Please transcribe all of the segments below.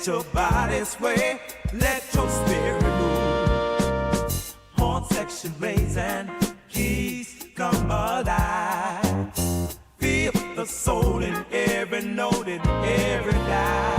Let your body sway, let your spirit move. Horn section blaze and keys come alive. Feel the soul in every note, in every dive.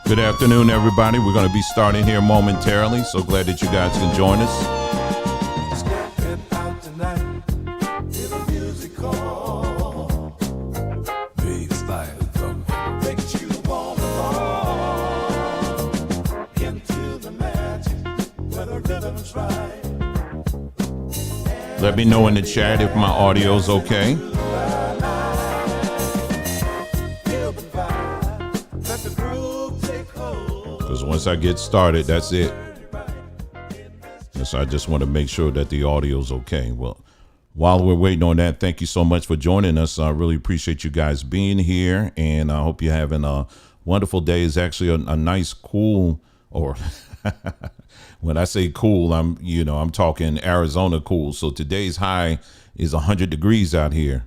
Good afternoon, everybody. We're going to be starting here momentarily. So glad that you guys can join us. Stepping out tonight, hear the music call. Big style from makes you wanna fall into the magic where the rhythm's right. Let me know in the chat if my audio's okay. Because once I get started, that's it. So I just want to make sure that the audio's okay. Well, while we're waiting on that, thank you so much for joining us. I really appreciate you guys being here, and I hope you're having a wonderful day. It's actually a nice, cool, or when I say cool, I'm talking Arizona cool. So today's high is 100 degrees out here.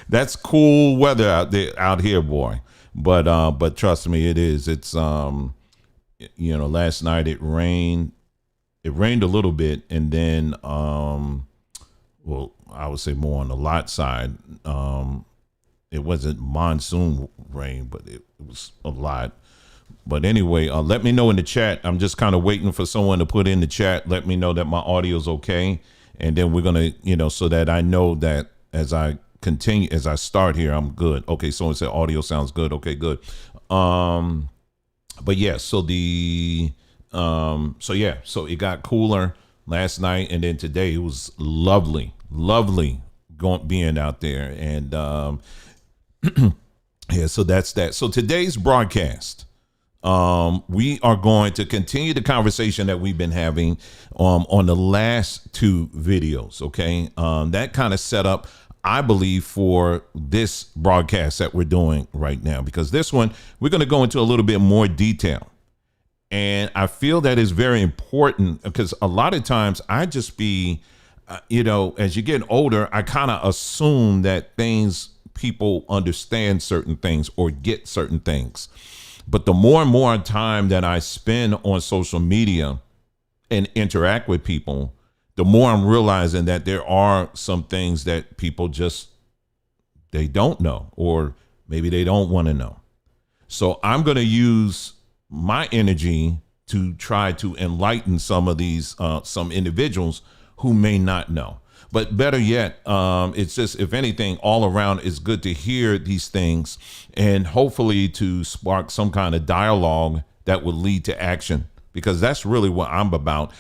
That's cool weather out here, boy. But trust me, it is. It's last night it rained a little bit, and then well, I would say more on the lot side. It wasn't monsoon rain, but it was a lot. But anyway, let me know in the chat. I'm just kind of waiting for someone to put in the chat. Let me know that my audio's okay, and then we're gonna, so that I know that as I continue, as I start here, I'm good. Okay, someone said audio sounds good. Okay, good. But yeah, so so it got cooler last night, and then today it was lovely being out there, and yeah, so that's that. So today's broadcast, we are going to continue the conversation that we've been having on the last two videos. Okay, that kind of set up, I believe, for this broadcast that we're doing right now, because this one we're going to go into a little bit more detail, and I feel that is very important, because a lot of times I just be as you get older, I kind of assume that people understand certain things or get certain things. But the more and more time that I spend on social media and interact with people, the more I'm realizing that there are some things that people they don't know, or maybe they don't want to know. So I'm going to use my energy to try to enlighten some of these, some individuals who may not know. But better yet, it's just, if anything, all around, it's good to hear these things and hopefully to spark some kind of dialogue that will lead to action, because that's really what I'm about.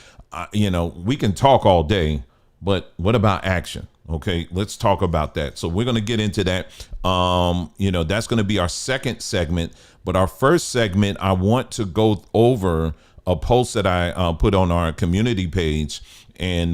We can talk all day, but what about action? Okay, let's talk about that. So we're going to get into that. That's going to be our second segment. But our first segment, I want to go over a post that I put on our community page. And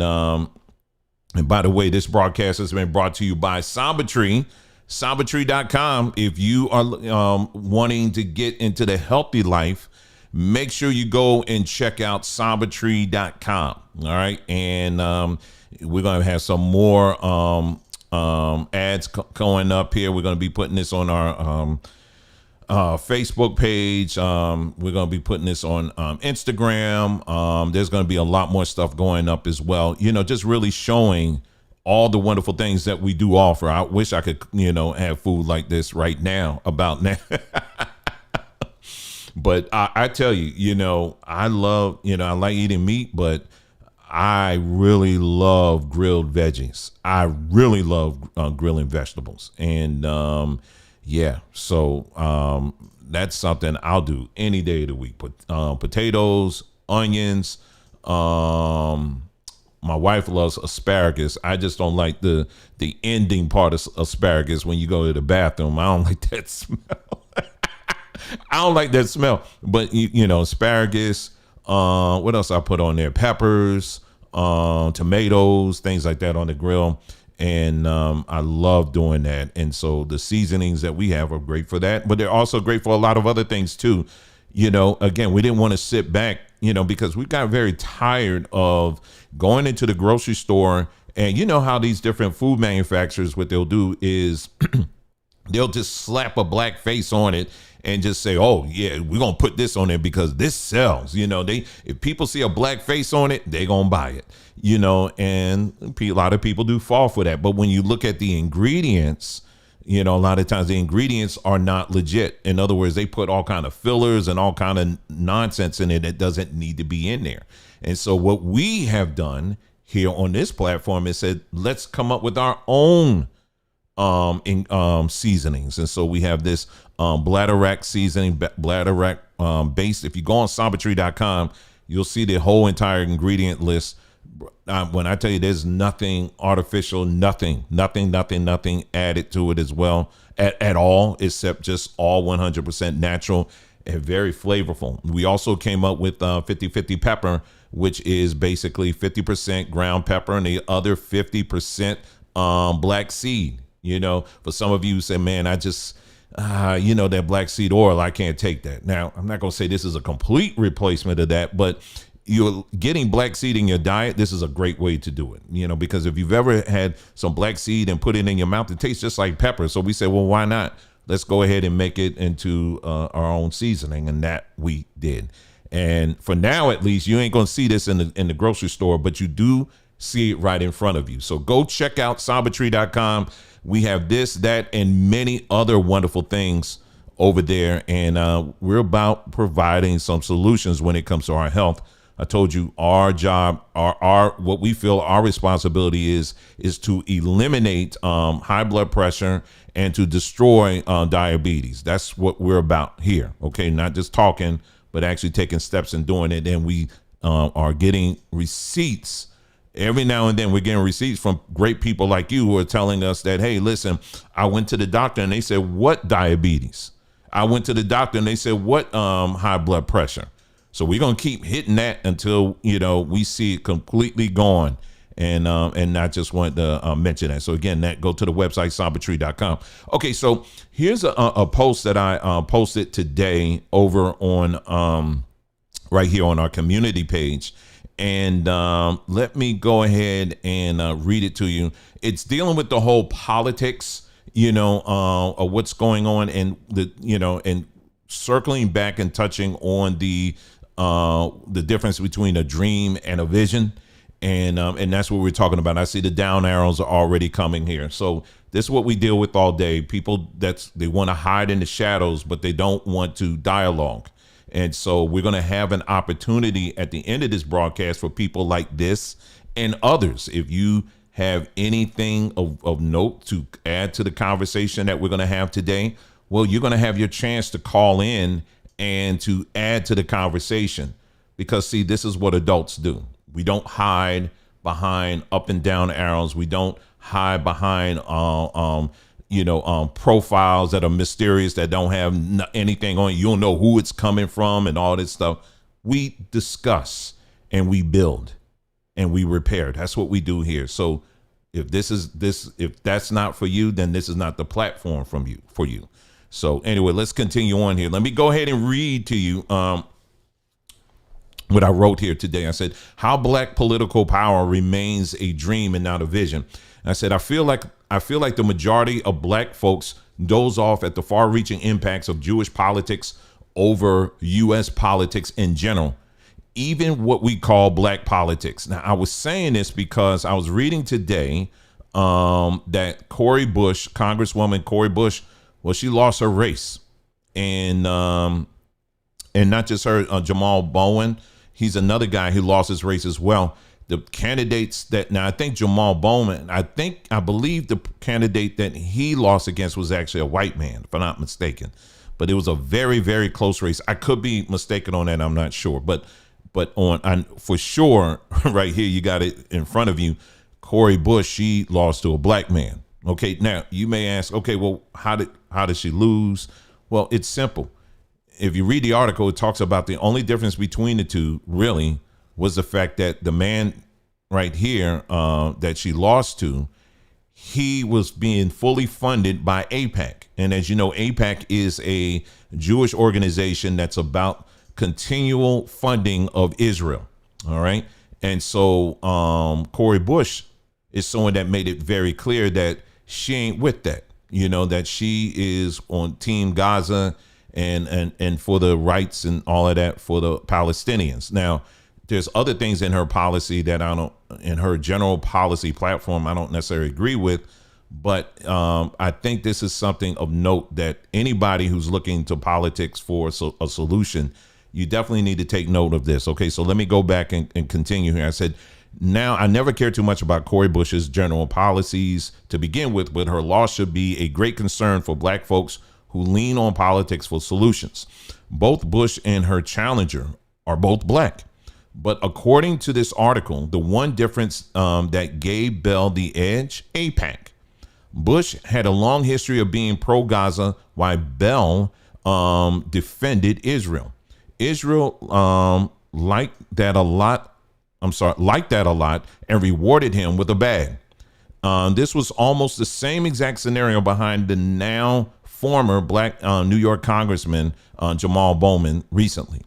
by the way, this broadcast has been brought to you by Sombertree, Sombertree.com. If you are wanting to get into the healthy life, make sure you go and check out Sombertree.com. All right. And we're going to have some more ads going up here. We're going to be putting this on our Facebook page. We're going to be putting this on Instagram. There's going to be a lot more stuff going up as well. Just really showing all the wonderful things that we do offer. I wish I could, have food like this right now, about now. But I tell you, I love, I like eating meat, but I really love grilled veggies. I really love grilling vegetables. And so that's something I'll do any day of the week. Potatoes, onions. My wife loves asparagus. I just don't like the ending part of asparagus when you go to the bathroom. I don't like that smell. I don't like that smell. But asparagus. What else I put on there? Peppers, tomatoes, things like that on the grill. And I love doing that. And so the seasonings that we have are great for that, but they're also great for a lot of other things too. Again, we didn't want to sit back, because we got very tired of going into the grocery store. And how these different food manufacturers, what they'll do is they'll just slap a black face on it and just say, oh yeah, we're going to put this on there because this sells. If people see a black face on it, they're going to buy it, and a lot of people do fall for that. But when you look at the ingredients, a lot of times the ingredients are not legit. In other words, they put all kind of fillers and all kind of nonsense in it that doesn't need to be in there. And so what we have done here on this platform is said, let's come up with our own seasonings. And so we have this bladder seasoning, bladder based. If you go on Sombertree.com, you'll see the whole entire ingredient list. When I tell you there's nothing artificial, nothing added to it as well at all, except just all 100% natural and very flavorful. We also came up with 50-50 pepper, which is basically 50% ground pepper and the other 50% black seed. For some of you who say, man, I just, that black seed oil, I can't take that. Now, I'm not going to say this is a complete replacement of that, but you're getting black seed in your diet. This is a great way to do it, because if you've ever had some black seed and put it in your mouth, it tastes just like pepper. So we said, well, why not? Let's go ahead and make it into our own seasoning. And that we did. And for now, at least, you ain't going to see this in the grocery store, but you do see it right in front of you. So go check out Sombertree.com. We have this, that, and many other wonderful things over there. And we're about providing some solutions when it comes to our health. I told you our job, our what we feel our responsibility is to eliminate high blood pressure and to destroy diabetes. That's what we're about here. Okay, not just talking, but actually taking steps and doing it. And we are getting receipts. Every now and then we're getting receipts from great people like you who are telling us that, hey, listen, I went to the doctor and they said, what diabetes? I went to the doctor and they said, what high blood pressure? So we're going to keep hitting that until, we see it completely gone. And not just want to mention that. So again, go to the website, Sombertree.com. Okay, so here's a post that I posted today over on right here on our community page. And let me go ahead and read it to you. It's dealing with the whole politics, of what's going on, and and circling back and touching on the difference between a dream and a vision. And that's what we're talking about. I see the down arrows are already coming here. So this is what we deal with all day. People they want to hide in the shadows, but they don't want to dialogue. And so we're going to have an opportunity at the end of this broadcast for people like this and others. If you have anything of note to add to the conversation that we're going to have today, well, you're going to have your chance to call in and to add to the conversation. Because, see, this is what adults do. We don't hide behind up and down arrows. We don't hide behind profiles that are mysterious, that don't have anything on it. You don't know who it's coming from and all this stuff. We discuss and we build and we repair. That's what we do here. So if if that's not for you, then this is not the platform for you. So anyway, let's continue on here. Let me go ahead and read to you what I wrote here today. I said, how black political power remains a dream and not a vision. And I said, I feel like the majority of black folks doze off at the far-reaching impacts of Jewish politics over U.S. politics in general, even what we call black politics. Now, I was saying this because I was reading today that Congresswoman Cori Bush, well, she lost her race. And not just her, Jamal Bowen, he's another guy who lost his race as well. The candidates I think Jamal Bowman, I believe the candidate that he lost against was actually a white man, if I'm not mistaken. But it was a very, very close race. I could be mistaken on that. I'm not sure. But for sure, right here, you got it in front of you. Cori Bush, she lost to a black man. Okay, now you may ask, okay, well, how did she lose? Well, it's simple. If you read the article, it talks about the only difference between the two really was the fact that the man right here that she lost to, he was being fully funded by AIPAC. And as you know, AIPAC is a Jewish organization that's about continual funding of Israel. All right. And so Cori Bush is someone that made it very clear that she ain't with that, that she is on Team Gaza and for the rights and all of that for the Palestinians. Now, there's other things in her policy that in her general policy platform, I don't necessarily agree with, but I think this is something of note that anybody who's looking to politics for a solution, you definitely need to take note of this. Okay, so let me go back and continue here. I said, now, I never cared too much about Cori Bush's general policies to begin with, but her loss should be a great concern for black folks who lean on politics for solutions. Both Bush and her challenger are both black. But according to this article, the one difference that gave Bell the edge, AIPAC. Bush had a long history of being pro-Gaza, while Bell defended Israel. Israel liked that a lot and rewarded him with a bag. This was almost the same exact scenario behind the now former black New York Congressman Jamal Bowman recently.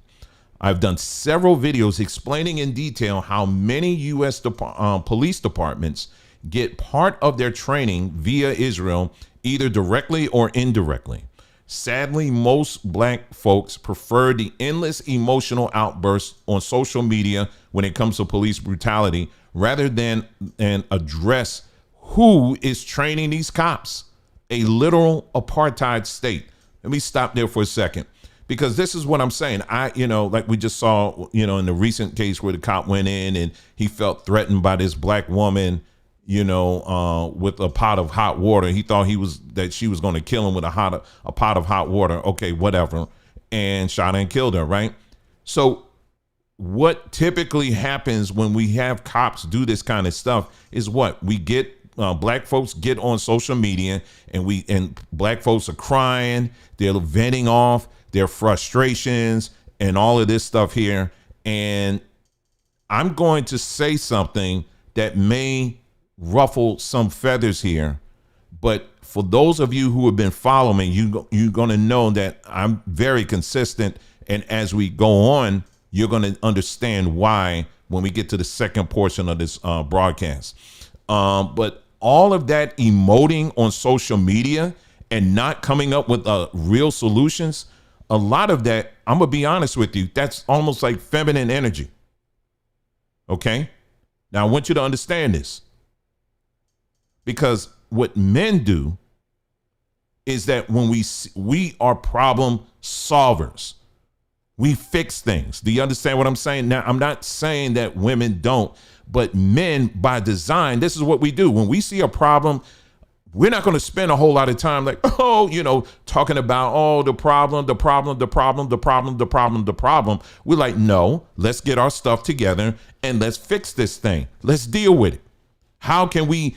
I've done several videos explaining in detail how many U.S. police departments get part of their training via Israel, either directly or indirectly. Sadly, most black folks prefer the endless emotional outbursts on social media when it comes to police brutality rather than address who is training these cops, a literal apartheid state. Let me stop there for a second, because this is what I'm saying. Like we just saw, in the recent case where the cop went in and he felt threatened by this black woman, with a pot of hot water. He thought that she was going to kill him with a pot of hot water. Okay, whatever. And shot and killed her, right? So what typically happens when we have cops do this kind of stuff is what we get. Black folks get on social media and black folks are crying. They're venting off their frustrations and all of this stuff here. And I'm going to say something that may ruffle some feathers here, but for those of you who have been following me, you're going to know that I'm very consistent. And as we go on, you're going to understand why when we get to the second portion of this broadcast. But all of that emoting on social media and not coming up with real solutions, a lot of that, I'm going to be honest with you, that's almost like feminine energy. Okay? Now, I want you to understand this, because what men do is that when we are problem solvers, We fix things. Do you understand what I'm saying? Now, I'm not saying that women don't, but men by design, this is what we do. When we see a problem, we're not going to spend a whole lot of time like, talking about, the problem. We're like, no, let's get our stuff together and let's fix this thing. Let's deal with it. How can we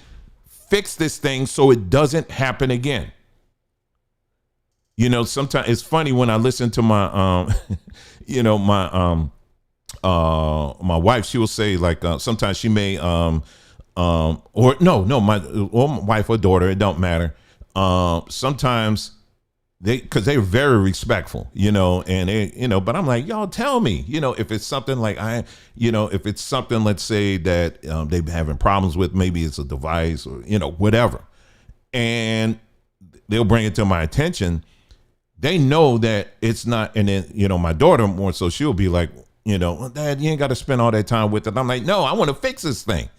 fix this thing so it doesn't happen again? Sometimes it's funny when I listen to my, my wife, she will say like, sometimes she may, my wife or daughter, it don't matter. Sometimes because they're very respectful, and they, but I'm like, y'all tell me, if it's something like if it's something, let's say that they're having problems with, maybe it's a device or, whatever. And they'll bring it to my attention. They know that it's not. And then, my daughter more so, she'll be like, Dad, you ain't got to spend all that time with it. I'm like, no, I want to fix this thing.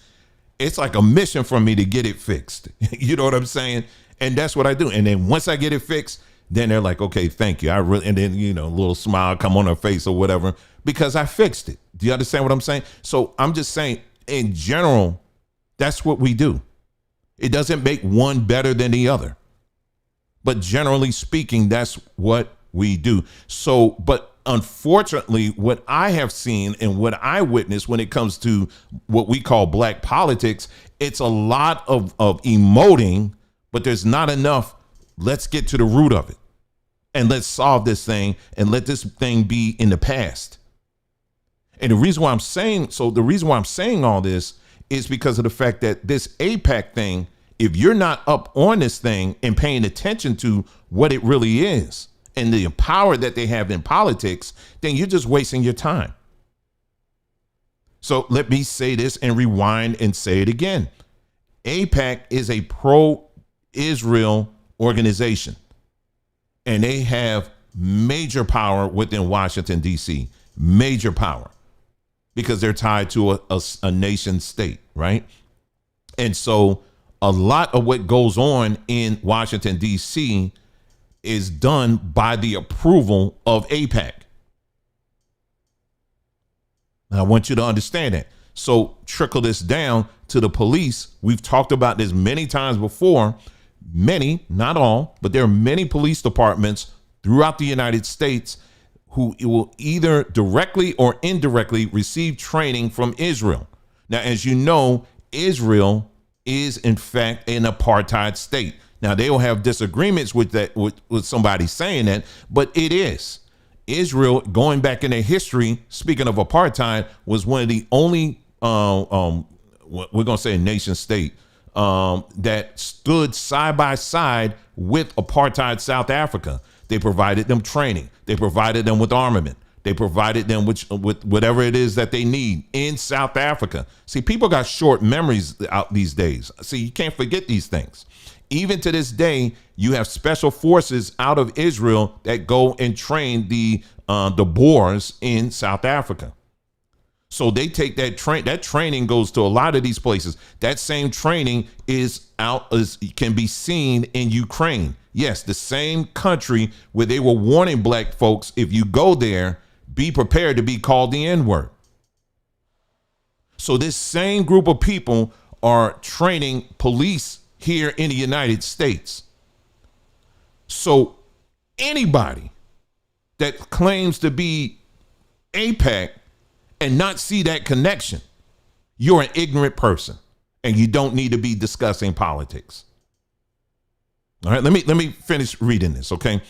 It's like a mission for me to get it fixed. You know what I'm saying? And that's what I do. And then once I get it fixed, then they're like, okay, thank you. And then, a little smile come on her face or whatever, because I fixed it. Do you understand what I'm saying? So I'm just saying, in general, that's what we do. It doesn't make one better than the other. But generally speaking, that's what we do. So, but unfortunately, what I have seen and what I witnessed when it comes to what we call black politics, it's a lot of emoting, but there's not enough. Let's get to the root of it and let's solve this thing and let this thing be in the past. And the reason why I'm saying all this is because of the fact that this AIPAC thing, if you're not up on this thing and paying attention to what it really is and the power that they have in politics, then you're just wasting your time. So let me say this and rewind and say it again. AIPAC is a pro-Israel organization, and they have major power within Washington, D.C., major power, because they're tied to a nation state, right? And so a lot of what goes on in Washington, D.C. is done by the approval of AIPAC. Now, I want you to understand that. So trickle this down to the police. We've talked about this many times before. Many, not all, but there are many police departments throughout the United States who will either directly or indirectly receive training from Israel. Now, as you know, Israel is in fact an apartheid state. Now, they will have disagreements with that, with somebody saying that, but it is. Israel, going back in their history, speaking of apartheid, was one of the only, we're going to say a nation state, that stood side by side with apartheid South Africa. They provided them training. They provided them with armament. They provided them with whatever it is that they need in South Africa. See, people got short memories out these days. See, you can't forget these things. Even to this day, you have special forces out of Israel that go and train the Boers in South Africa. So they take that training goes to a lot of these places. That same training can be seen in Ukraine. Yes, the same country where they were warning black folks, if you go there, be prepared to be called the N-word. So this same group of people are training police here in the United States. So anybody that claims to be AIPAC and not see that connection, you're an ignorant person and you don't need to be discussing politics. All right, let me finish reading this, okay?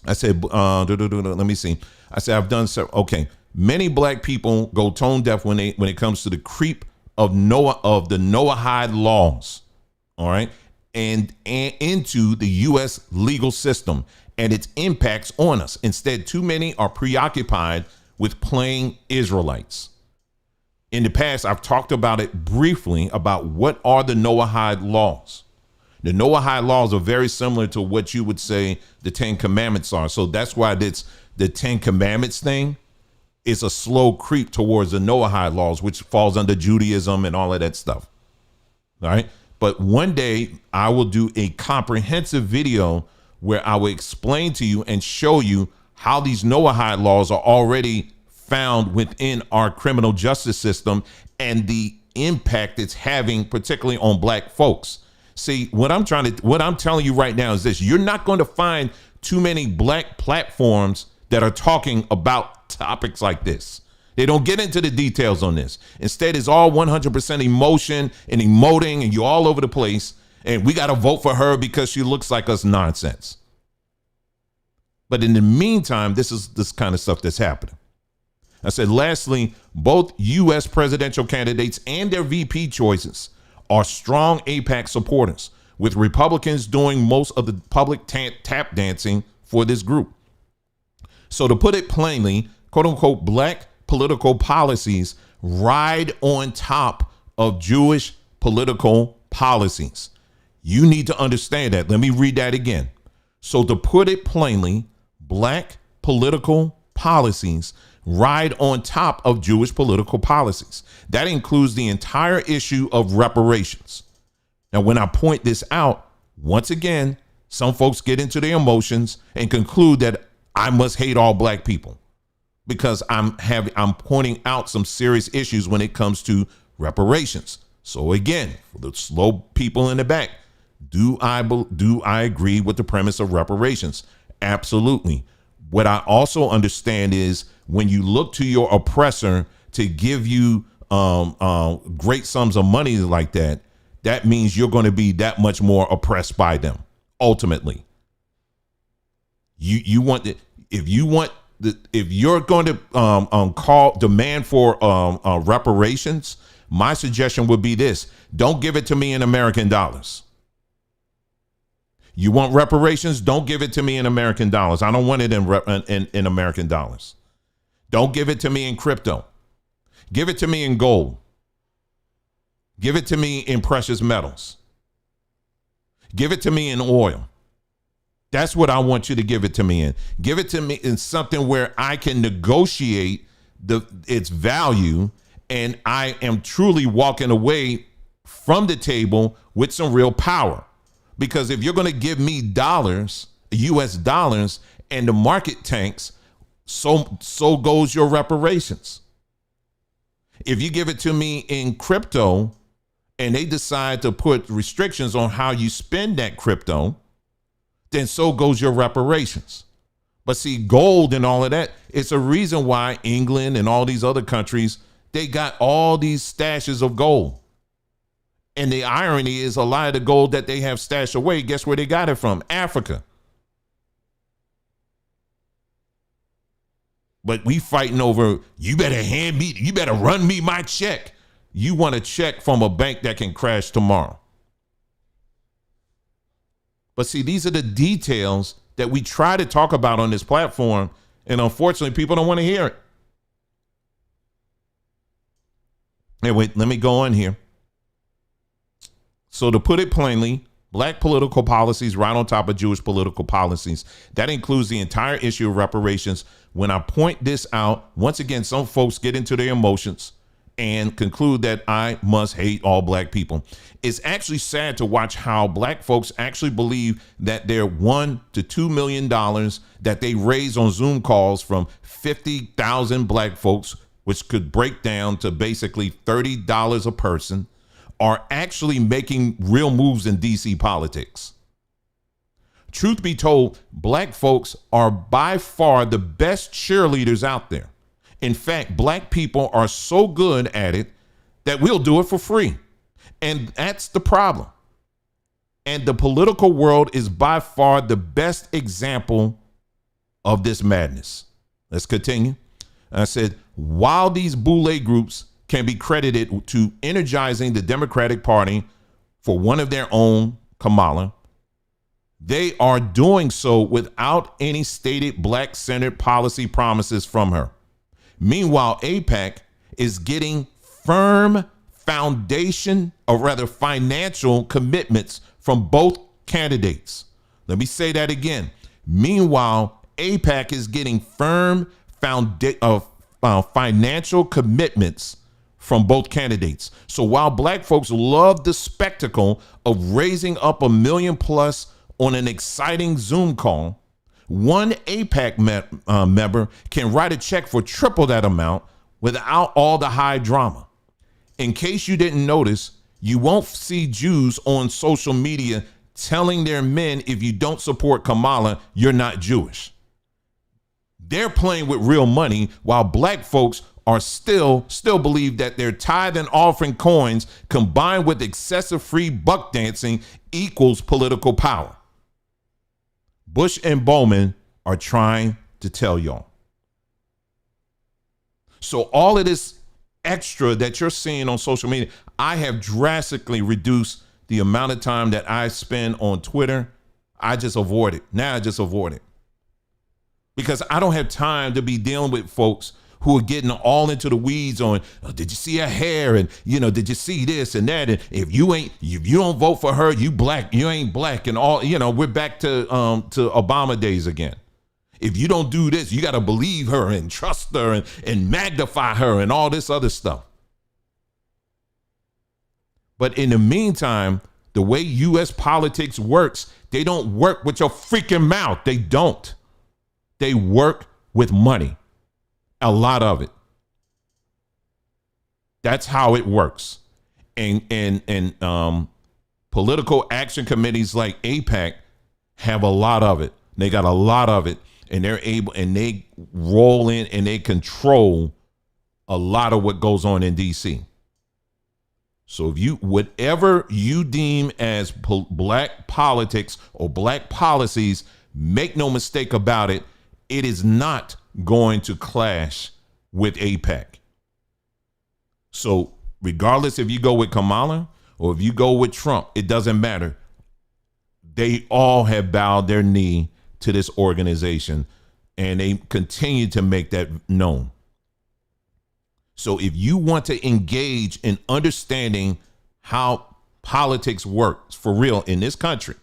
I said, let me see. I said, I've done so. Okay, many black people go tone deaf when it comes to the creep of the Noahide laws. All right, and into the U.S. legal system and its impacts on us. Instead, too many are preoccupied with playing Israelites. In the past, I've talked about it briefly about what are the Noahide laws. The Noahide laws are very similar to what you would say the 10 Commandments are. So that's why the 10 Commandments thing is a slow creep towards the Noahide laws, which falls under Judaism and all of that stuff. All right. But one day I will do a comprehensive video where I will explain to you and show you how these Noahide laws are already found within our criminal justice system and the impact it's having, particularly on black folks. See, what I'm telling you right now is this: you're not going to find too many black platforms that are talking about topics like this. They don't get into the details on this. Instead, it's all 100% emotion and emoting, and you're all over the place. And we got to vote for her because she looks like us nonsense. But in the meantime, this is this kind of stuff that's happening. I said, lastly, both U.S. presidential candidates and their VP choices are strong AIPAC supporters, with Republicans doing most of the public tap dancing for this group. So to put it plainly, quote unquote, black political policies ride on top of Jewish political policies. You need to understand that. Let me read that again. So to put it plainly, black political policies ride on top of Jewish political policies. That includes the entire issue of reparations. Now, when I point this out, once again, some folks get into their emotions and conclude that I must hate all black people because I'm pointing out some serious issues when it comes to reparations. So again, for the slow people in the back, do I agree with the premise of reparations? Absolutely. What I also understand is when you look to your oppressor to give you great sums of money like that, that means you're going to be that much more oppressed by them. Ultimately, if you're going to demand for reparations, my suggestion would be this: don't give it to me in American dollars. You want reparations? Don't give it to me in American dollars. I don't want it in American dollars. Don't give it to me in crypto. Give it to me in gold. Give it to me in precious metals. Give it to me in oil. That's what I want you to give it to me in. Give it to me in something where I can negotiate its value, and I am truly walking away from the table with some real power. Because if you're going to give me dollars, US dollars, and the market tanks, so goes your reparations. If you give it to me in crypto and they decide to put restrictions on how you spend that crypto, then so goes your reparations. But see, gold and all of that, it's a reason why England and all these other countries, they got all these stashes of gold. And the irony is, a lot of the gold that they have stashed away, guess where they got it from? Africa. But we fighting over, you better run me my check. You want a check from a bank that can crash tomorrow. But see, these are the details that we try to talk about on this platform, and unfortunately, people don't want to hear it. Anyway, let me go on here. So to put it plainly, black political policies right on top of Jewish political policies. That includes the entire issue of reparations. When I point this out, once again, some folks get into their emotions and conclude that I must hate all black people. It's actually sad to watch how black folks actually believe that their $1 to $2 million that they raise on Zoom calls from 50,000 black folks, which could break down to basically $30 a person, are actually making real moves in DC politics. Truth be told, black folks are by far the best cheerleaders out there. In fact, black people are so good at it that we'll do it for free. And that's the problem. And the political world is by far the best example of this madness. Let's continue. I said, while these boule groups can be credited to energizing the Democratic Party for one of their own, Kamala, they are doing so without any stated black-centered policy promises from her. Meanwhile, AIPAC is getting firm foundation, or rather financial commitments from both candidates. Let me say that again. Meanwhile, AIPAC is getting firm financial commitments from both candidates. So while black folks love the spectacle of raising up $1 million+ on an exciting Zoom call, One APAC member can write a check for triple that amount without all the high drama. In case you didn't notice, you won't see Jews on social media telling their men, if you don't support Kamala, you're not Jewish. They're playing with real money, while black folks are still believe that their tithe and offering coins combined with excessive free buck dancing equals political power. Bush and Bowman are trying to tell y'all. So all of this extra that you're seeing on social media, I have drastically reduced the amount of time that I spend on Twitter. I just avoid it. Now I just avoid it. Because I don't have time to be dealing with folks who are getting all into the weeds on, oh, did you see her hair? And, did you see this and that? And if you don't vote for her, you black, you ain't black, and all, we're back to Obama days again. If you don't do this, you got to believe her and trust her and magnify her and all this other stuff. But in the meantime, the way U.S. politics works, they don't work with your freaking mouth. They don't. They work with money. A lot of it. That's how it works. And political action committees like AIPAC have a lot of it. They got a lot of it. And they're able, and they roll in and they control a lot of what goes on in DC. So if whatever you deem as black politics or black policies, make no mistake about it, it is not going to clash with AIPAC. So regardless if you go with Kamala or if you go with Trump, it doesn't matter. They all have bowed their knee to this organization, and they continue to make that known. So if you want to engage in understanding how politics works for real in this country,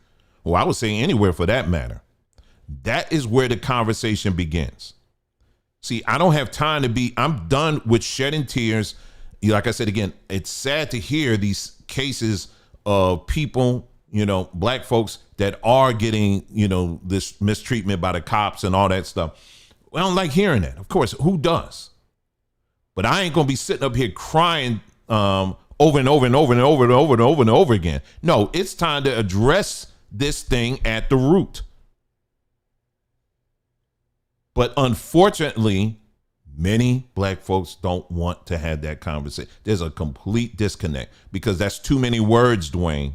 or I would say anywhere for that matter, that is where the conversation begins. See, I don't have time I'm done with shedding tears. Like I said, again, it's sad to hear these cases of people, black folks that are getting, this mistreatment by the cops and all that stuff. Well, I don't like hearing that. Of course, who does? But I ain't going to be sitting up here crying over and over and over and over and over and over and over again. No, it's time to address this thing at the root. But unfortunately, many black folks don't want to have that conversation. There's a complete disconnect because that's too many words, Dwayne.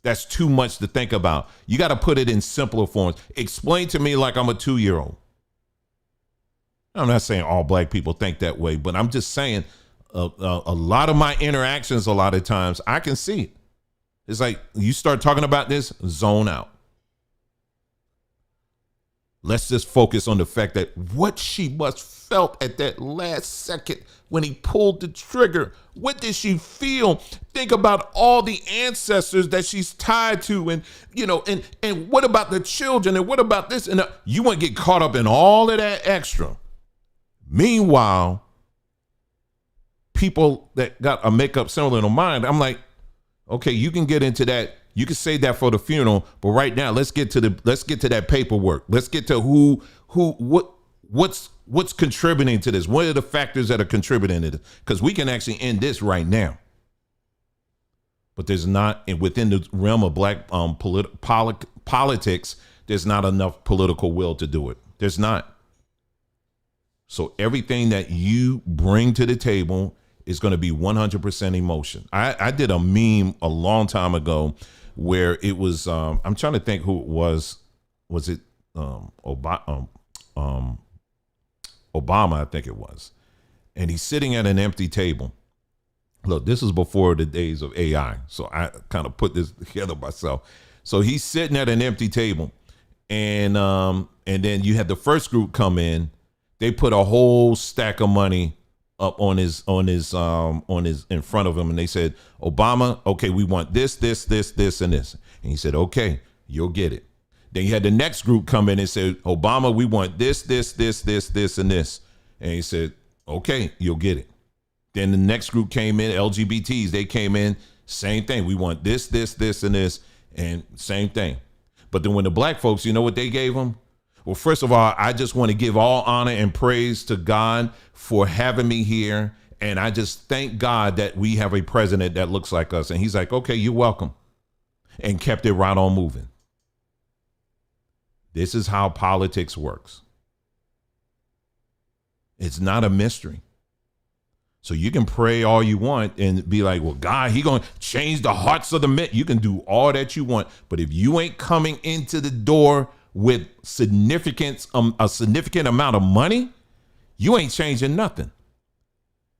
That's too much to think about. You got to put it in simpler forms. Explain to me like I'm a 2-year-old. I'm not saying all black people think that way, but I'm just saying a lot of my interactions, a lot of times, I can see it. It's like you start talking about this, zone out. Let's just focus on the fact that what she must felt at that last second when he pulled the trigger. What did she feel? Think about all the ancestors that she's tied to, and and what about the children, and what about this? And you want to get caught up in all of that extra. Meanwhile, people that got a makeup similar to mine, I'm like, okay, you can get into that. You can say that for the funeral, but right now let's get to that paperwork. Let's get to what's contributing to this. What are the factors that are contributing to this? Because we can actually end this right now. But there's not, and within the realm of black politics, there's not enough political will to do it. There's not. So everything that you bring to the table is going to be 100% emotion. I did a meme a long time ago where it was, I'm trying to think who it was. Was it Obama, I think it was. And he's sitting at an empty table. Look, this is before the days of AI. So I kind of put this together myself. So he's sitting at an empty table. And then you had the first group come in. They put a whole stack of money up on his in front of him, and they said, Obama, okay, we want this, and this. And he said, okay, you'll get it. Then you had the next group come in and said, Obama, we want this, and this. And he said, okay, you'll get it. Then the next group came in, LGBTs, they came in, same thing. We want this, and this, and same thing. But then when the black folks, you know what they gave them? Well, first of all, I just want to give all honor and praise to God for having me here. And I just thank God that we have a president that looks like us. And he's like, okay, you're welcome. And kept it right on moving. This is how politics works. It's not a mystery. So you can pray all you want and be like, well, God, he going to change the hearts of the men. You can do all that you want. But if you ain't coming into the door with a significant amount of money, you ain't changing nothing.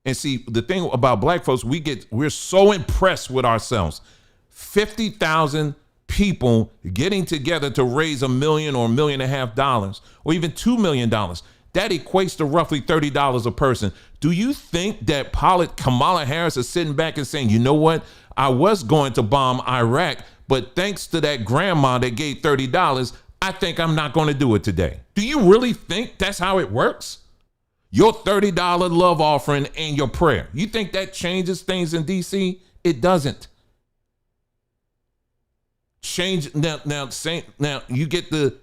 And see, the thing about black folks, we're so impressed with ourselves. 50,000 people getting together to raise $1 million or $1.5 million, or even $2 million. That equates to roughly $30 a person. Do you think that Kamala Harris is sitting back and saying, you know what? I was going to bomb Iraq, but thanks to that grandma that gave $30, I think I'm not going to do it today. Do you really think that's how it works? Your $30 love offering and your prayer. You think that changes things in DC? It doesn't. Change now you get the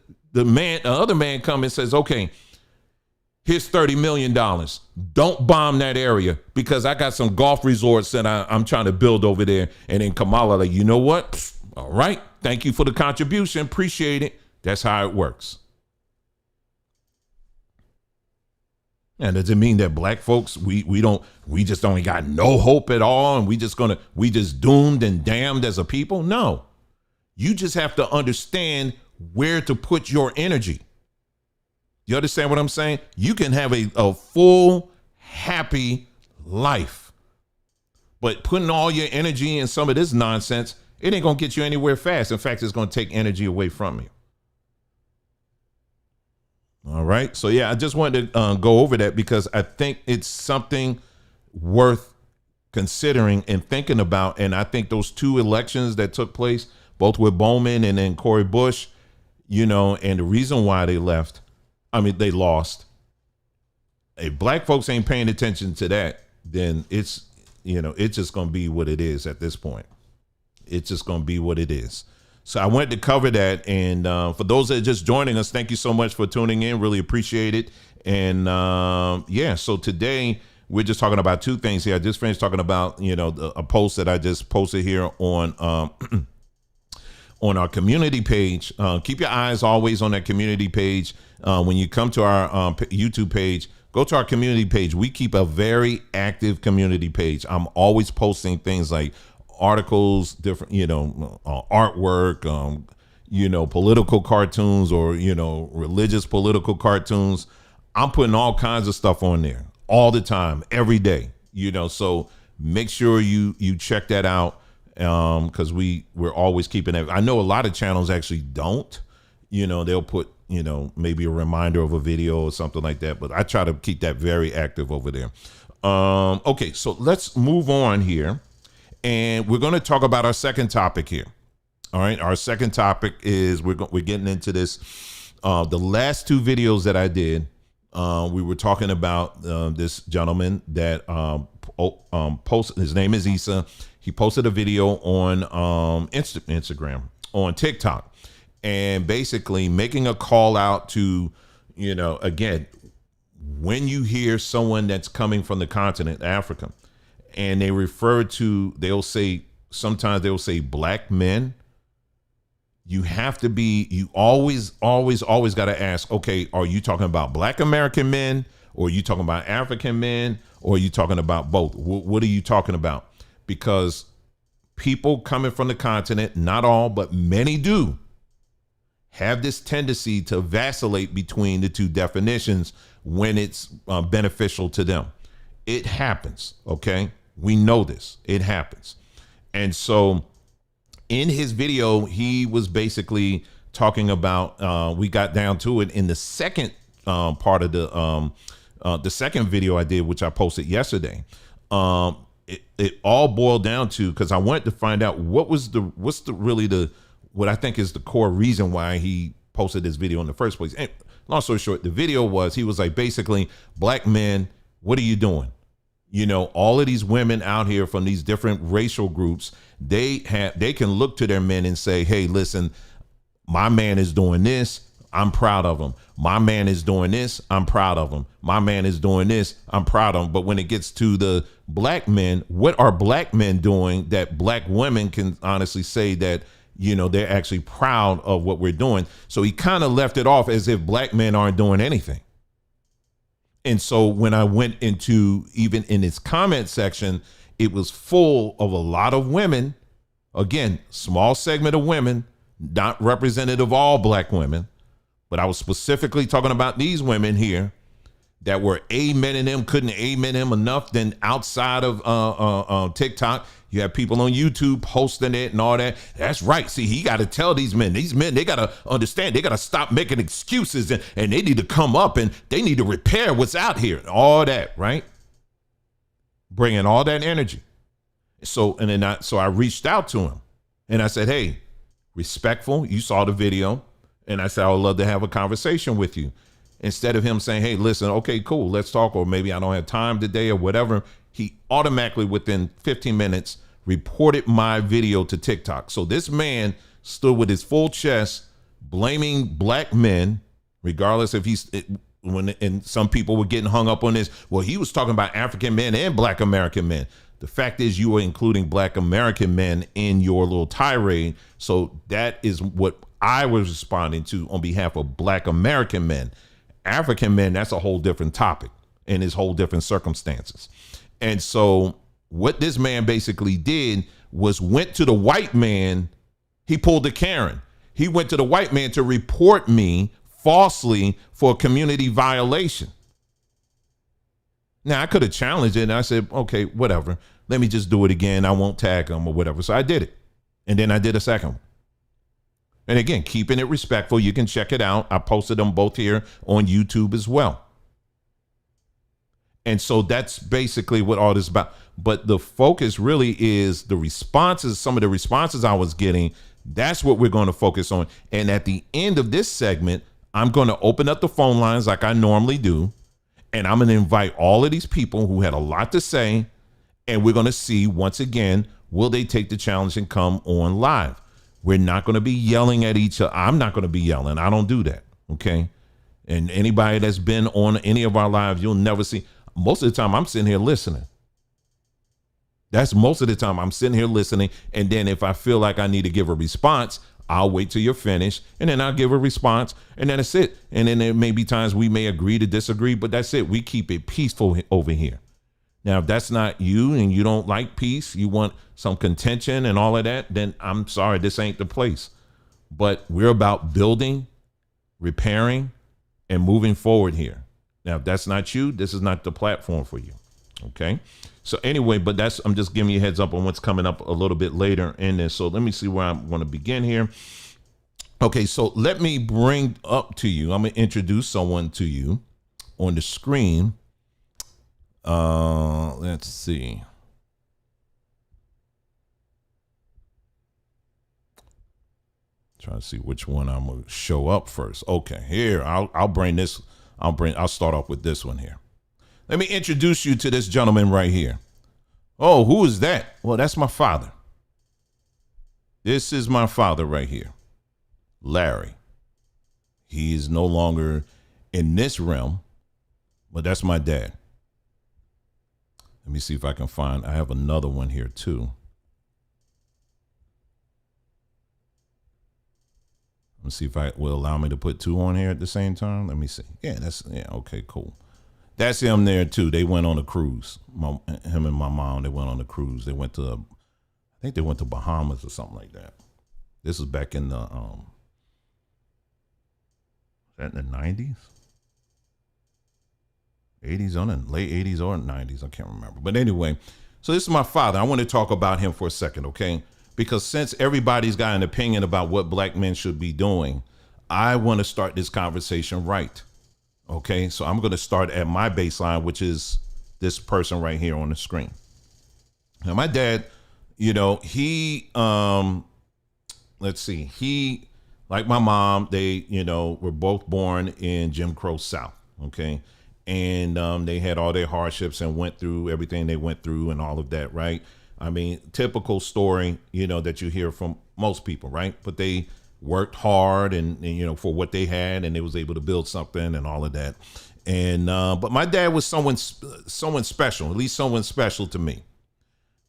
other man come and says, okay, here's $30 million. Don't bomb that area because I got some golf resorts that I'm trying to build over there. And then Kamala, like, you know what? All right. Thank you for the contribution. Appreciate it. That's how it works. And does it mean that black folks, we just don't got no hope at all and we just doomed and damned as a people? No. You just have to understand where to put your energy. You understand what I'm saying? You can have a full, happy life. But putting all your energy in some of this nonsense, it ain't going to get you anywhere fast. In fact, it's going to take energy away from you. All right. So, yeah, I just wanted to go over that because I think it's something worth considering and thinking about. And I think those two elections that took place, both with Bowman and then Cori Bush, and the reason why they lost. If black folks ain't paying attention to that, then it's just going to be what it is at this point. It's just going to be what it is. So I wanted to cover that. And for those that are just joining us, thank you so much for tuning in. Really appreciate it. And so today we're just talking about two things here. I just finished talking about, a post that I just posted here on our community page. Keep your eyes always on that community page. When you come to our YouTube page, go to our community page. We keep a very active community page. I'm always posting things like articles, different, artwork, political cartoons or, religious political cartoons. I'm putting all kinds of stuff on there all the time, every day, so make sure you check that out. Because we're always keeping it. I know a lot of channels actually don't, they'll put, maybe a reminder of a video or something like that. But I try to keep that very active over there. Okay, so let's move on here. And we're going to talk about our second topic here. All right. Our second topic is we're getting into this. The last two videos that I did, we were talking about this gentleman that posted. His name is Issa. He posted a video on Instagram, on TikTok, and basically making a call out to, again, when you hear someone that's coming from the continent, Africa, and sometimes they'll say black men, you always got to ask, okay, are you talking about black American men, or are you talking about African men, or are you talking about both? What are you talking about? Because people coming from the continent, not all, but many do, have this tendency to vacillate between the two definitions when it's beneficial to them. It happens, okay? We know this. It happens. And so in his video, he was basically talking about, we got down to it in the second part of the second video I did, which I posted yesterday. It all boiled down to, because I wanted to find out what I think is the core reason why he posted this video in the first place. And long story short, the video was, he was like, basically, black men, what are you doing? All of these women out here from these different racial groups, they can look to their men and say, hey, listen, my man is doing this. I'm proud of him. My man is doing this. I'm proud of him. My man is doing this. I'm proud of him. But when it gets to the black men, what are black men doing that black women can honestly say that, you know, they're actually proud of what we're doing? So he kind of left it off as if black men aren't doing anything. And so when I went into, even in his comment section, it was full of a lot of women. Again, small segment of women, not representative of all black women. But I was specifically talking about these women here that were amening him, couldn't amen him enough. Then outside of TikTok, you have people on YouTube posting it and all that. That's right. See, he got to tell these men, they got to understand, they got to stop making excuses, and they need to come up and they need to repair what's out here. All that, right? Bringing all that energy. So, and then I reached out to him and I said, hey, respectful, you saw the video. And I said, I would love to have a conversation with you. Instead of him saying, hey, listen, okay, cool, let's talk, or maybe I don't have time today or whatever, he automatically within 15 minutes reported my video to TikTok. So this man stood with his full chest blaming black men, regardless if and some people were getting hung up on this. Well, he was talking about African men and black American men. The fact is you were including black American men in your little tirade. So that is what I was responding to on behalf of black American men. African men, that's a whole different topic and his whole different circumstances. And so what this man basically did was went to the white man. He pulled a Karen. He went to the white man to report me falsely for a community violation. Now, I could have challenged it and I said, okay, whatever. Let me just do it again. I won't tag him or whatever. So I did it. And then I did a second one. And again, keeping it respectful. You can check it out. I posted them both here on YouTube as well. And so that's basically what all this is about. But the focus really is the responses, some of the responses I was getting. That's what we're going to focus on. And at the end of this segment, I'm going to open up the phone lines like I normally do. And I'm going to invite all of these people who had a lot to say. And we're going to see, once again, will they take the challenge and come on live? We're not going to be yelling at each other. I'm not going to be yelling. I don't do that. Okay. And anybody that's been on any of our lives, you'll never see. Most of the time I'm sitting here listening. That's most of the time I'm sitting here listening. And then if I feel like I need to give a response, I'll wait till you're finished and then I'll give a response and then that's it. And then there may be times we may agree to disagree, but that's it. We keep it peaceful over here. Now, if that's not you and you don't like peace, you want some contention and all of that, then I'm sorry, this ain't the place. But we're about building, repairing, and moving forward here. Now, if that's not you, this is not the platform for you. Okay. So anyway, but I'm just giving you a heads up on what's coming up a little bit later in this. So let me see where I'm going to begin here. Okay. So let me bring up to you, I'm going to introduce someone to you on the screen. Let's see. Trying to see which one I'm going to show up first. Okay, here, I'll start off with this one here. Let me introduce you to this gentleman right here. Oh, who is that? Well, that's my father. This is my father right here, Larry. He is no longer in this realm, but that's my dad. Let me see if I can find, I have another one here too. Let me see if it will allow me to put two on here at the same time. Let me see. Yeah, okay, cool. That's him there too. They went on a cruise. Him and my mom, they went on a cruise. They went to, I think they went to Bahamas or something like that. This was back in the, in the 90s? 80s on it, late 80s or 90s. I can't remember. But anyway, so this is my father. I want to talk about him for a second, okay? Because since everybody's got an opinion about what black men should be doing, I want to start this conversation right. Okay, so I'm going to start at my baseline, which is this person right here on the screen. Now, my dad, he, let's see, he, like my mom, they, were both born in Jim Crow South. Okay. And they had all their hardships and went through everything they went through and all of that, right? I mean, typical story, that you hear from most people, right? But they worked hard and for what they had, and they was able to build something and all of that. And but my dad was someone special, at least someone special to me,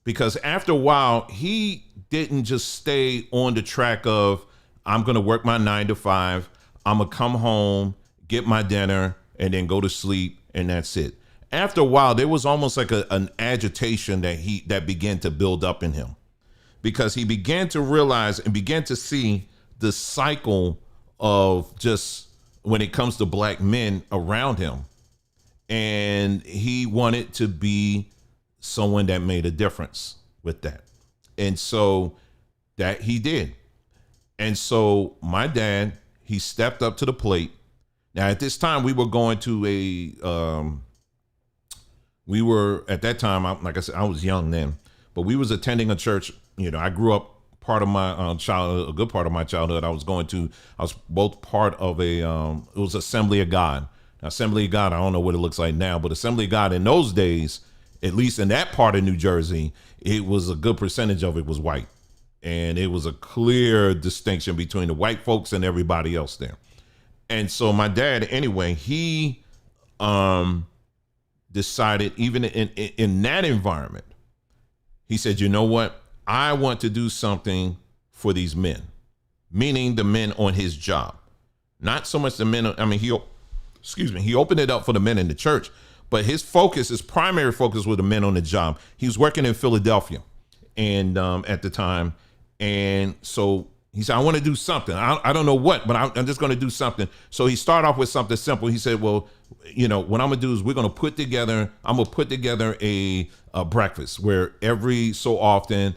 because after a while he didn't just stay on the track of I'm going to work my 9 to 5, I'm going to come home, get my dinner, and then go to sleep, and that's it. After a while, there was almost like an agitation that began to build up in him, because he began to realize and began to see the cycle of just when it comes to black men around him. And he wanted to be someone that made a difference with that. And so that he did. And so my dad, he stepped up to the plate. Now, at this time, we were going to at that time, like I said, I was young then, but we was attending a church. I grew up part of my childhood, a good part of my childhood. I was both part of it was Assembly of God. Now, Assembly of God, I don't know what it looks like now, but Assembly of God in those days, at least in that part of New Jersey, it was a good percentage of it was white. And it was a clear distinction between the white folks and everybody else there. And so my dad, anyway, he decided, even in that environment, he said, you know what? I want to do something for these men, meaning the men on his job. Not so much the men. He opened it up for the men in the church, but his primary focus was the men on the job. He was working in Philadelphia and at the time. And so he said, I want to do something. I don't know what, but I'm just going to do something. So he started off with something simple. He said, well, what I'm going to do is I'm going to put together a breakfast where every so often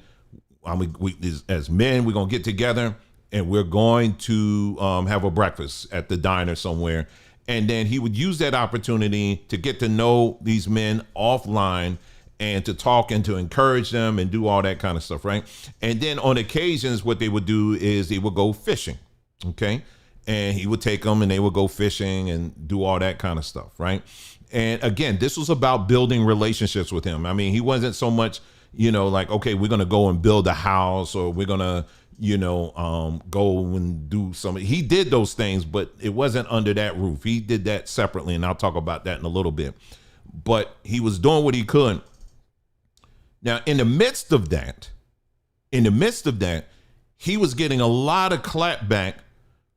we as men, we're going to get together and we're going to have a breakfast at the diner somewhere. And then he would use that opportunity to get to know these men offline and to talk and to encourage them and do all that kind of stuff, right? And then on occasions, what they would do is they would go fishing, okay? And he would take them and they would go fishing and do all that kind of stuff, right? And again, this was about building relationships with him. He wasn't so much, like, okay, we're going to go and build a house, or we're going to, go and do something. He did those things, but it wasn't under that roof. He did that separately, and I'll talk about that in a little bit. But he was doing what he could. Now, in the midst of that, he was getting a lot of clapback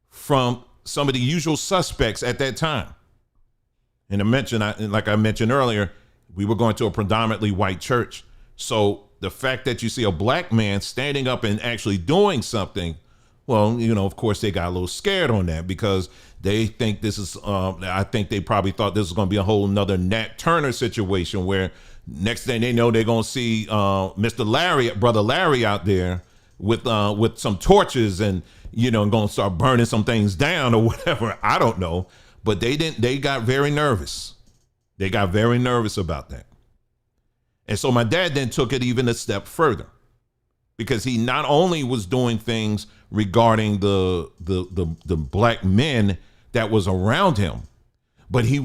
from some of the usual suspects at that time. And like I mentioned earlier, we were going to a predominantly white church. So the fact that you see a black man standing up and actually doing something, well, of course they got a little scared on that, because they think this is, I think they probably thought this was going to be a whole nother Nat Turner situation where next thing they know, they're going to see Brother Larry out there with some torches and, going to start burning some things down or whatever. I don't know. But they got very nervous. They got very nervous about that. And so my dad then took it even a step further, because he not only was doing things regarding the black men that was around him, but he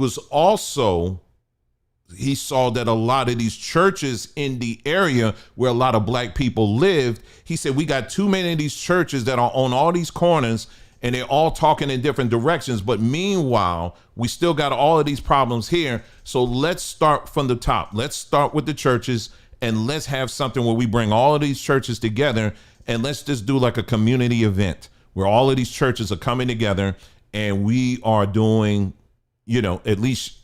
saw that a lot of these churches in the area where a lot of black people lived, he said, we got too many of these churches that are on all these corners and they're all talking in different directions. But meanwhile, we still got all of these problems here. So let's start from the top. Let's start with the churches, and let's have something where we bring all of these churches together, and let's just do like a community event where all of these churches are coming together and we are doing, at least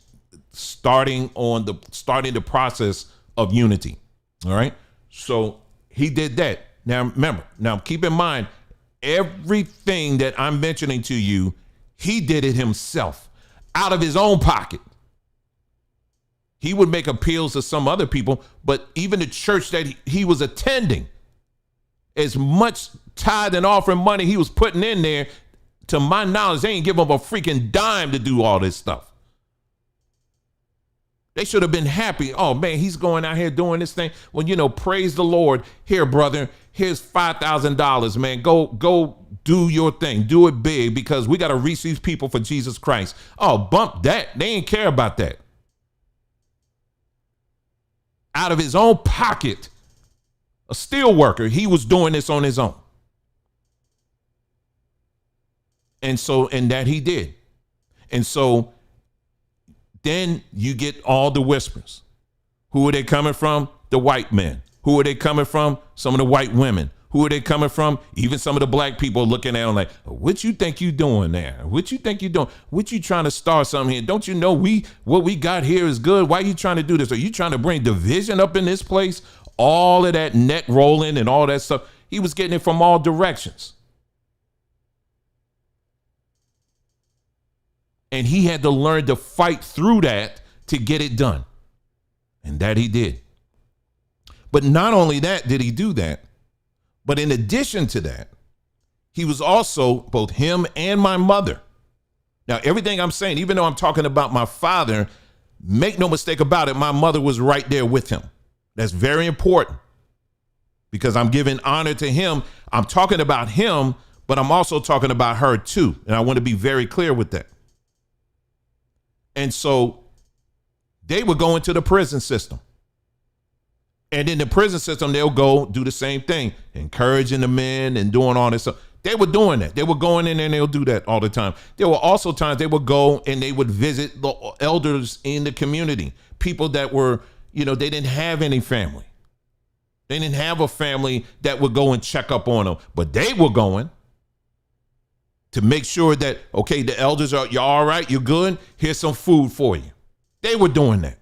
starting the process of unity. All right. So he did that. Now keep in mind, everything that I'm mentioning to you, he did it himself out of his own pocket. He would make appeals to some other people, but even the church that he was attending, as much tithe and offering money he was putting in there, to my knowledge, they ain't give him a freaking dime to do all this stuff. They should have been happy. Oh man, he's going out here doing this thing. Well, praise the Lord. Here, brother, here's $5,000, man. Go do your thing. Do it big, because we got to reach these people for Jesus Christ. Oh, bump that. They ain't care about that. Out of his own pocket, a steel worker, he was doing this on his own. And that he did. And so then you get all the whispers. Who are they coming from? The white men. Who are they coming from? Some of the white women. Who are they coming from? Even some of the black people looking at them like, what you think you doing there? What you think you doing? What you trying to start something here? Don't you know what we got here is good? Why are you trying to do this? Are you trying to bring division up in this place? All of that neck rolling and all that stuff. He was getting it from all directions. And he had to learn to fight through that to get it done. And that he did. But not only that did he do that, but in addition to that, he was also both him and my mother. Now, everything I'm saying, even though I'm talking about my father, make no mistake about it, my mother was right there with him. That's very important because I'm giving honor to him. I'm talking about him, but I'm also talking about her too. And I want to be very clear with that. And so they would go into the prison system. And in the prison system, they'll go do the same thing, encouraging the men and doing all this stuff. They were doing that. They were going in there and they'll do that all the time. There were also times they would go and they would visit the elders in the community, people that were, they didn't have any family. They didn't have a family that would go and check up on them, but they were going to make sure that, okay, the elders are, you all right? You good? Here's some food for you. They were doing that.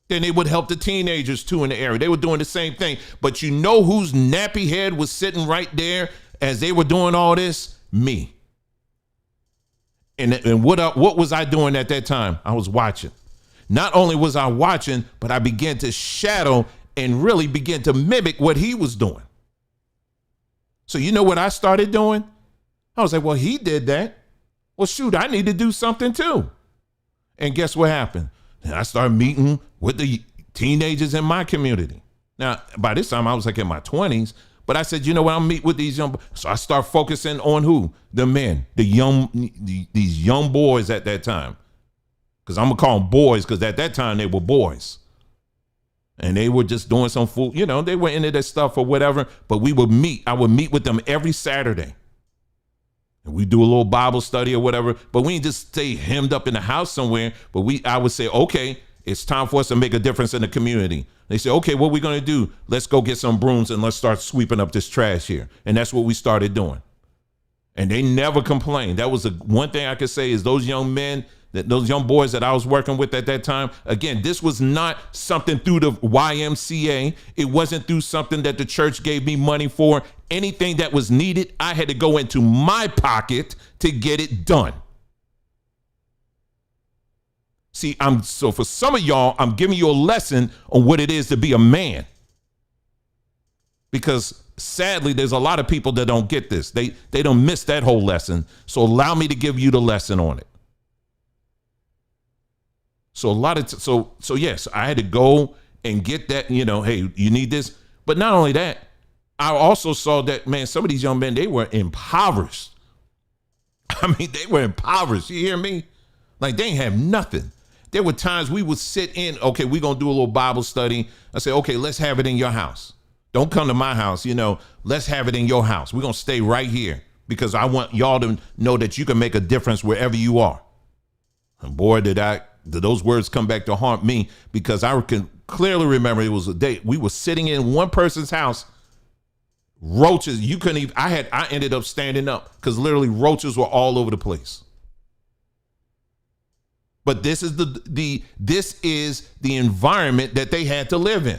Then they would help the teenagers too in the area. They were doing the same thing. But you know whose nappy head was sitting right there as they were doing all this? Me. And what was I doing at that time? I was watching. Not only was I watching, but I began to shadow and really begin to mimic what he was doing. So you know what I started doing? I was like, well, he did that. Well, shoot, I need to do something too. And guess what happened? And I started meeting with the teenagers in my community. Now, by this time, I was like in my 20s, but I said, you know what, I'll meet with these young. So I start focusing on who? The men, these young boys at that time. Because I'm going to call them boys because at that time they were boys. And they were just doing some food, they were into that stuff or whatever, but we would meet. I would meet with them every Saturday. And we do a little Bible study or whatever, but we didn't just stay hemmed up in the house somewhere, but I would say, okay, it's time for us to make a difference in the community. They say, okay, what are we going to do? Let's go get some brooms and let's start sweeping up this trash here. And that's what we started doing. And they never complained. That was the one thing I could say is those young men, those young boys that I was working with at that time, again, this was not something through the YMCA. It wasn't through something that the church gave me money for. Anything that was needed, I had to go into my pocket to get it done. See, so for some of y'all, I'm giving you a lesson on what it is to be a man. Because sadly, there's a lot of people that don't get this. They don't miss that whole lesson. So allow me to give you the lesson on it. So yes, I had to go and get that, hey, you need this. But not only that, I also saw that, man, some of these young men, they were impoverished. I mean, they were impoverished. You hear me? Like they ain't have nothing. There were times we would sit in, okay, we're going to do a little Bible study. I say, okay, let's have it in your house. Don't come to my house. Let's have it in your house. We're going to stay right here because I want y'all to know that you can make a difference wherever you are. And boy, did those words come back to haunt me because I can clearly remember it was a day we were sitting in one person's house. Roaches, you couldn't even, I ended up standing up because literally roaches were all over the place. But this is the environment that they had to live in.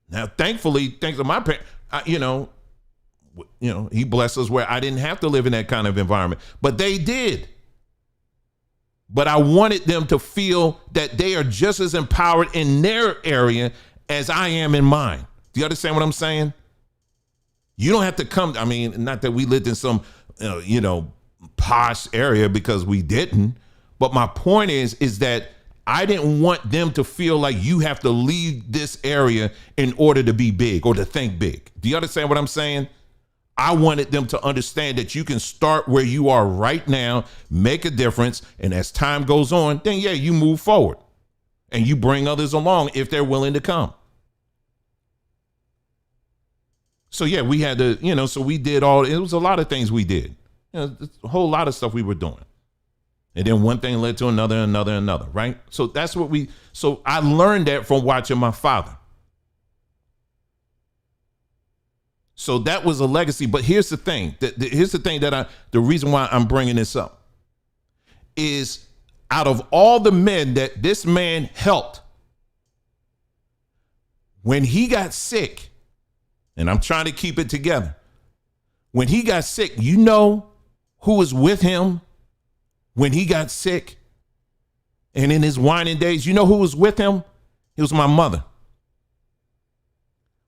Now, thankfully, thanks to my parents, he blessed us where I didn't have to live in that kind of environment, but they did. But I wanted them to feel that they are just as empowered in their area as I am in mine. Do you understand what I'm saying? You don't have to come. I mean, not that we lived in some, posh area because we didn't. But my point is that I didn't want them to feel like you have to leave this area in order to be big or to think big. Do you understand what I'm saying? I wanted them to understand that you can start where you are right now, make a difference, and as time goes on, then yeah, you move forward and you bring others along if they're willing to come. So yeah, we had to, so we did it was a lot of things we did. A whole lot of stuff we were doing. And then one thing led to another, right? So that's so I learned that from watching my father. So that was a legacy. But here's the thing. The reason why I'm bringing this up is, out of all the men that this man helped, when he got sick, and I'm trying to keep it together, when he got sick, you know who was with him when he got sick and in his whining days? You know who was with him? It was my mother.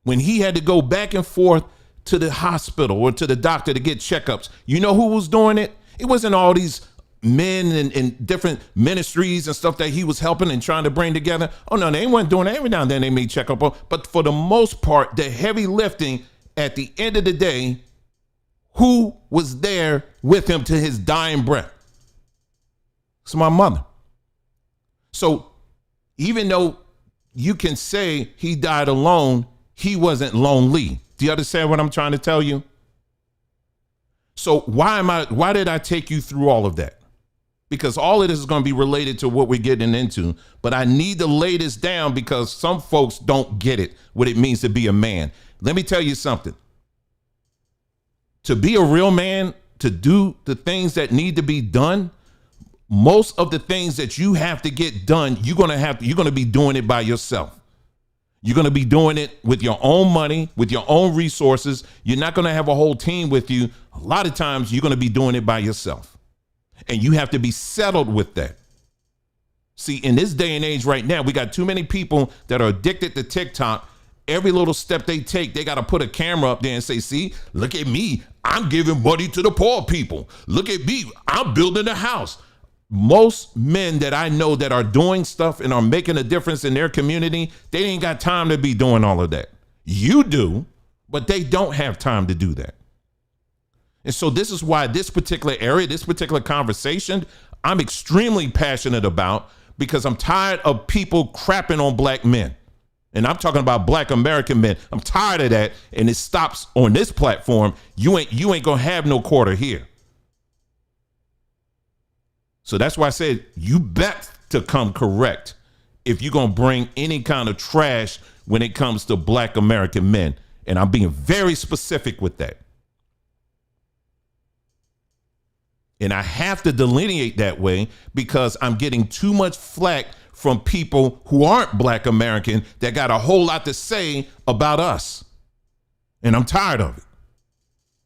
When he had to go back and forth to the hospital or to the doctor to get checkups, you know who was doing it? It wasn't all these men and different ministries and stuff that he was helping and trying to bring together. Oh no, they weren't doing it. Every now and then they made checkup. But for the most part, the heavy lifting at the end of the day, who was there with him to his dying breath? It's my mother. So even though you can say he died alone, he wasn't lonely. Do you understand what I'm trying to tell you? So why did I take you through all of that? Because all of this is going to be related to what we're getting into, but I need to lay this down because some folks don't get it, what it means to be a man. Let me tell you something. To be a real man, to do the things that need to be done, most of the things that you have to get done, you're going to be doing it by yourself. You're going to be doing it with your own money, with your own resources. You're not going to have a whole team with you. A lot of times you're going to be doing it by yourself. And you have to be settled with that. See, in this day and age right now, we got too many people that are addicted to TikTok. Every little step they take, they got to put a camera up there and say, see, look at me. I'm giving money to the poor people. Look at me. I'm building a house. Most men that I know that are doing stuff and are making a difference in their community, they ain't got time to be doing all of that. You do, but they don't have time to do that. And so this is why this particular area, this particular conversation, I'm extremely passionate about, because I'm tired of people crapping on black men. And I'm talking about black American men. I'm tired of that. And it stops on this platform. You ain't gonna have no quarter here. So that's why I said you bet to come correct if you're gonna bring any kind of trash when it comes to black American men. And I'm being very specific with that. And I have to delineate that way because I'm getting too much flack from people who aren't black American that got a whole lot to say about us. And I'm tired of it.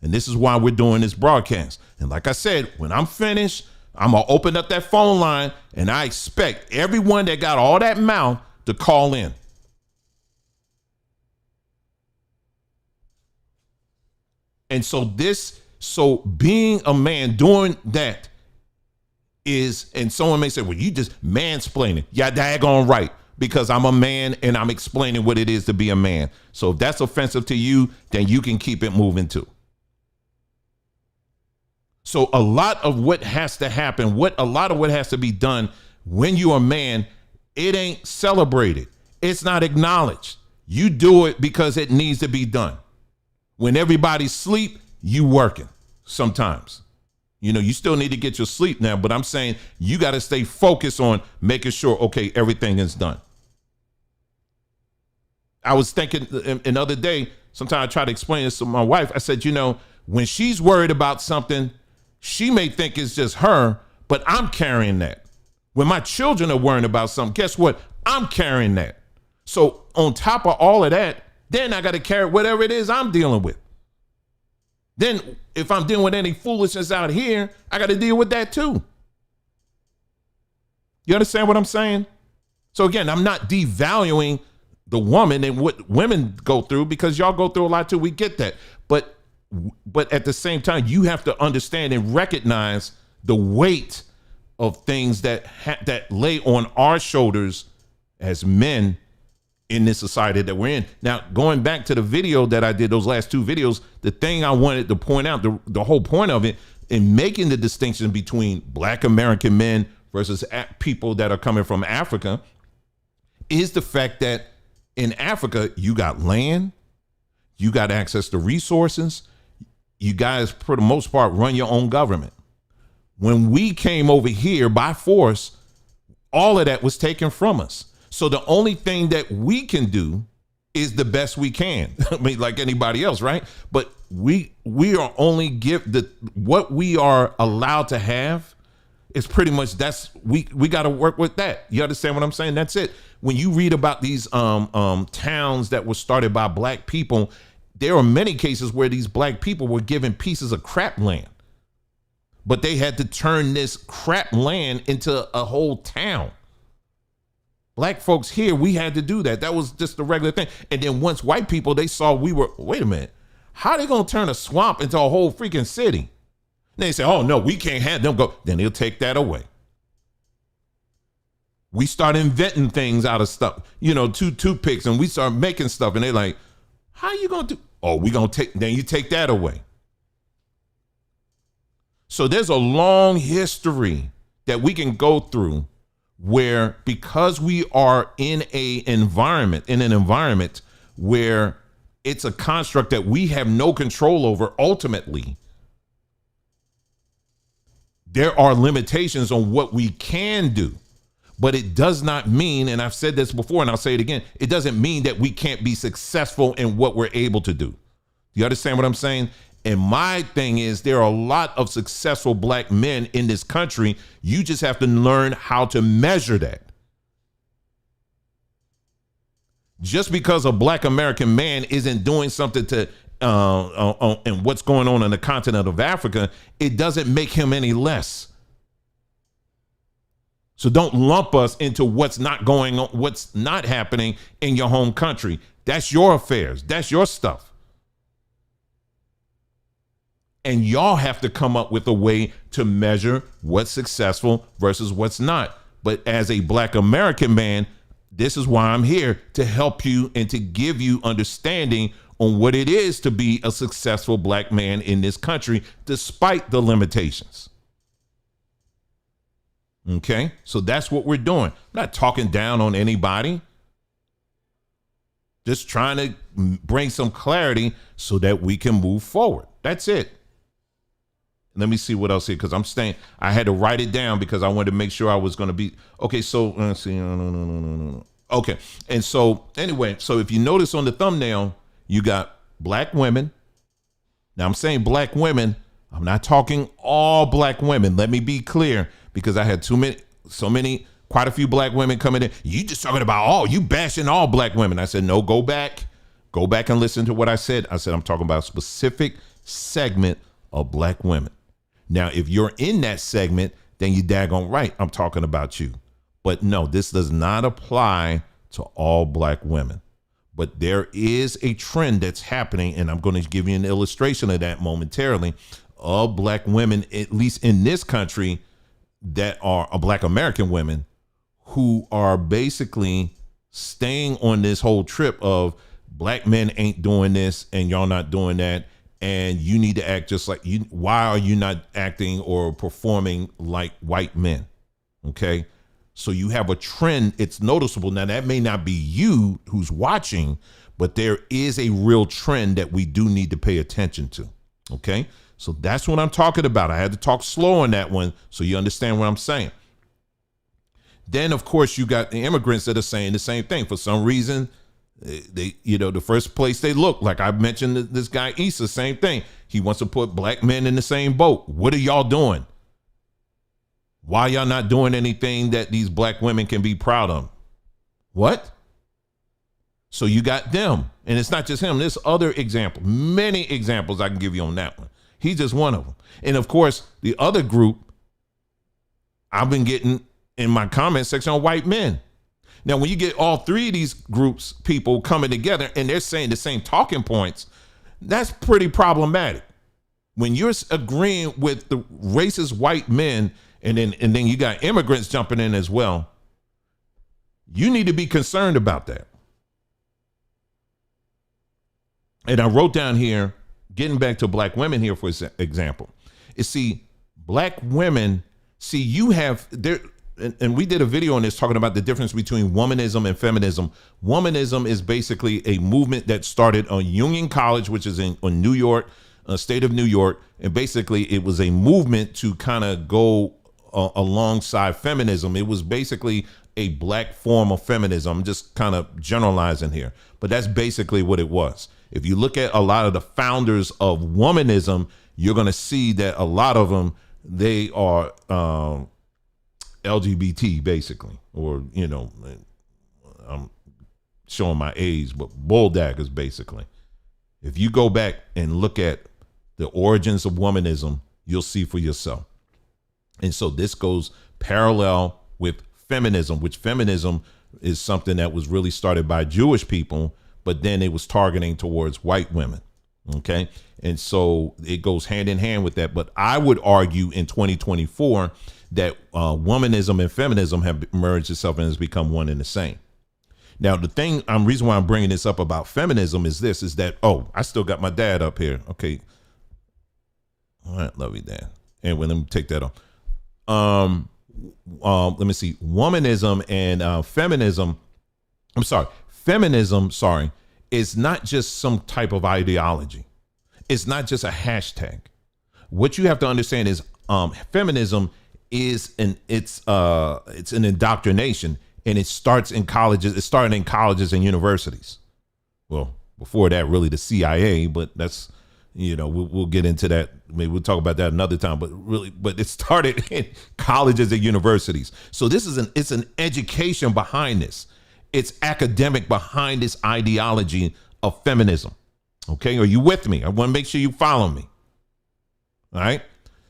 And this is why we're doing this broadcast. And like I said, when I'm finished, I'm going to open up that phone line and I expect everyone that got all that mouth to call in. And so being a man doing that is, and someone may say, well, you just mansplaining. Yeah, daggone right. Because I'm a man and I'm explaining what it is to be a man. So if that's offensive to you, then you can keep it moving too. So a lot of what has to happen, a lot of what has to be done when you're a man, it ain't celebrated. It's not acknowledged. You do it because it needs to be done. When everybody's asleep, you working sometimes. You still need to get your sleep now, but I'm saying you got to stay focused on making sure, okay, everything is done. I was thinking another day, sometimes I try to explain this to my wife. I said, when she's worried about something, she may think it's just her, but I'm carrying that. When my children are worrying about something, guess what? I'm carrying that. So on top of all of that, then I got to carry whatever it is I'm dealing with. Then if I'm dealing with any foolishness out here, I got to deal with that too. You understand what I'm saying? So again, I'm not devaluing the woman and what women go through, because y'all go through a lot too. We get that. But at the same time, you have to understand and recognize the weight of things that lay on our shoulders as men in this society that we're in. Now, going back to the video that I did, those last two videos, the thing I wanted to point out, the whole point of it in making the distinction between black American men versus people that are coming from Africa is the fact that in Africa, you got land, You got access to resources. You guys, for the most part, run your own government. When we came over here by force, all of that was taken from us. So the only thing that we can do is the best we can. I mean, like anybody else, right? But we are only what we are allowed to have is pretty much we got to work with that. You understand what I'm saying? That's it. When you read about these towns that were started by black people, there are many cases where these black people were given pieces of crap land, but they had to turn this crap land into a whole town. Black folks here, we had to do that. That was just a regular thing. And then once white people, they saw wait a minute, how are they going to turn a swamp into a whole freaking city? And they say, oh no, we can't have them go. Then they'll take that away. We start inventing things out of stuff, two toothpicks, and we start making stuff. And they're like, how are you going to do? Oh, then you take that away. So there's a long history that we can go through where, because we are in an environment where it's a construct that we have no control over, ultimately, there are limitations on what we can do. But it does not mean, and I've said this before and I'll say it again, it doesn't mean that we can't be successful in what we're able to do. You understand what I'm saying? And my thing is, there are a lot of successful black men in this country. You just have to learn how to measure that. Just because a black American man isn't doing something to and what's going on in the continent of Africa, it doesn't make him any less. So don't lump us into what's not going on, what's not happening in your home country. That's your affairs. That's your stuff. And y'all have to come up with a way to measure what's successful versus what's not. But as a black American man, this is why I'm here, to help you and to give you understanding on what it is to be a successful black man in this country, despite the limitations. Okay, so that's what we're doing. I'm not talking down on anybody. Just trying to bring some clarity so that we can move forward. That's it. Let me see what else here, because I had to write it down because I wanted to make sure I was going to be, okay, so let's see. No. Okay, and so anyway, so if you notice on the thumbnail, you got black women. Now I'm saying black women. I'm not talking all black women. Let me be clear, because I had quite a few black women coming in. You just talking about you bashing all black women. I said, no, go back and listen to what I said. I said, I'm talking about a specific segment of black women. Now, if you're in that segment, then you daggone right, I'm talking about you. But no, this does not apply to all black women. But there is a trend that's happening, and I'm going to give you an illustration of that momentarily, of black women, at least in this country, that are black American women who are basically staying on this whole trip of black men ain't doing this and y'all not doing that. And you need to act just like you. Why are you not acting or performing like white men? Okay. So you have a trend. It's noticeable. Now, that may not be you who's watching, but there is a real trend that we do need to pay attention to. Okay. So that's what I'm talking about. I had to talk slow on that one so you understand what I'm saying. Then, of course, you got the immigrants that are saying the same thing. For some reason, the first place they look, like I mentioned, this guy Issa, same thing. He wants to put black men in the same boat. What are y'all doing? Why y'all not doing anything that these black women can be proud of? What? So you got them. And it's not just him. There's other examples, many examples I can give you on that one. He's just one of them. And of course, the other group I've been getting in my comment section on white men. Now, when you get all three of these groups, people coming together and they're saying the same talking points, that's pretty problematic. When you're agreeing with the racist white men and then you got immigrants jumping in as well, you need to be concerned about that. And I wrote down here, getting back to black women here, for example, black women, you have there. and we did a video on this talking about the difference between womanism and feminism. Womanism is basically a movement that started on Union College, which is in New York, state of New York. And basically it was a movement to kind of go alongside feminism. It was basically a black form of feminism. I'm just kind of generalizing here, but that's basically what it was. If you look at a lot of the founders of womanism, you're going to see that a lot of them, they are LGBT basically, or, you know, I'm showing my age, but bull daggers basically. If you go back and look at the origins of womanism, you'll see for yourself. And so this goes parallel with feminism, which feminism is something that was really started by Jewish people, but then it was targeting towards white women. Okay. And so it goes hand in hand with that. But I would argue in 2024 that womanism and feminism have merged itself and has become one and the same. Now, the reason why I'm bringing this up about feminism is that, oh, I still got my dad up here. Okay. All right. Love you, Dad. Anyway, let me take that off. Let me see. Womanism and feminism. Feminism, is not just some type of ideology. It's not just a hashtag. What you have to understand is feminism is an indoctrination, and it starts in colleges. It started in colleges and universities. Well, before that, really the CIA, but that's, you know, we'll get into that. Maybe we'll talk about that another time, but it started in colleges and universities. So it's an education behind this. It's academic behind this ideology of feminism. Okay. Are you with me? I want to make sure you follow me. All right.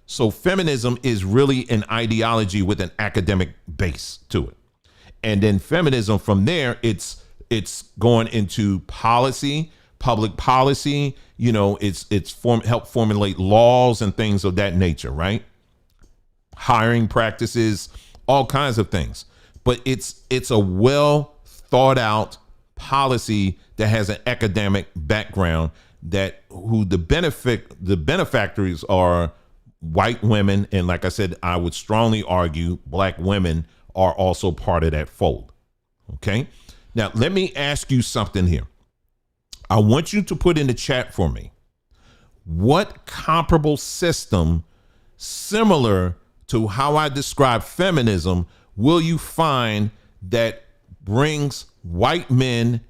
So feminism is really an ideology with an academic base to it. And then feminism from there, it's going into policy, public policy, you know, help formulate laws and things of that nature, right? Hiring practices, all kinds of things. But it's a well thought out policy that has an academic background, who the benefactors are white women. And like I said, I would strongly argue black women are also part of that fold. Okay. Now, let me ask you something here. I want you to put in the chat for me, what comparable system similar to how I describe feminism will you find that brings white men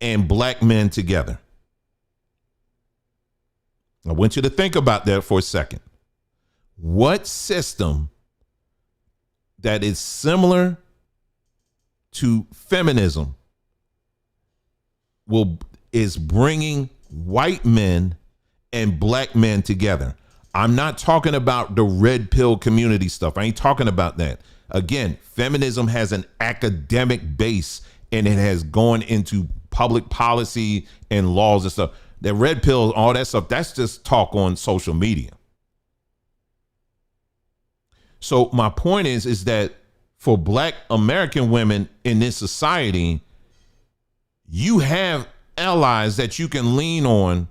and black men together? I want you to think about that for a second. What system that is similar to feminism is bringing white men and black men together? I'm not talking about the red pill community stuff. I ain't talking about that. Again, feminism has an academic base, and it has gone into public policy and laws and stuff. The red pill, all that stuff, that's just talk on social media. So my point is that for black American women in this society, you have allies that you can lean on.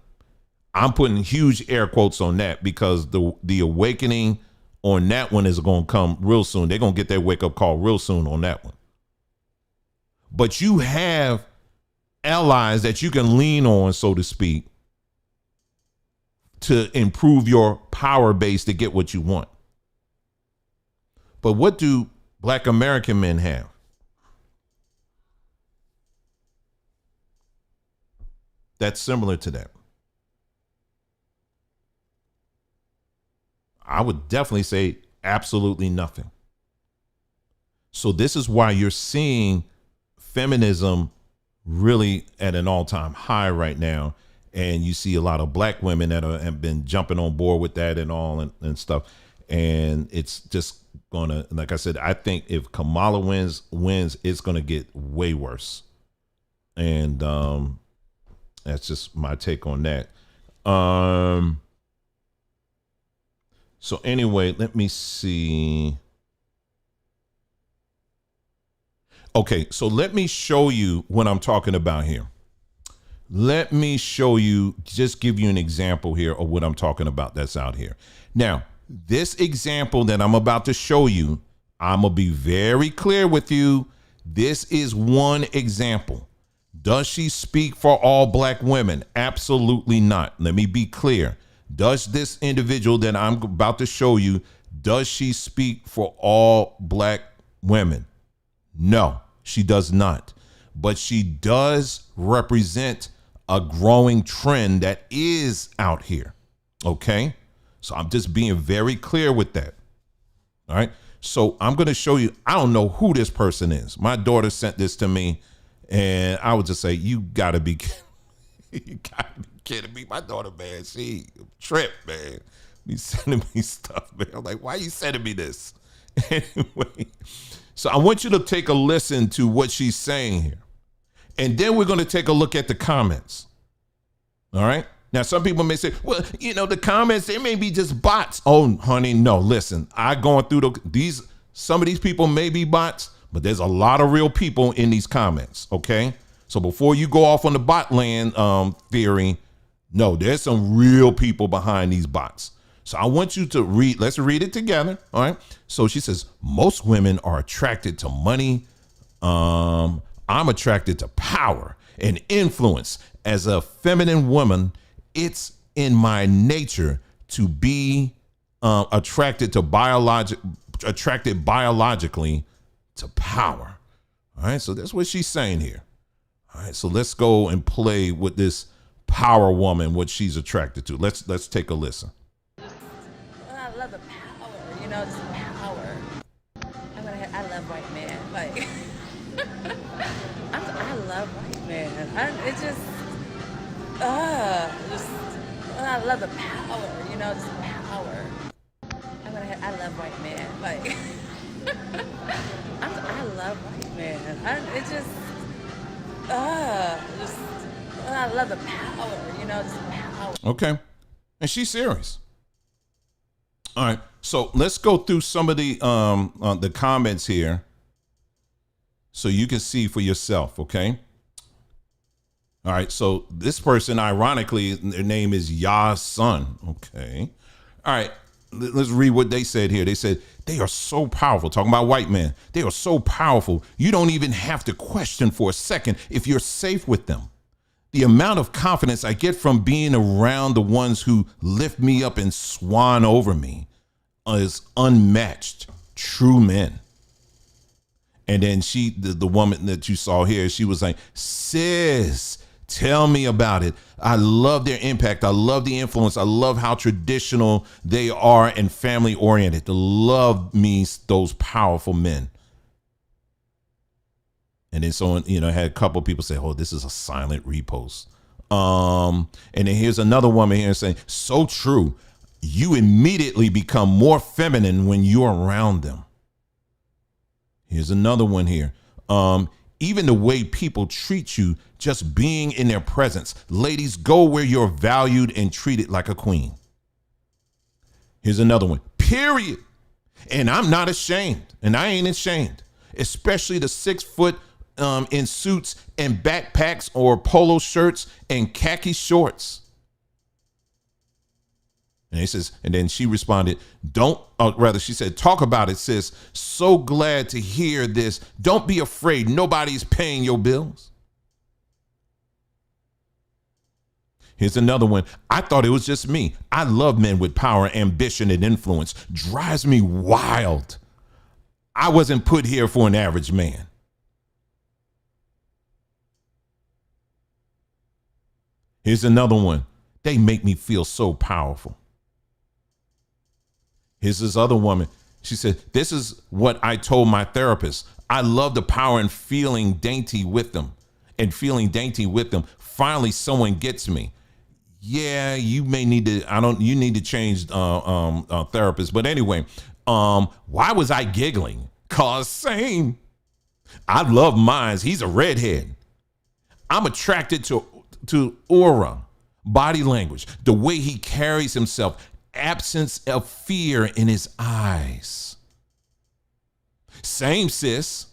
I'm putting huge air quotes on that because the awakening on that one is going to come real soon. They're going to get their wake up call real soon on that one. But you have allies that you can lean on, so to speak, to improve your power base to get what you want. But what do black American men have? That's similar to that. I would definitely say absolutely nothing. So this is why you're seeing feminism really at an all-time high right now. And you see a lot of black women that have been jumping on board with that and all and stuff. And it's just gonna, like I said, I think if Kamala wins, it's gonna get way worse. And that's just my take on that. So anyway, let me see. Okay, so let me show you what I'm talking about here. Let me show you, just give you an example here of what I'm talking about that's out here. Now, this example that I'm about to show you I'm going to be very clear with you. This is one example. Does she speak for all black women? Absolutely not. Let me be clear. Does this individual that I'm about to show you, does she speak for all black women? No, she does not. But she does represent a growing trend that is out here. Okay? So I'm just being very clear with that. All right? So I'm going to show you, I don't know who this person is. My daughter sent this to me, and I would just say, you got to be kidding me. My daughter, man, she tripped, man. Be sending me stuff, man. I'm like, why are you sending me this? Anyway, so I want you to take a listen to what she's saying here. And then we're going to take a look at the comments. All right? Now, some people may say, well, the comments, they may be just bots. Oh, honey, no, listen, going through some of these people may be bots, but there's a lot of real people in these comments, okay? So before you go off on the bot land theory, no, there's some real people behind these bots. So I want you to read, let's read it together, all right? So she says, most women are attracted to money. I'm attracted to power and influence. As a feminine woman, it's in my nature to be attracted biologically to power. All right, so that's what she's saying here. All right, so let's go and play with this power woman, what she's attracted to. Let's take a listen. I love the power, just power. I love white men. Like, I love white men. I love the power, just power. I love white men. Like, I love white men. I love the power, just power. Okay, and she's serious. All right, so let's go through some of the comments here, so you can see for yourself. Okay. All right, so this person, ironically, their name is Ya's son. Okay. All right, let's read what they said here. They said, they are so powerful, talking about white men. They are so powerful, you don't even have to question for a second if you're safe with them. The amount of confidence I get from being around the ones who lift me up and swan over me is unmatched. True men. And then the woman that you saw here, she was like, sis, tell me about it. I love their impact. I love the influence. I love how traditional they are and family oriented. To love me those powerful men. And then someone, had a couple of people say, oh, this is a silent repost. And then here's another woman here saying, so true. You immediately become more feminine when you're around them. Here's another one here. Even the way people treat you, just being in their presence. Ladies, go where you're valued and treated like a queen. Here's another one. Period. And I'm not ashamed. And I ain't ashamed. Especially the 6 foot in suits and backpacks or polo shirts and khaki shorts. And he says, and then she responded, she said, talk about it, sis. So glad to hear this. Don't be afraid. Nobody's paying your bills. Here's another one. I thought it was just me. I love men with power, ambition, and influence. Drives me wild. I wasn't put here for an average man. Here's another one. They make me feel so powerful. Here's this other woman. She said, this is what I told my therapist. I love the power and feeling dainty with them. Finally, someone gets me. Yeah, you may need to, you need to change therapist. But anyway, why was I giggling? Cause same. I love mines. He's a redhead. I'm attracted to aura, body language, the way he carries himself. Absence of fear in his eyes. Same, sis.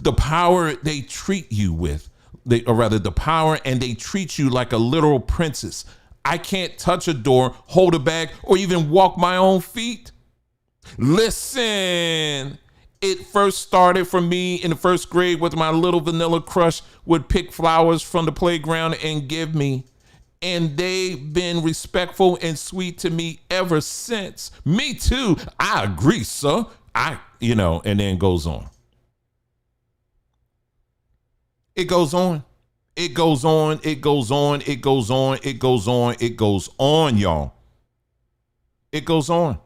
The power they treat you with, the power and they treat you like a literal princess. I can't touch a door, hold a bag, or even walk my own feet. Listen, it first started for me in the first grade with my little vanilla crush would pick flowers from the playground and give me. And they've been respectful and sweet to me ever since. Me too. I agree, sir. And then goes on. It goes on. It goes on. It goes on. It goes on. It goes on. It goes on, y'all. It goes on.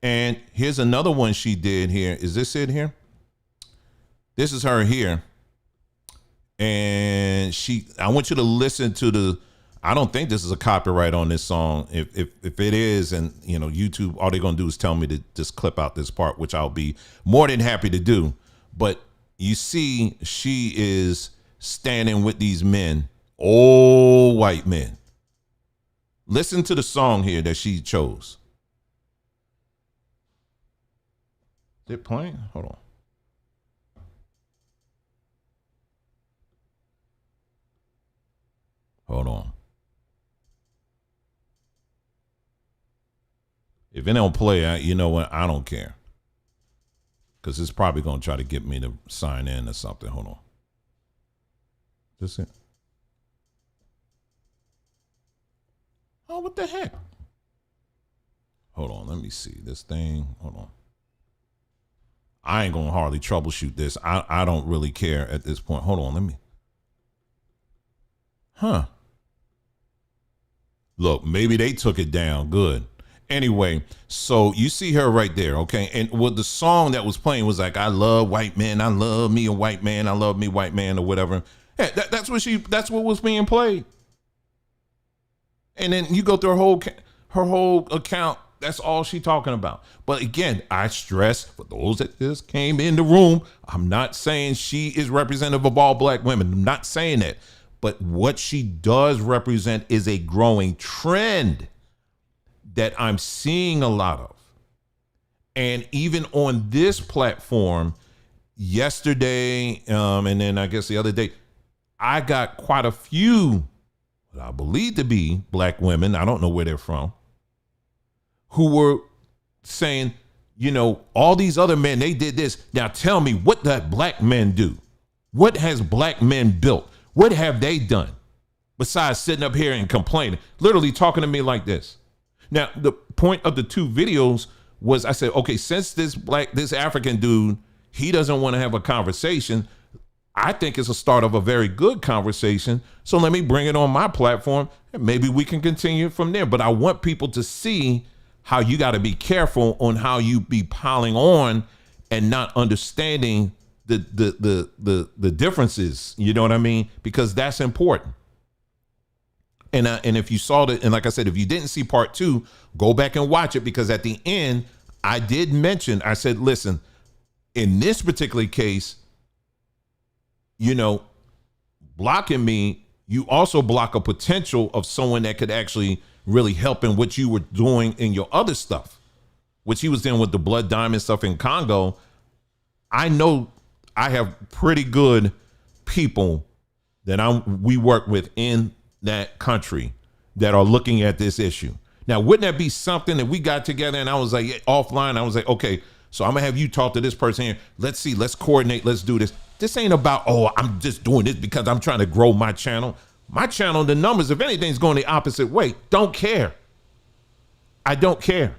And here's another one she did here. Is this it here? This is her here. And I want you to listen to I don't think this is a copyright on this song. If it is, and YouTube, all they're gonna do is tell me to just clip out this part, which I'll be more than happy to do. But you see, she is standing with these men, old white men. Listen to the song here that she chose. Is it playing? Hold on. Hold on. If it don't play, you know what? I don't care. Because it's probably going to try to get me to sign in or something. Hold on. This it? Oh, what the heck? Hold on. Let me see this thing. Hold on. I ain't going to hardly troubleshoot this. I don't really care at this point. Hold on. Let me. Huh. Look, maybe they took it down. Good. Anyway, so you see her right there, okay? And what the song that was playing was like, I love white men. I love me a white man. I love me white man or whatever. Hey, that's what was being played. And then you go through her whole account. That's all she talking about. But again, I stress for those that just came in the room, I'm not saying she is representative of all black women. I'm not saying that. But what she does represent is a growing trend that I'm seeing a lot of. And even on this platform, yesterday, and then I guess the other day, I got quite a few, what I believe to be black women, I don't know where they're from, who were saying, all these other men, they did this. Now tell me, what did black men do? What has black men built? What have they done besides sitting up here and complaining, literally talking to me like this? Now, the point of the two videos was I said, okay, since this African dude, he doesn't want to have a conversation, I think it's a start of a very good conversation. So let me bring it on my platform and maybe we can continue from there. But I want people to see how you got to be careful on how you be piling on and not understanding the differences. You know what I mean? Because that's important. And if you saw it, and like I said, if you didn't see part 2, go back and watch it, because at the end, I did mention, I said, listen, in this particular case, blocking me, you also block a potential of someone that could actually really help in what you were doing in your other stuff, which he was dealing with the blood diamond stuff in Congo. I know I have pretty good people that we work with in that country that are looking at this issue. Now, wouldn't that be something that we got together and I was like, offline, I was like, okay, so I'm gonna have you talk to this person here. Let's see, let's coordinate, let's do this. This ain't about, I'm just doing this because I'm trying to grow my channel. My channel, the numbers, if anything's going the opposite way, don't care. I don't care.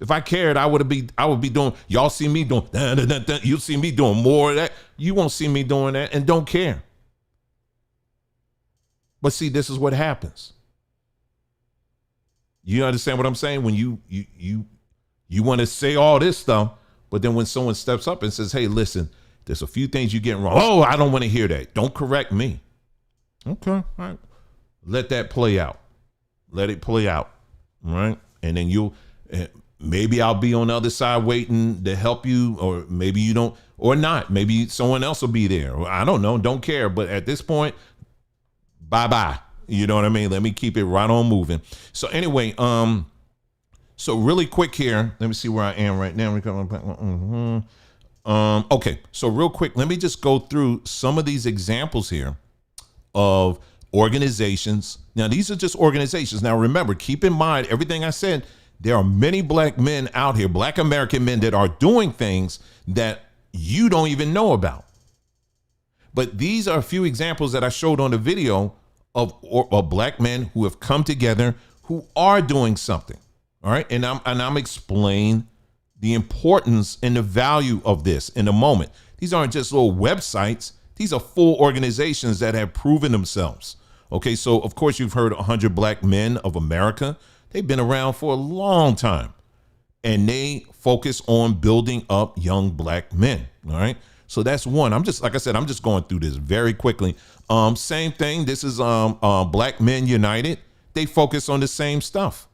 If I cared, I would be doing, y'all see me doing, you'll see me doing more of that. You won't see me doing that, and don't care. But see, this is what happens. You understand what I'm saying? When you want to say all this stuff, but then when someone steps up and says, hey, listen, there's a few things you're getting wrong. Oh, I don't want to hear that. Don't correct me. Okay, all right. Let that play out. Let it play out, all right? And then maybe I'll be on the other side waiting to help you, or maybe you don't, or not. Maybe someone else will be there. I don't know. Don't care. But at this point, bye-bye. You know what I mean? Let me keep it right on moving. So anyway, so really quick here, let me see where I am right now. Okay, so real quick, let me just go through some of these examples here of organizations. Now, these are just organizations. Now, remember, keep in mind everything I said. There are many black men out here, black American men, that are doing things that you don't even know about. But these are a few examples that I showed on the video of black men who have come together, who are doing something. All right. And I'm explaining the importance and the value of this in a moment. These aren't just little websites. These are full organizations that have proven themselves. Okay. So, of course, you've heard 100 Black Men of America. They've been around for a long time, and they focus on building up young black men. All right. So that's one. I'm just, like I said, I'm just going through this very quickly. Same thing. This is Black Men United. They focus on the same stuff.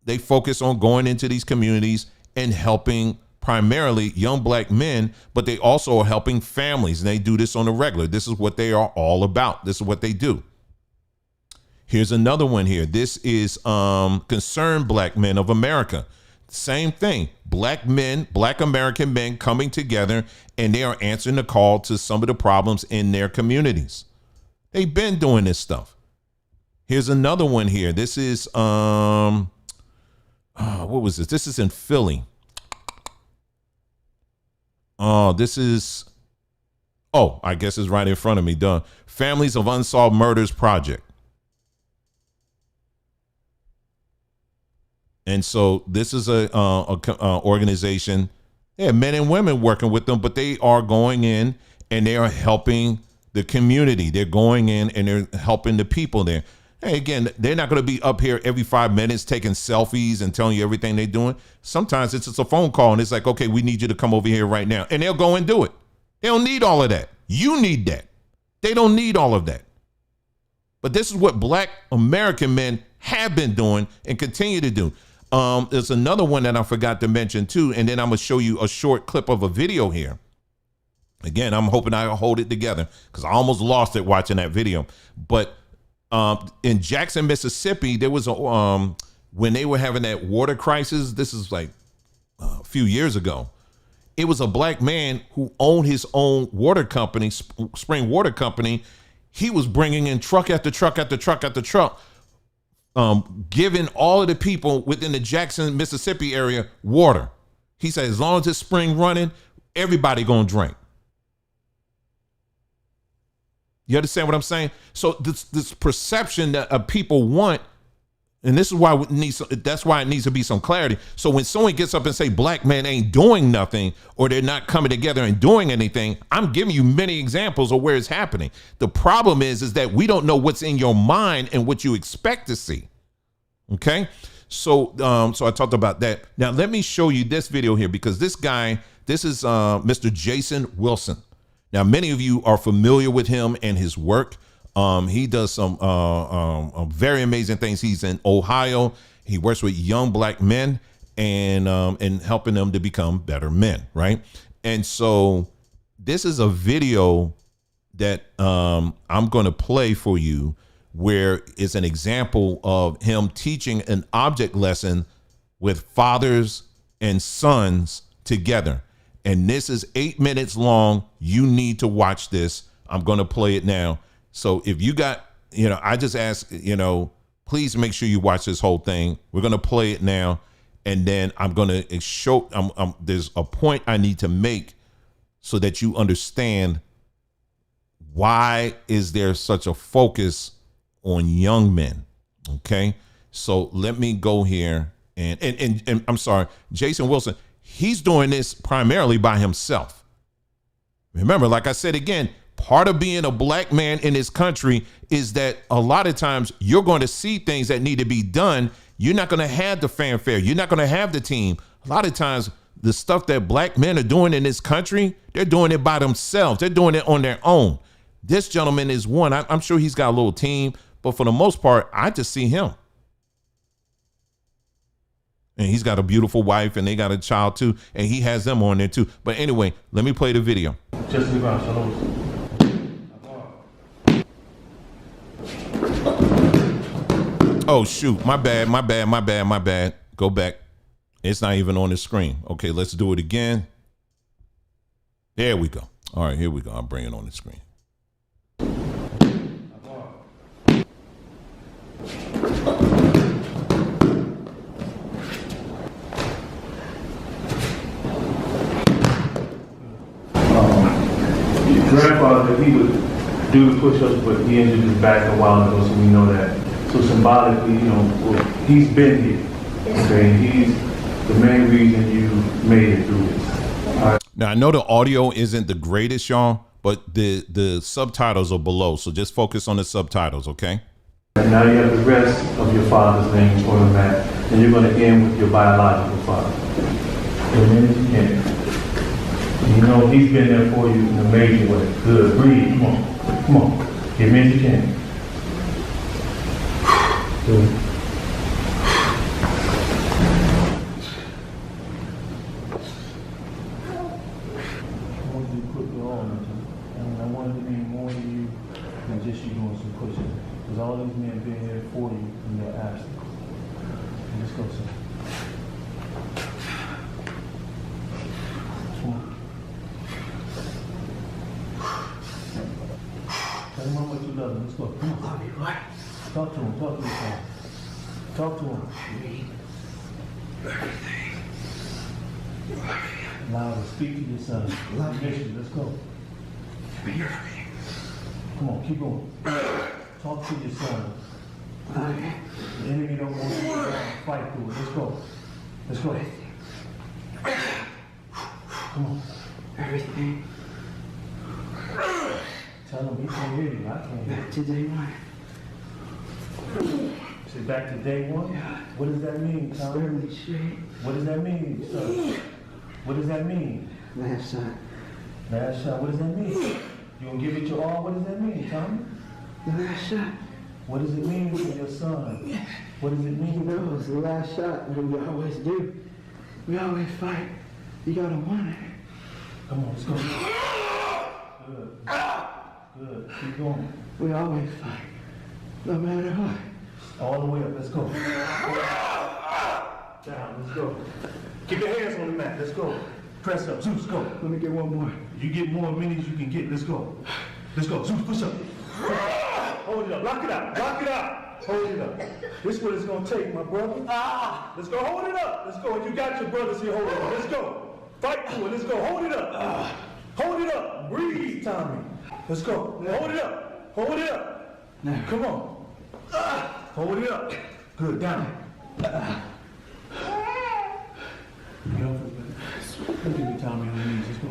They focus on going into these communities and helping primarily young black men, but they also are helping families, and they do this on the regular. This is what they are all about. This is what they do. Here's another one here. This is Concerned Black Men of America. Same thing. Black men, black American men coming together, and they are answering the call to some of the problems in their communities. They've been doing this stuff. Here's another one here. This is what was this? This is in Philly. I guess it's right in front of me. Duh. Families of Unsolved Murders Project. And so this is a organization. They have men and women working with them, but they are going in and they are helping the community. They're going in and they're helping the people there. Hey, again, they're not going to be up here every 5 minutes taking selfies and telling you everything they're doing. Sometimes it's just a phone call and it's like, okay, we need you to come over here right now. And they'll go and do it. They don't need all of that. You need that. They don't need all of that. But this is what black American men have been doing and continue to do. There's another one that I forgot to mention too. And then I'm going to show you a short clip of a video here. Again, I'm hoping I'll hold it together because I almost lost it watching that video. But in Jackson, Mississippi, there was when they were having that water crisis. This is like a few years ago. It was a black man who owned his own water company, spring water company. He was bringing in truck after truck after truck after truck, giving all of the people within the Jackson, Mississippi area water. He said, as long as this spring running, everybody gonna drink. You understand what I'm saying? So this perception that people want, and this is why that's why it needs to be some clarity. So when someone gets up and say black men ain't doing nothing, or they're not coming together and doing anything, I'm giving you many examples of where it's happening. The problem is that we don't know what's in your mind and what you expect to see. Okay. So I talked about that. Now let me show you this video here, because this guy, this is Mr. Jason Wilson. Now, many of you are familiar with him and his work. He does some very amazing things. He's in Ohio. He works with young black men and helping them to become better men, right? And so this is a video that I'm going to play for you, where it's an example of him teaching an object lesson with fathers and sons together. And this is 8 minutes long. You need to watch this. I'm going to play it now. So if you got, I just ask, please make sure you watch this whole thing. We're going to play it now. And then I'm going to show, there's a point I need to make so that you understand why is there such a focus on young men. Okay. So let me go here and I'm sorry, Jason Wilson. He's doing this primarily by himself. Remember, like I said, again, part of being a black man in this country is that a lot of times you're going to see things that need to be done. You're not going to have the fanfare. You're not going to have the team. A lot of times the stuff that black men are doing in this country, they're doing it by themselves. They're doing it on their own. This gentleman is one. I'm sure he's got a little team, but for the most part, I just see him. And he's got a beautiful wife and they got a child too. And he has them on there too. But anyway, let me play the video. Oh, shoot. My bad. Go back. It's not even on the screen. Okay, let's do it again. There we go. All right, here we go. I'll bring it on the screen. grandfather, he would do the push-ups, but he injured his back a while ago, so we know that. So symbolically, you know, well, he's been here. Okay, he's the main reason you made it through this. All right. Now I know the audio isn't the greatest, y'all, but the subtitles are below, so just focus on the subtitles, okay? And now you have the rest of your father's names on the map, and you're going to end with your biological father. As many as you can. And you know he's been there for you in a major way. Good, breathe, come on, come on, get me as you can. Good. I wanted you to put your arm into it, and I wanted to be more than you than just you doing some pushing. Because all these men been here for you in your absence. Let's go, sir. Come on. Tell him how much you love him. Let's go. Come on. Love you, boy. Talk to him. Talk to his son. Talk to him. Everything. Allow him to speak to your son. Love you. Let's go. Everything. Come on, keep going. Talk to your son. Love you. The enemy don't want you to fight through it. Let's go. Let's go. Come on. Everything. Tell him he can't hear you. I can't hear Back to day one. you. Say back to day one? Yeah. What does that mean, Tom? Squarely straight. What does that mean, son? What does that mean? Last shot. Last shot, what does that mean? You gonna give it your all? What does that mean, Tommy? The last shot. What does it mean for your son? What does it You mean? know, it's the last shot. What we always do. We always fight. You gotta want it. Come on, let's go. Good. Good. Keep going. We always fight. No matter what. All the way up. Let's go. Down. Let's go. Keep your hands on the mat. Let's go. Press up. Zeus, go. Let me get one more. You get more many as you can get. Let's go. Let's go. Zeus, push up. Hold it up. Lock it out. Lock it out. Hold it up. This is what it's going to take, my brother. Let's go. Hold it up. Let's go. You got your brothers here. Hold it up. Let's go. Fight through it. Let's go. Hold it up. Hold it up. Breathe, Tommy. Let's go. Hold it up. Hold it up. Now. Come on. Hold it up. Good. Down. Get off his back. Look at me, Tommy, on your knees. Let's go.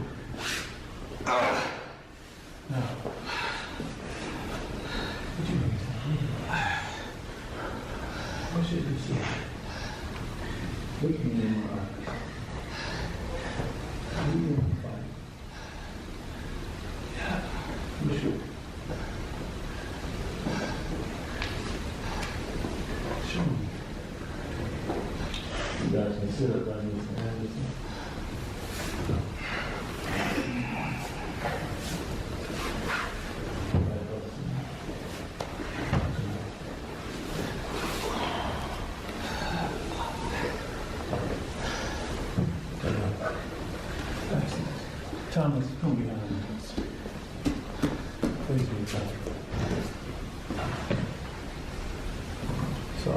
Now. What you mean? What should you say? Look at me in my eyes. What do you want to fight? Yeah. You sure? Show me. You guys can sit up right here and have this. Thomas, come behind me. Please be Thomas. So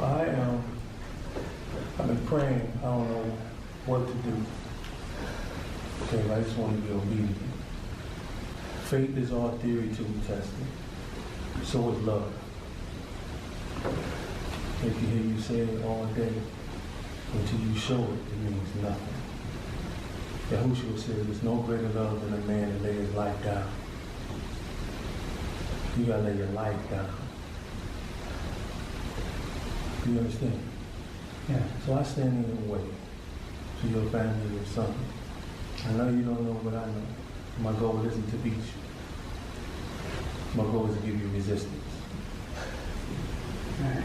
I've been praying, I don't know what to do. Okay, I just want to be obedient. Faith is our theory to be tested. So is love. If you hear you say it all day, until you show it, it means nothing. Yahushua says there's no greater love than a man that lay his life down. You gotta lay your life down. Do you understand? Yeah. So I stand in your way to your family and your son. I know you don't know what I know. My goal isn't to beat you. My goal is to give you resistance. All right.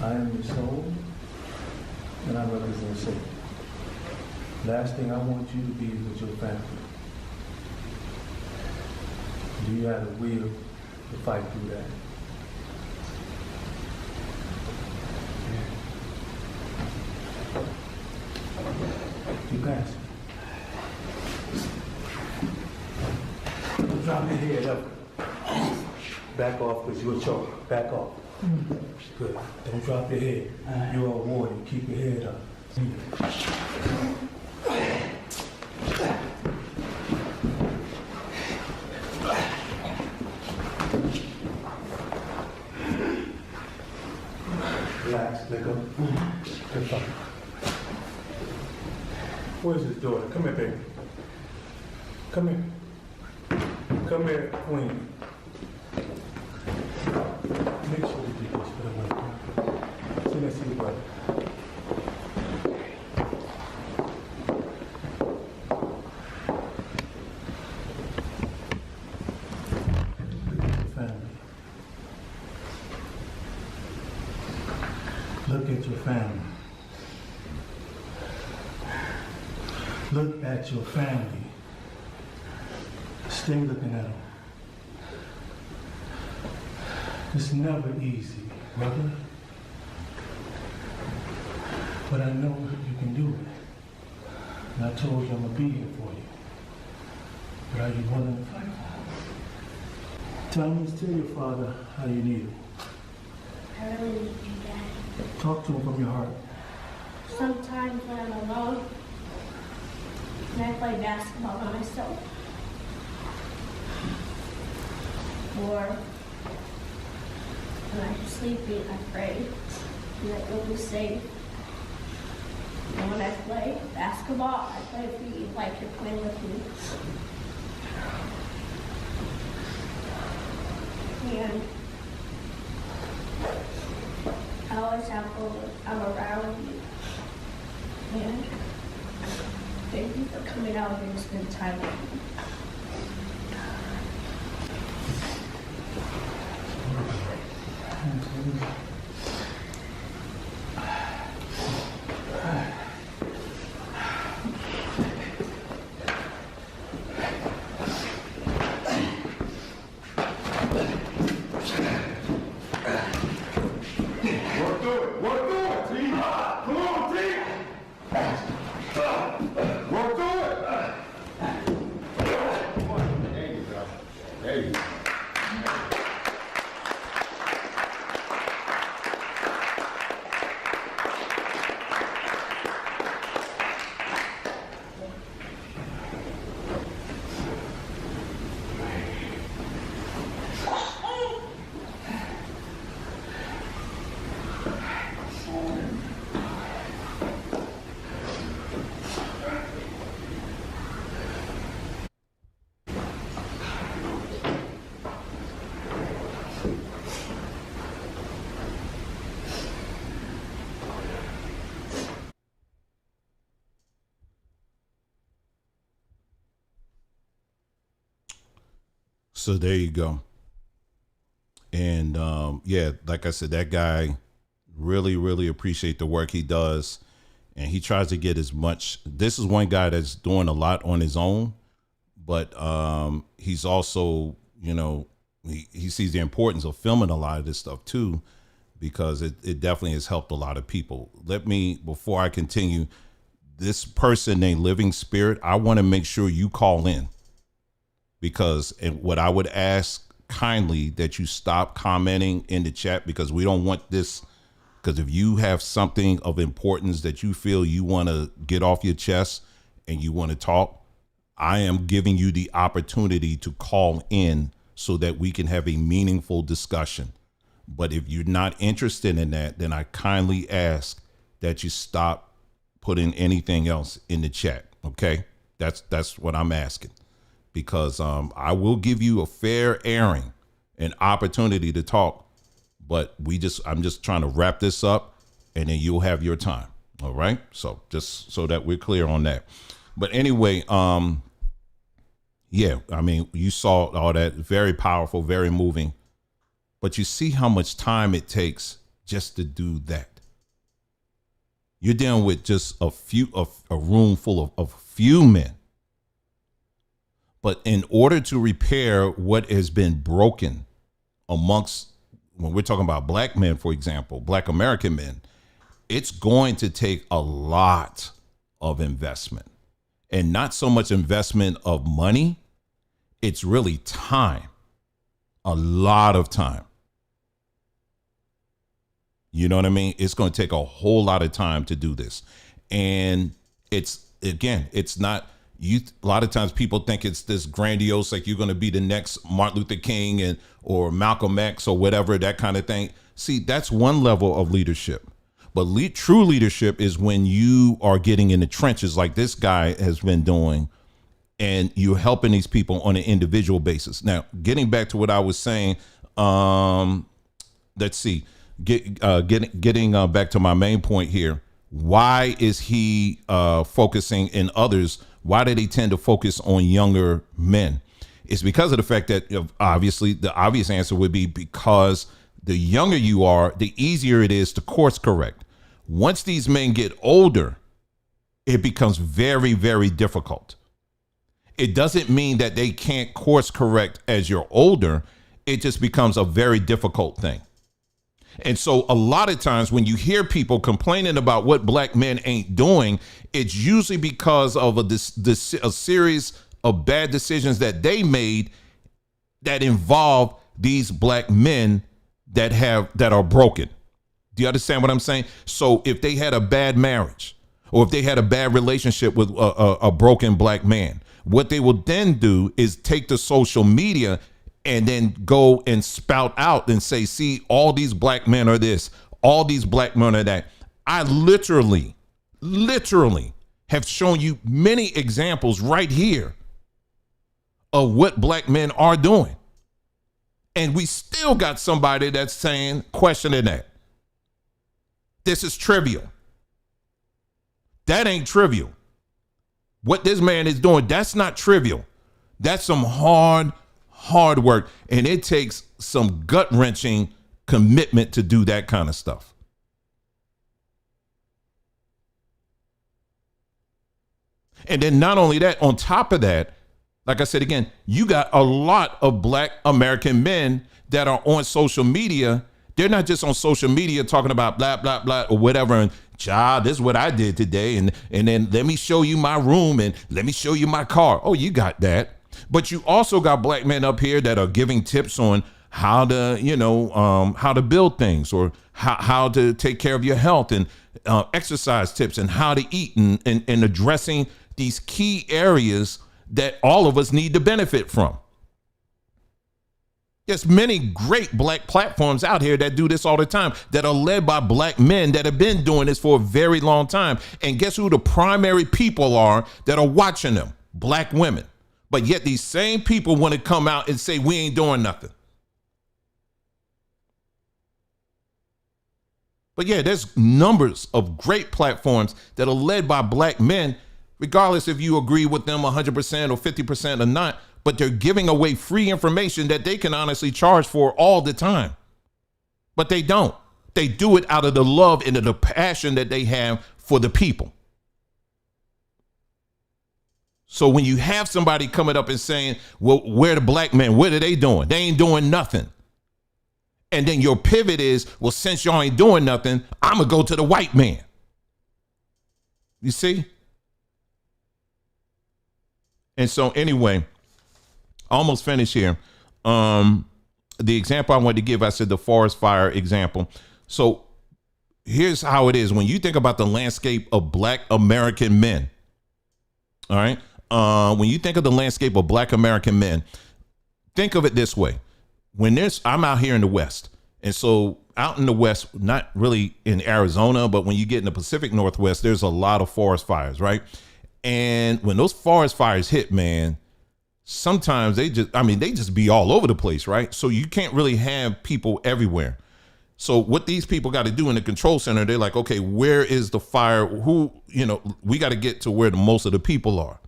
I am your soul, and I represent Satan. Last thing I want you to be is with your family. Do you have the will to fight through that? You guys. Drop your head up. Back off because you're a choker. Back off. Good. Don't drop your head. You're a warrior. Keep your head up. Relax, let go. Good fuck. Where's his daughter? Come here, baby. Come here. Come here, queen. Make sure you do this for the one. See, let's see your brother. Look at your family. Look at your family. Stay looking at them. It's never easy, brother. But I know you can do it. And I told you I'm gonna be here for you. But are you willing to fight? Tell your father how you need him. I really need you, Dad. Talk to him from your heart. Sometimes when I'm alone, and I play basketball by myself, or when I'm sleeping, I pray that you'll be safe. And when I play basketball, I play for you like you're playing with me. And I always have fun when I'm around you. And thank you for coming out here to spend time with me. So there you go. And yeah, like I said, that guy really, really appreciate the work he does. And he tries to get as much. This is one guy that's doing a lot on his own, but he's also, you know, he sees the importance of filming a lot of this stuff too, because it definitely has helped a lot of people. Let me, before I continue, this person named Living Spirit, I want to make sure you call in, because and what I would ask kindly that you stop commenting in the chat, because we don't want this. Because if you have something of importance that you feel you want to get off your chest and you want to talk, I am giving you the opportunity to call in so that we can have a meaningful discussion. But if you're not interested in that, then I kindly ask that you stop putting anything else in the chat. Okay, that's what I'm asking, because I will give you a fair airing, an opportunity to talk. But I'm just trying to wrap this up, and then you'll have your time. All right. So just so that we're clear on that. But anyway, yeah, I mean, you saw all that, very powerful, very moving. But you see how much time it takes just to do that. You're dealing with just a room full of few men. But in order to repair what has been broken amongst, when we're talking about black men, for example, black American men, it's going to take a lot of investment, and not so much investment of money. It's really time, a lot of time. You know what I mean? It's going to take a whole lot of time to do this. And it's, again, it's not, A lot of times people think it's this grandiose, like you're going to be the next Martin Luther King or Malcolm X or whatever, that kind of thing. See, that's one level of leadership. But true leadership is when you are getting in the trenches like this guy has been doing, and you're helping these people on an individual basis. Now, getting back to what I was saying, let's see, getting back to my main point here. Why is he focusing in others? Why do they tend to focus on younger men? It's because of the fact that obviously the obvious answer would be because the younger you are, the easier it is to course correct. Once these men get older, it becomes very, very difficult. It doesn't mean that they can't course correct as you're older. It just becomes a very difficult thing. And so a lot of times when you hear people complaining about what black men ain't doing, it's usually because of a series of bad decisions that they made that involve these black men that are broken. Do you understand what I'm saying? So if they had a bad marriage, or if they had a bad relationship with a broken black man, what they will then do is take to social media and then go and spout out and say, see, all these black men are this, all these black men are that. I literally have shown you many examples right here of what black men are doing. And we still got somebody that's saying, questioning that. This is trivial. That ain't trivial. What this man is doing, that's not trivial. That's some hard work. And it takes some gut-wrenching commitment to do that kind of stuff. And then not only that, on top of that, like I said again, you got a lot of black American men that are on social media. They're not just on social media talking about blah, blah, blah, or whatever. And child, this is what I did today. And then let me show you my room and let me show you my car. Oh, you got that. But you also got black men up here that are giving tips on how to, how to build things, or how to take care of your health, and exercise tips, and how to eat, and addressing these key areas that all of us need to benefit from. There's many great black platforms out here that do this all the time, that are led by black men that have been doing this for a very long time. And guess who the primary people are that are watching them? Black women. But yet these same people want to come out and say, we ain't doing nothing. But yeah, there's numbers of great platforms that are led by black men, regardless if you agree with them 100% or 50% or not, but they're giving away free information that they can honestly charge for all the time. But they don't. They do it out of the love and the passion that they have for the people. So when you have somebody coming up and saying, well, where are the black men? What are they doing? They ain't doing nothing. And then your pivot is, well, since y'all ain't doing nothing, I'm going to go to the white man. You see? And so anyway, almost finished here. The example I wanted to give, I said the forest fire example. So here's how it is. When you think about the landscape of black American men, all right? When you think of the landscape of black American men, think of it this way. I'm out here in the West. And so out in the West, not really in Arizona, but when you get in the Pacific Northwest, there's a lot of forest fires, right? And when those forest fires hit, man, sometimes they just be all over the place, right? So you can't really have people everywhere. So what these people got to do in the control center, they're like, okay, where is the fire? We got to get to where most of the people are.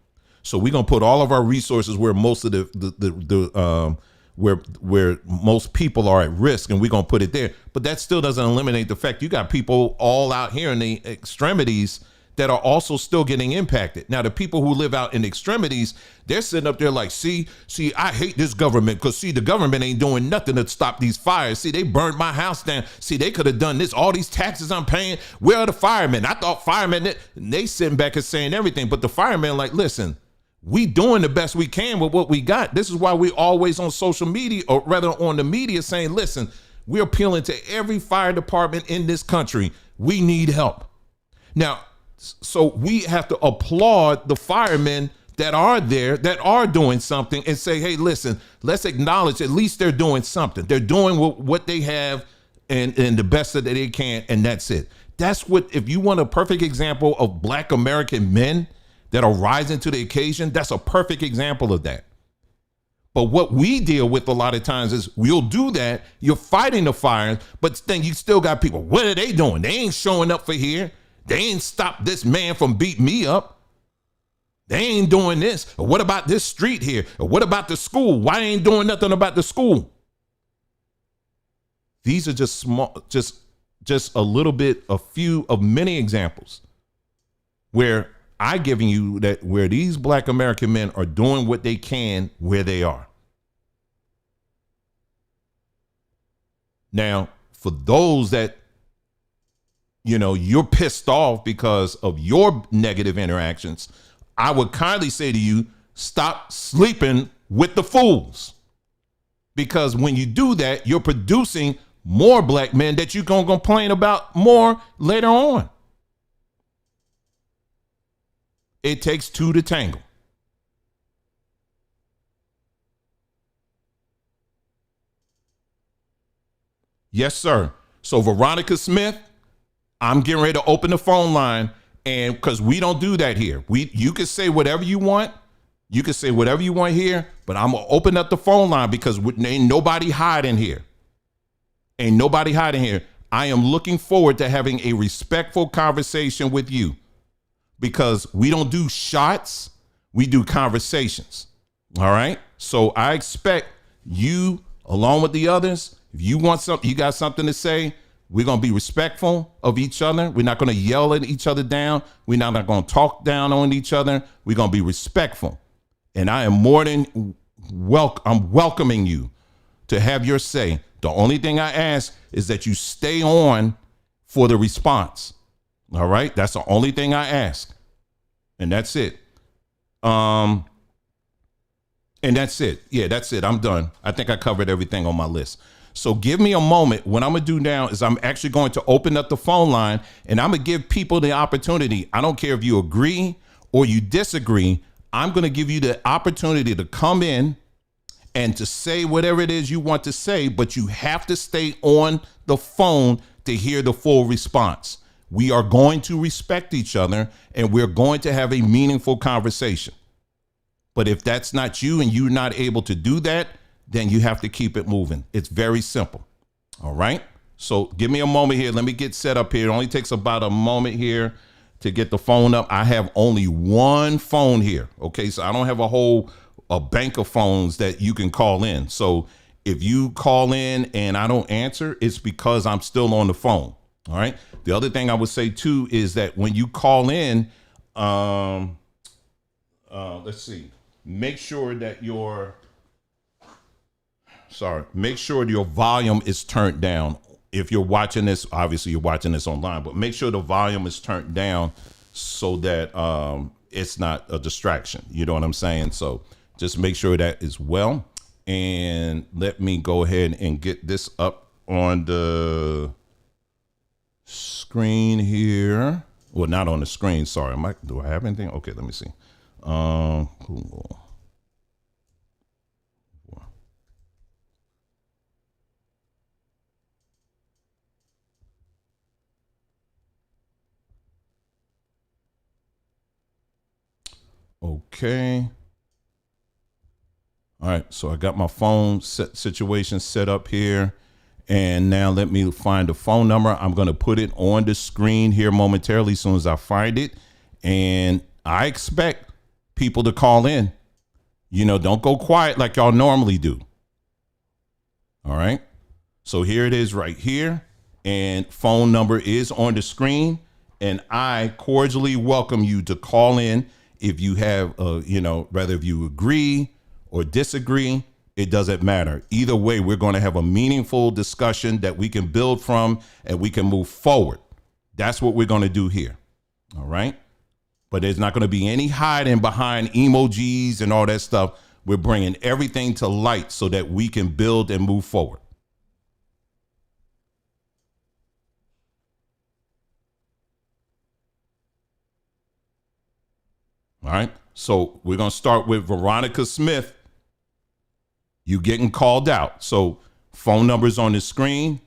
So we're going to put all of our resources where most of where most people are at risk, and we're going to put it there. But that still doesn't eliminate the fact you got people all out here in the extremities that are also still getting impacted. Now, the people who live out in the extremities, they're sitting up there like, see, I hate this government because, see, the government ain't doing nothing to stop these fires. See, they burned my house down. See, they could have done this. All these taxes I'm paying. Where are the firemen? I thought firemen, and they sitting back and saying everything. But the firemen like, listen, we doing the best we can with what we got. This is why we always on social media, or rather on the media, saying, listen, we're appealing to every fire department in this country. We need help. Now, so we have to applaud the firemen that are there, that are doing something, and say, hey, listen, let's acknowledge at least they're doing something. They're doing what they have and the best that they can, and that's it. That's what, if you want a perfect example of Black American men that are rising to the occasion, that's a perfect example of that. But what we deal with a lot of times is we'll do that. You're fighting the fires, but then you still got people. What are they doing? They ain't showing up for here. They ain't stopped this man from beating me up. They ain't doing this. Or what about this street here? Or what about the school? Why ain't doing nothing about the school? These are just small, just a little bit, a few of many examples where I giving you that where these Black American men are doing what they can where they are. Now, for those that, you know, you're pissed off because of your negative interactions, I would kindly say to you, stop sleeping with the fools. Because when you do that, you're producing more Black men that you're going to complain about more later on. It takes two to tango. Yes, sir. So Veronica Smith, I'm getting ready to open the phone line, and because we don't do that here. You can say whatever you want. You can say whatever you want here, but I'm going to open up the phone line because ain't nobody hiding here. Ain't nobody hiding here. I am looking forward to having a respectful conversation with you because we don't do shots. We do conversations. All right. So I expect you, along with the others, if you want something, you got something to say, we're going to be respectful of each other. We're not going to yell at each other down. We're not going to talk down on each other. We're going to be respectful. And I am more than I'm welcoming you to have your say. The only thing I ask is that you stay on for the response. All right. That's the only thing I ask. And that's it. And that's it. Yeah, that's it. I'm done. I think I covered everything on my list. So give me a moment. What I'm going to do now is I'm actually going to open up the phone line and I'm going to give people the opportunity. I don't care if you agree or you disagree. I'm going to give you the opportunity to come in and to say whatever it is you want to say, but you have to stay on the phone to hear the full response. We are going to respect each other and we're going to have a meaningful conversation. But if that's not you and you're not able to do that, then you have to keep it moving. It's very simple. All right. So give me a moment here. Let me get set up here. It only takes about a moment here to get the phone up. I have only one phone here. Okay. So I don't have a bank of phones that you can call in. So if you call in and I don't answer, it's because I'm still on the phone. All right. The other thing I would say too is that when you call in, let's see, make sure your volume is turned down. If you're watching this, obviously you're watching this online, but make sure the volume is turned down so that it's not a distraction. You know what I'm saying? So just make sure that is well. And let me go ahead and get this up on the screen here. Well, not on the screen. Sorry. Do I have anything? Okay, let me see. Cool. Okay. All right. So I got my phone situation set up here. And now let me find the phone number. I'm going to put it on the screen here momentarily as soon as I find it. And I expect people to call in. You know, don't go quiet like y'all normally do. All right. So here it is right here. And phone number is on the screen. And I cordially welcome you to call in. If you have, whether if you agree or disagree, it doesn't matter. Either way, we're going to have a meaningful discussion that we can build from and we can move forward. That's what we're going to do here. All right. But there's not going to be any hiding behind emojis and all that stuff. We're bringing everything to light so that we can build and move forward. All right. So we're going to start with Veronica Smith. You getting called out. So phone numbers on the screen.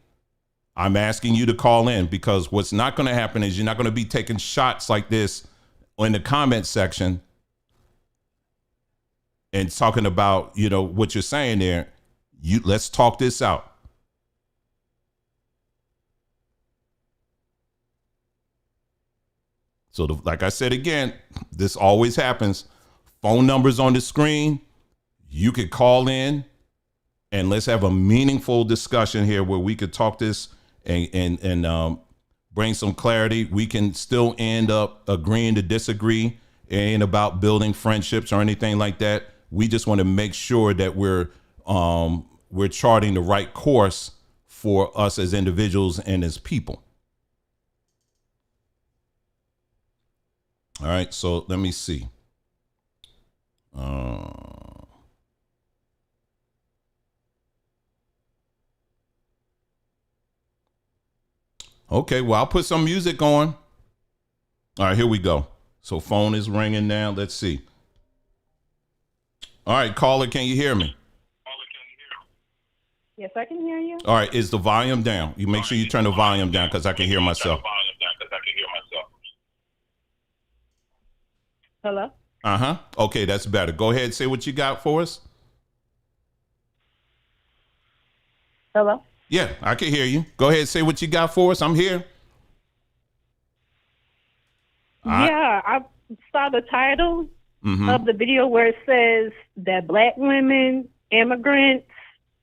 I'm asking you to call in, because what's not going to happen is you're not going to be taking shots like this in the comment section and talking about, you know, what you're saying there. Let's talk this out. So like I said again, this always happens. Phone numbers on the screen. You could call in and let's have a meaningful discussion here where we could talk this and bring some clarity. We can still end up agreeing to disagree. It ain't about building friendships or anything like that. We just want to make sure that we're charting the right course for us as individuals and as people. All right, so let me see. Okay, well, I'll put some music on. All right, here we go. So phone is ringing now. Let's see. All right, caller, can you hear me? Yes, I can hear you. All right, is the volume down? You make sure you turn the volume down because I can hear myself. Hello? Uh-huh. Okay, that's better. Go ahead, say what you got for us. Hello? Yeah, I can hear you. Go ahead, say what you got for us. I'm here. Yeah, I saw the title of the video where it says that black women, immigrants,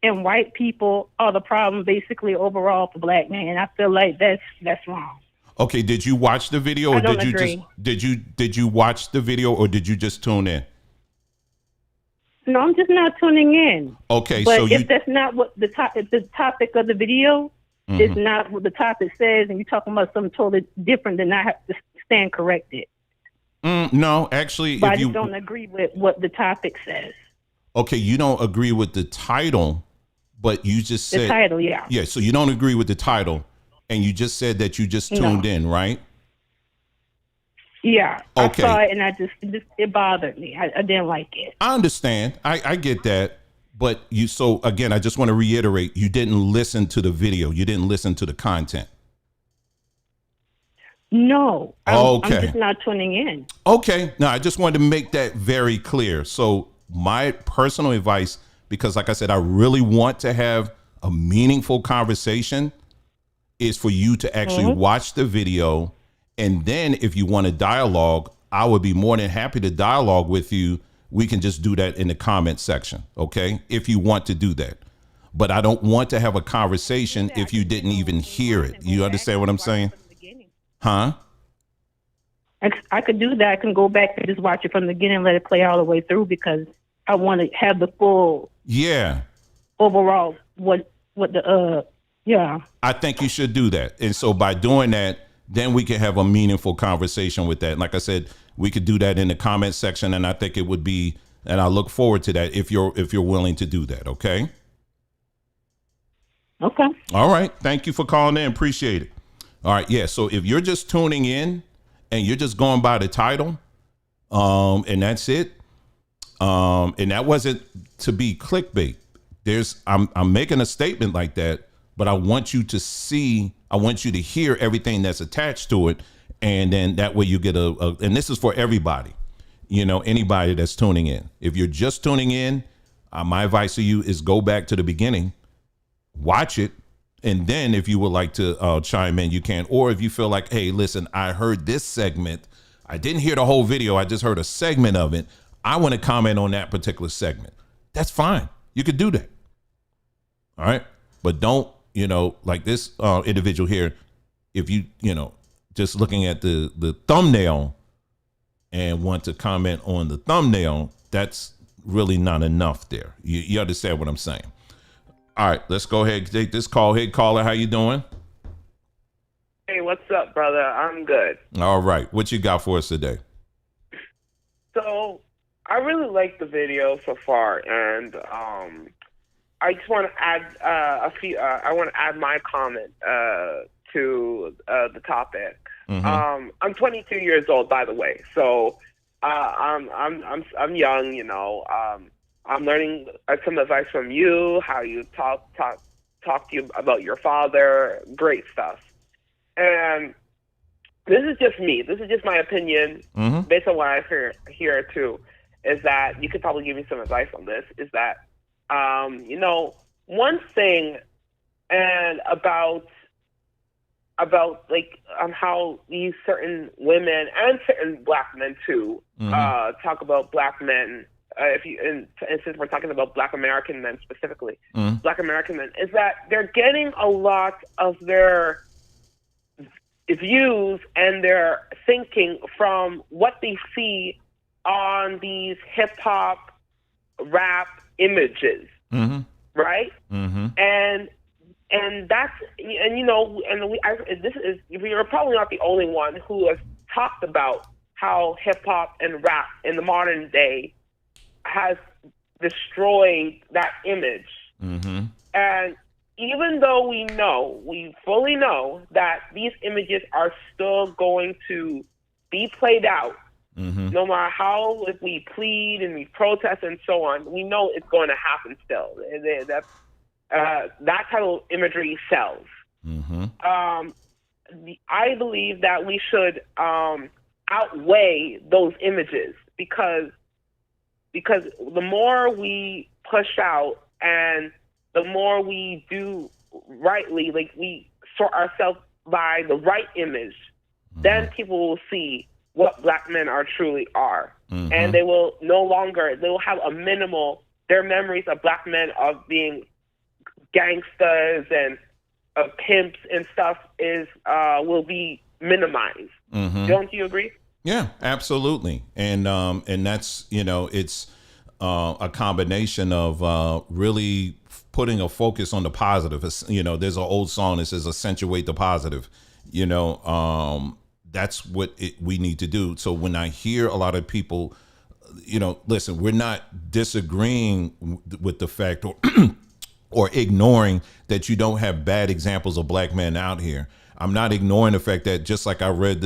and white people are the problem basically overall for black men. And I feel like that's wrong. Okay, did you watch the video, or I don't did you agree. did you watch the video, or did you just tune in? No, I'm just not tuning in. Okay, but so if that's not what the topic of the video is not what the topic says, and you're talking about something totally different, then I have to stand corrected. No, actually, But if I just you don't agree with what the topic says. okay, you don't agree with the title, but you just said The title, yeah. Yeah, so you don't agree with the title, and you just said that you just tuned in, right? Yeah. Okay. I saw it and it bothered me. I didn't like it. I understand. I get that. But so again, I just want to reiterate, you didn't listen to the video. You didn't listen to the content. No. I'm Okay. just not tuning in. Okay. Now, I just wanted to make that very clear. So my personal advice, because like I said, I really want to have a meaningful conversation, is for you to actually watch the video. And then if you want a dialogue, I would be more than happy to dialogue with you. We can just do that in the comment section. Okay. If you want to do that. But I don't want to have a conversation if you didn't even hear it. You understand what I'm saying? Huh? I could do that. I can go back and just watch it from the beginning and let it play all the way through, because I want to have the full overall what the I think you should do that. And so by doing that, then we can have a meaningful conversation with that. And like I said, we could do that in the comment section, and I think it would be, and I look forward to that if you're willing to do that. Okay. Okay. All right. Thank you for calling in. Appreciate it. All right. Yeah. So if you're just tuning in and you're just going by the title, and that's it, and that wasn't to be clickbait. I'm making a statement like that, but I want you to see, I want you to hear everything that's attached to it. And then that way you get and this is for everybody, anybody that's tuning in. If you're just tuning in, my advice to you is go back to the beginning, watch it. And then if you would like to chime in, you can. Or if you feel like, hey, listen, I heard this segment. I didn't hear the whole video. I just heard a segment of it. I want to comment on that particular segment. That's fine. You could do that. All right. But don't, like this individual here, if you, just looking at the thumbnail and want to comment on the thumbnail, that's really not enough there. You understand what I'm saying? All right, let's go ahead and take this call. Hey, caller, how you doing? Hey, what's up, brother? I'm good. All right, what you got for us today? So, I really like the video so far, and I just want to add I want to add my comment to the topic. I'm 22 years old, by the way. So, I'm young, you know. I'm learning some advice from you, how you talk to you about your father, great stuff. And this is just me. This is just my opinion, based on what I hear too. Is that you could probably give me some advice on this? Is that you know, one thing, and about like how these certain women and certain black men too talk about black men. And since we're talking about Black American men specifically, Black American men, is that they're getting a lot of their views and their thinking from what they see on these hip hop, rap images, right? And that's, and you know, and you're probably not the only one who has talked about how hip hop and rap in the modern day has destroyed that image. And even though we fully know that these images are still going to be played out, no matter how, if we plead and we protest and so on, we know it's going to happen still. That type of imagery sells. I believe that we should outweigh those images because the more we push out and the more we do rightly, like we sort ourselves by the right image, then people will see what black men are truly are. And they will have a minimal, their memories of black men of being gangsters and pimps and stuff will be minimized. Don't you agree? Yeah, absolutely. And that's, you know, it's a combination of really putting a focus on the positive. It's, you know, there's an old song that says accentuate the positive, you know, that's what we need to do. So when I hear a lot of people, you know, listen, we're not disagreeing with the fact or ignoring that you don't have bad examples of black men out here. I'm not ignoring the fact that, just like I read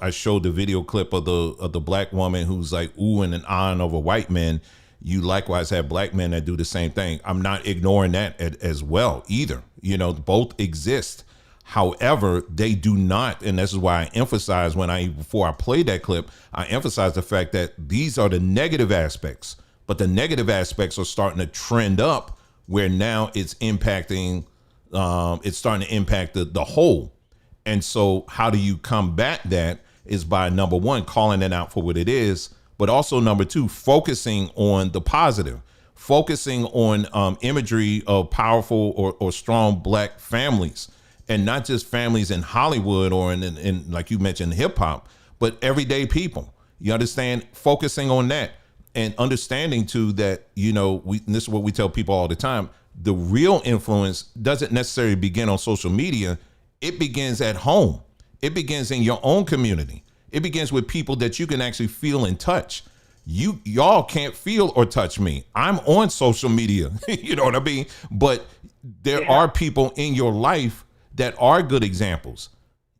I showed the video clip of the black woman who's like ooh and ahhing over white men. You likewise have black men that do the same thing. I'm not ignoring that as well either. You know, both exist. However, they do not, and this is why I emphasize before I played that clip, I emphasize the fact that these are the negative aspects, but the negative aspects are starting to trend up where now it's impacting, it's starting to impact the whole. And so how do you combat that is by, number one, calling it out for what it is, but also number two, focusing on the positive, focusing on imagery of powerful or strong black families. And not just families in Hollywood or in like you mentioned, hip hop, but everyday people. You understand? Focusing on that and understanding too that, you know, this is what we tell people all the time. The real influence doesn't necessarily begin on social media. It begins at home. It begins in your own community. It begins with people that you can actually feel and touch. Y'all can't feel or touch me. I'm on social media. You know what I mean? But there are people in your life that are good examples.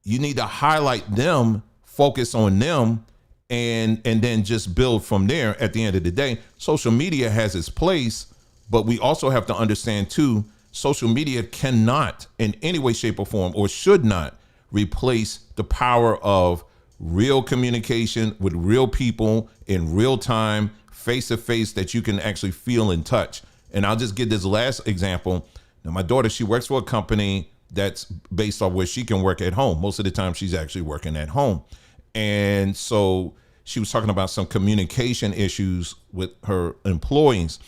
You need to highlight them, focus on them, and then just build from there. At the end of the day, social media has its place, but we also have to understand too, social media cannot in any way, shape, or form, or should not replace the power of real communication with real people in real time, face to face, that you can actually feel and touch. And I'll just give this last example. Now, my daughter, she works for a company that's based on where she can work at home. Most of the time she's actually working at home. And so she was talking about some communication issues with her employees.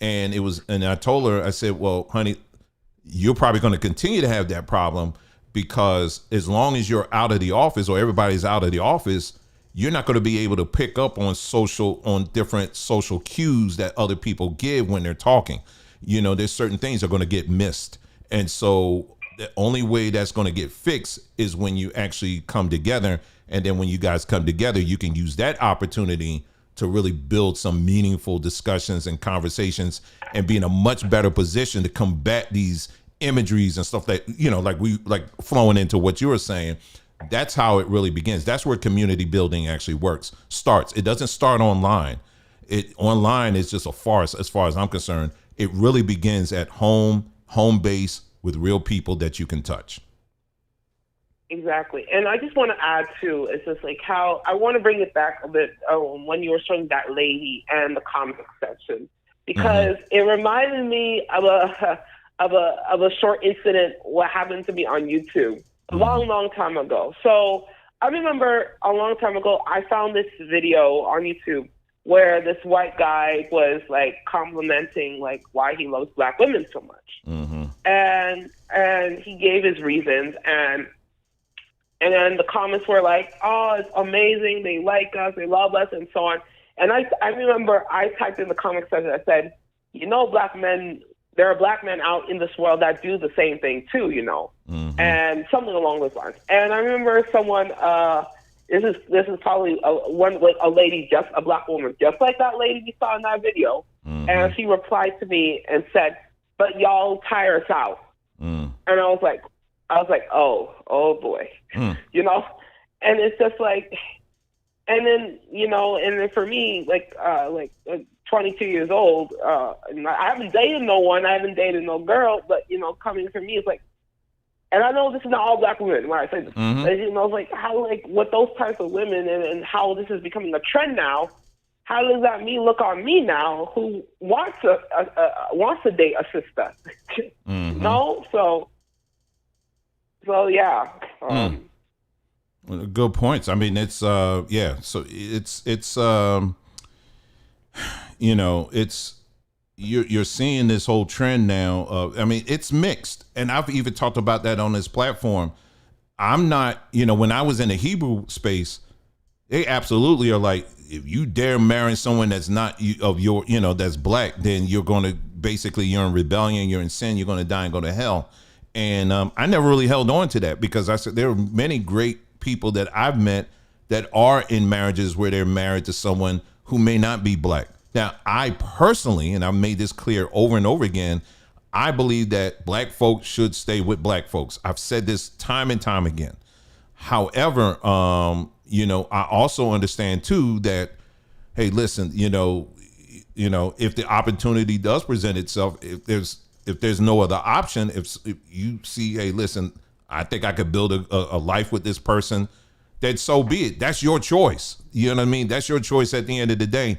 And I told her, I said, well, honey, you're probably going to continue to have that problem, because as long as you're out of the office or everybody's out of the office, you're not going to be able to pick up on different social cues that other people give when they're talking. You know, there's certain things that are going to get missed. And so the only way that's going to get fixed is when you actually come together. And then when you guys come together, you can use that opportunity to really build some meaningful discussions and conversations and be in a much better position to combat these imageries and stuff that, you know, like flowing into what you were saying, That's how it really begins. That's where community building actually starts. It doesn't start online. Online is just a farce as far as I'm concerned. It really begins at home base with real people that you can touch. Exactly. And I just want to add too, it's just like how I want to bring it back a bit when you were showing that lady and the comic section, because it reminded me of a short incident what happened to me on YouTube a long time ago. So I remember a long time ago I found this video on YouTube where this white guy was like complimenting like why he loves black women so much. And he gave his reasons, and then the comments were like, oh, it's amazing, they like us, they love us, and so on. And I remember I typed in the comment section, I said, you know, black men, there are black men out in this world that do the same thing too, you know, and something along those lines. And I remember someone, this is probably a lady, just a black woman, just like that lady you saw in that video. And she replied to me and said, but y'all tire us out. And I was like, oh boy, you know, and it's just like, and then, you know, and then for me, like 22 years old, I haven't dated no one, I haven't dated no girl, but, you know, coming from me, it's like, and I know this is not all black women when I say this, but, you know, like how, like with those types of women and how this is becoming a trend now, how does that look on me now who wants to date a sister? No? So yeah. Good points. I mean, it's yeah. So it's you know, it's you're seeing this whole trend now. I mean, it's mixed, and I've even talked about that on this platform. I'm not, you know, when I was in the Hebrew space, they absolutely are like, if you dare marry someone that's not of your, you know, that's black, then you're going to basically, you're in rebellion, you're in sin, you're going to die and go to hell. And I never really held on to that, because I said there are many great people that I've met that are in marriages where they're married to someone who may not be black. Now, I personally, and I've made this clear over and over again, I believe that black folks should stay with black folks. I've said this time and time again. However, you know, I also understand too that, hey, listen, you know, if the opportunity does present itself, if there's no other option, if you see, hey, listen, I think I could build a life with this person, then so be it. That's your choice. You know what I mean? That's your choice at the end of the day.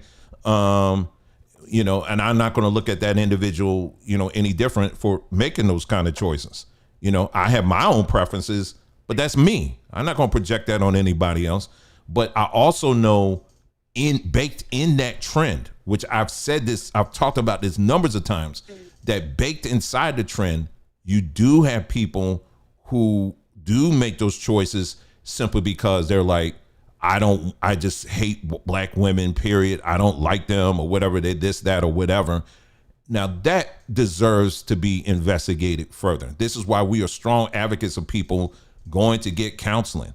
You know, and I'm not going to look at that individual, you know, any different for making those kind of choices. You know, I have my own preferences, but that's me. I'm not going to project that on anybody else. But I also know baked in that trend, which I've said this, I've talked about this numbers of times, that baked inside the trend, you do have people who do make those choices simply because they're like, I just hate black women, period. I don't like them, or whatever, they this, that, or whatever. Now that deserves to be investigated further. This is why we are strong advocates of people going to get counseling.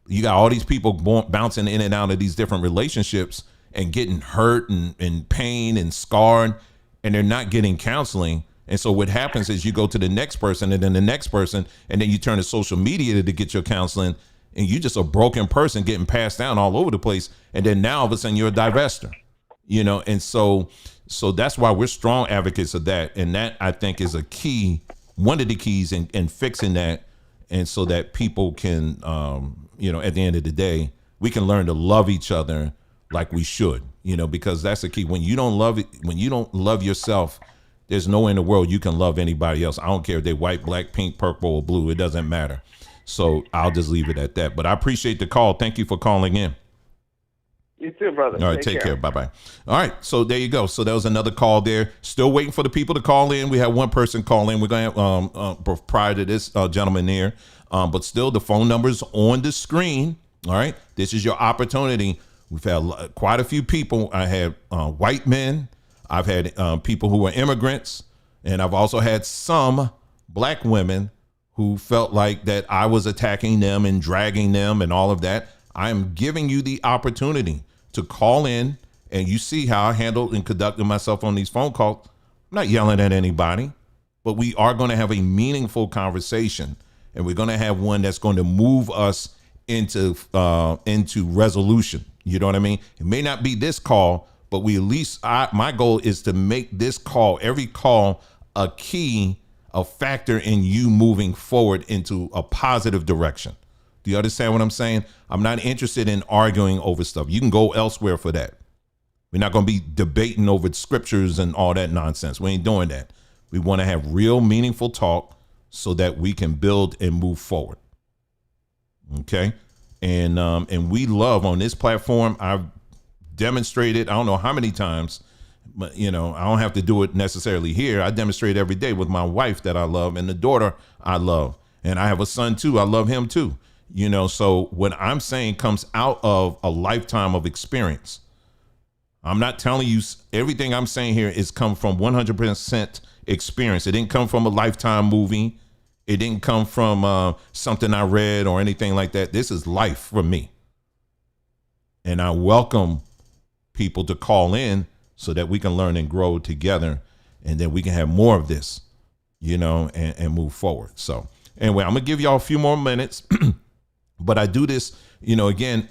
You got all these people bouncing in and out of these different relationships and getting hurt and pain and scarred, and they're not getting counseling. And so what happens is you go to the next person and then the next person, and then you turn to social media to get your counseling, and you just a broken person getting passed down all over the place. And then now all of a sudden you're a divester, you know? And so that's why we're strong advocates of that. And that, I think, is a key, one of the keys in fixing that. And so that people can, you know, at the end of the day, we can learn to love each other like we should, you know, because that's the key. When you don't love yourself, there's no way in the world you can love anybody else. I don't care if they're white, black, pink, purple, or blue. It doesn't matter. So I'll just leave it at that. But I appreciate the call. Thank you for calling in. You too, brother. All right, take care. Bye-bye. All right, so there you go. So there was another call there. Still waiting for the people to call in. We had one person call in. We're going to have, prior to this gentleman here, but still the phone number's on the screen. All right, this is your opportunity. We've had quite a few people. I had white men. I've had people who are immigrants, and I've also had some black women who felt like that I was attacking them and dragging them and all of that. I am giving you the opportunity to call in, and you see how I handled and conducted myself on these phone calls. I'm not yelling at anybody, but we are going to have a meaningful conversation, and we're going to have one that's going to move us into resolution. You know what I mean? It may not be this call, but we at least, my goal is to make this call, every call, a factor in you moving forward into a positive direction. Do you understand what I'm saying? I'm not interested in arguing over stuff. You can go elsewhere for that. We're not going to be debating over scriptures and all that nonsense. We ain't doing that. We want to have real meaningful talk so that we can build and move forward. Okay. And we love on this platform. I've demonstrated, I don't know how many times, but I don't have to do it necessarily here. I demonstrate every day with my wife that I love and the daughter I love. And I have a son too. I love him too. So what I'm saying comes out of a lifetime of experience. I'm not telling you everything I'm saying here is come from 100% experience. It didn't come from a Lifetime movie. It didn't come from something I read or anything like that. This is life for me. And I welcome people to call in so that we can learn and grow together, and then we can have more of this, and move forward. So anyway, I'm going to give y'all a few more minutes, but I do this, again,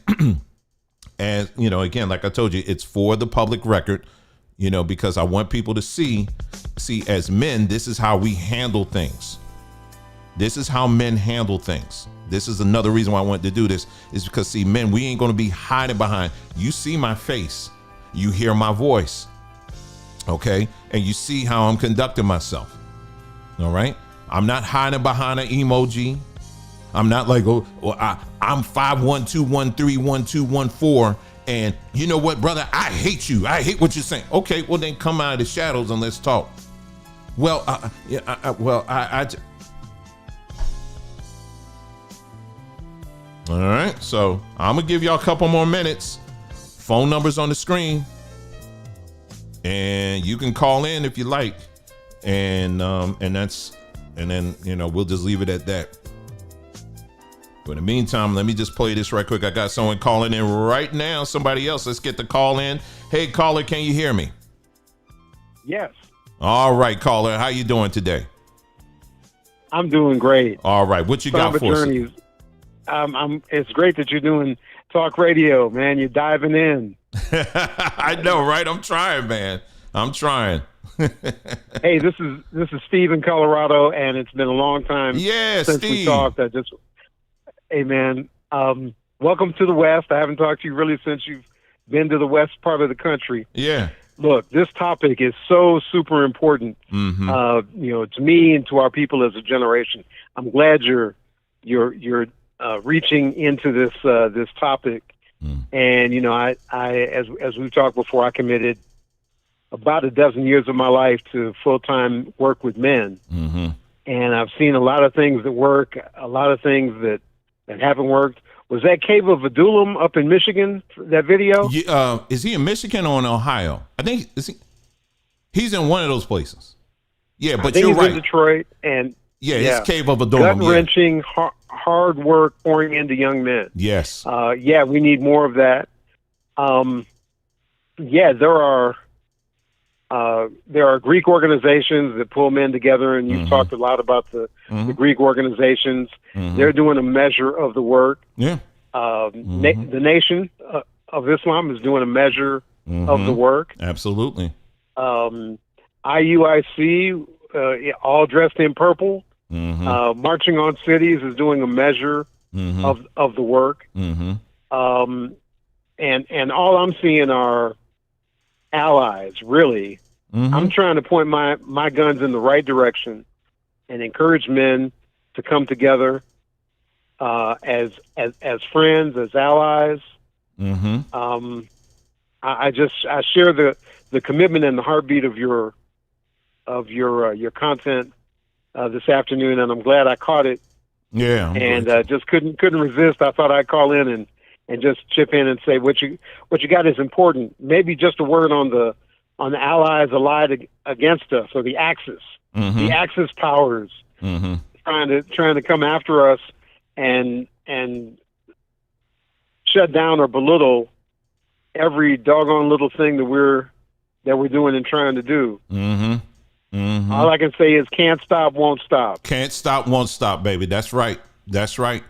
as again, like I told you, it's for the public record, because I want people to see as men, this is how we handle things. This is how men handle things. This is another reason why I wanted to do this, is because, see, men, we ain't going to be hiding behind. You see my face. You hear my voice. Okay. And you see how I'm conducting myself. All right. I'm not hiding behind an emoji. I'm not like, I'm 512131214. And you know what, brother? I hate you. I hate what you're saying. Okay. Well, then come out of the shadows and let's talk. Well, all right, so I'm gonna give y'all a couple more minutes. Phone numbers on the screen, and you can call in if you like, and then we'll just leave it at that. But in the meantime, let me just play this right quick. I got someone calling in right now. Somebody else. Let's get the call in. Hey, caller, can you hear me? Yes. All right, caller, how you doing today? I'm doing great. All right, what you got for us? It's great that you're doing talk radio, man. You're diving in. I know, right? I'm trying, man. I'm trying. Hey, this is Steve in Colorado, and it's been a long time since Steve. we talked. Hey, man, welcome to the West. I haven't talked to you really since you've been to the West part of the country. Yeah. Look, this topic is so super important, to me and to our people as a generation. I'm glad you're reaching into this topic. And I as we've talked before, I committed about a dozen years of my life to full-time work with men. And I've seen a lot of things that work, a lot of things that haven't worked. Was that Cave of Adullam up in Michigan, that video? Is he in Michigan or in Ohio? I think he's in one of those places. Yeah, but you're right. In Detroit, and it's Cave of Adullam. Gut-wrenching, hard work pouring into young men. Yes. We need more of that. There are Greek organizations that pull men together, and you've talked a lot about the Greek organizations. They're doing a measure of the work. Yeah. The Nation of Islam is doing a measure of the work. Absolutely. IUIC, all dressed in purple, marching on cities, is doing a measure of the work. And all I'm seeing are allies, really. I'm trying to point my guns in the right direction and encourage men to come together as friends, as allies. I share the commitment and the heartbeat of your content this afternoon, and I'm glad I caught it. Yeah, and just couldn't resist. I thought I'd call in and just chip in and say what you got is important. Maybe just a word on the allies allied against us, or the Axis, the Axis powers trying to come after us and shut down or belittle every doggone little thing that we're doing and trying to do. All I can say is can't stop, won't stop. Can't stop, won't stop, baby. That's right. That's right.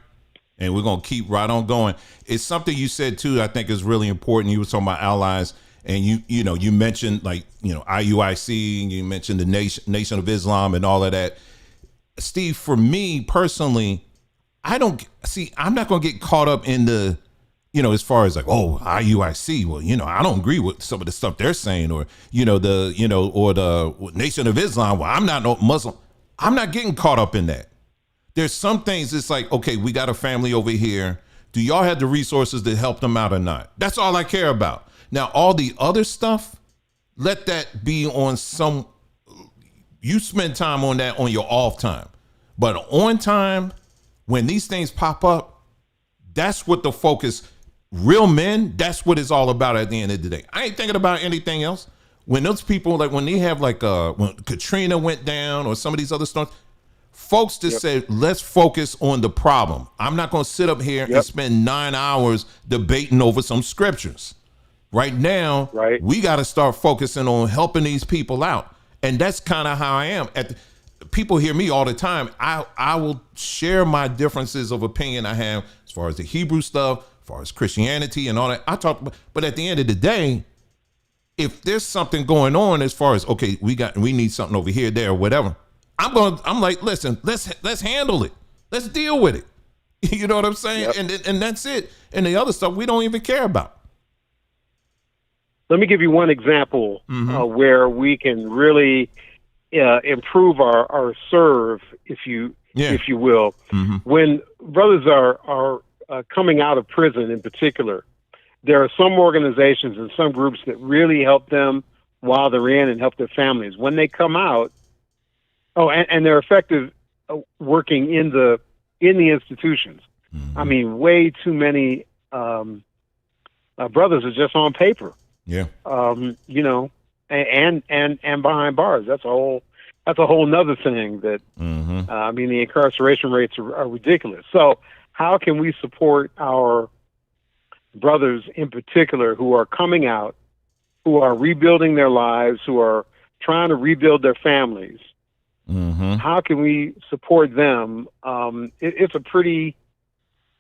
And we're going to keep right on going. It's something you said too, I think is really important. You were talking about allies, and you mentioned like, IUIC, and you mentioned the Nation of Islam and all of that. Steve, for me personally, I'm not going to get caught up in the, as far as like, oh, IUIC, well, I don't agree with some of the stuff they're saying, or, or the Nation of Islam. Well, I'm not no Muslim. I'm not getting caught up in that. There's some things it's like, okay, we got a family over here. Do y'all have the resources to help them out or not? That's all I care about. Now, all the other stuff, let that be on you spend time on that on your off time. But on time, when these things pop up, that's what the focus, real men, that's what it's all about at the end of the day. I ain't thinking about anything else. When those people, like when they have when Katrina went down or some of these other storms, folks just said, let's focus on the problem. I'm not going to sit up here and spend 9 hours debating over some scriptures. Right now, we got to start focusing on helping these people out. And that's kind of how I am. People hear me all the time. I will share my differences of opinion I have as far as the Hebrew stuff, as far as Christianity and all that. But at the end of the day, if there's something going on as far as, okay, we need something over here, there, or whatever, I'm like, listen, let's handle it. Let's deal with it. You know what I'm saying? And that's it. And the other stuff we don't even care about. Let me give you one example where we can really improve our serve, if you will. When brothers are coming out of prison in particular, there are some organizations and some groups that really help them while they're in and help their families. When they come out, and they're effective working in the institutions. I mean, way too many brothers are just on paper. Yeah. And behind bars. That's a whole nother thing that, the incarceration rates are ridiculous. So how can we support our brothers in particular who are coming out, who are rebuilding their lives, who are trying to rebuild their families? How can we support them? It's a pretty,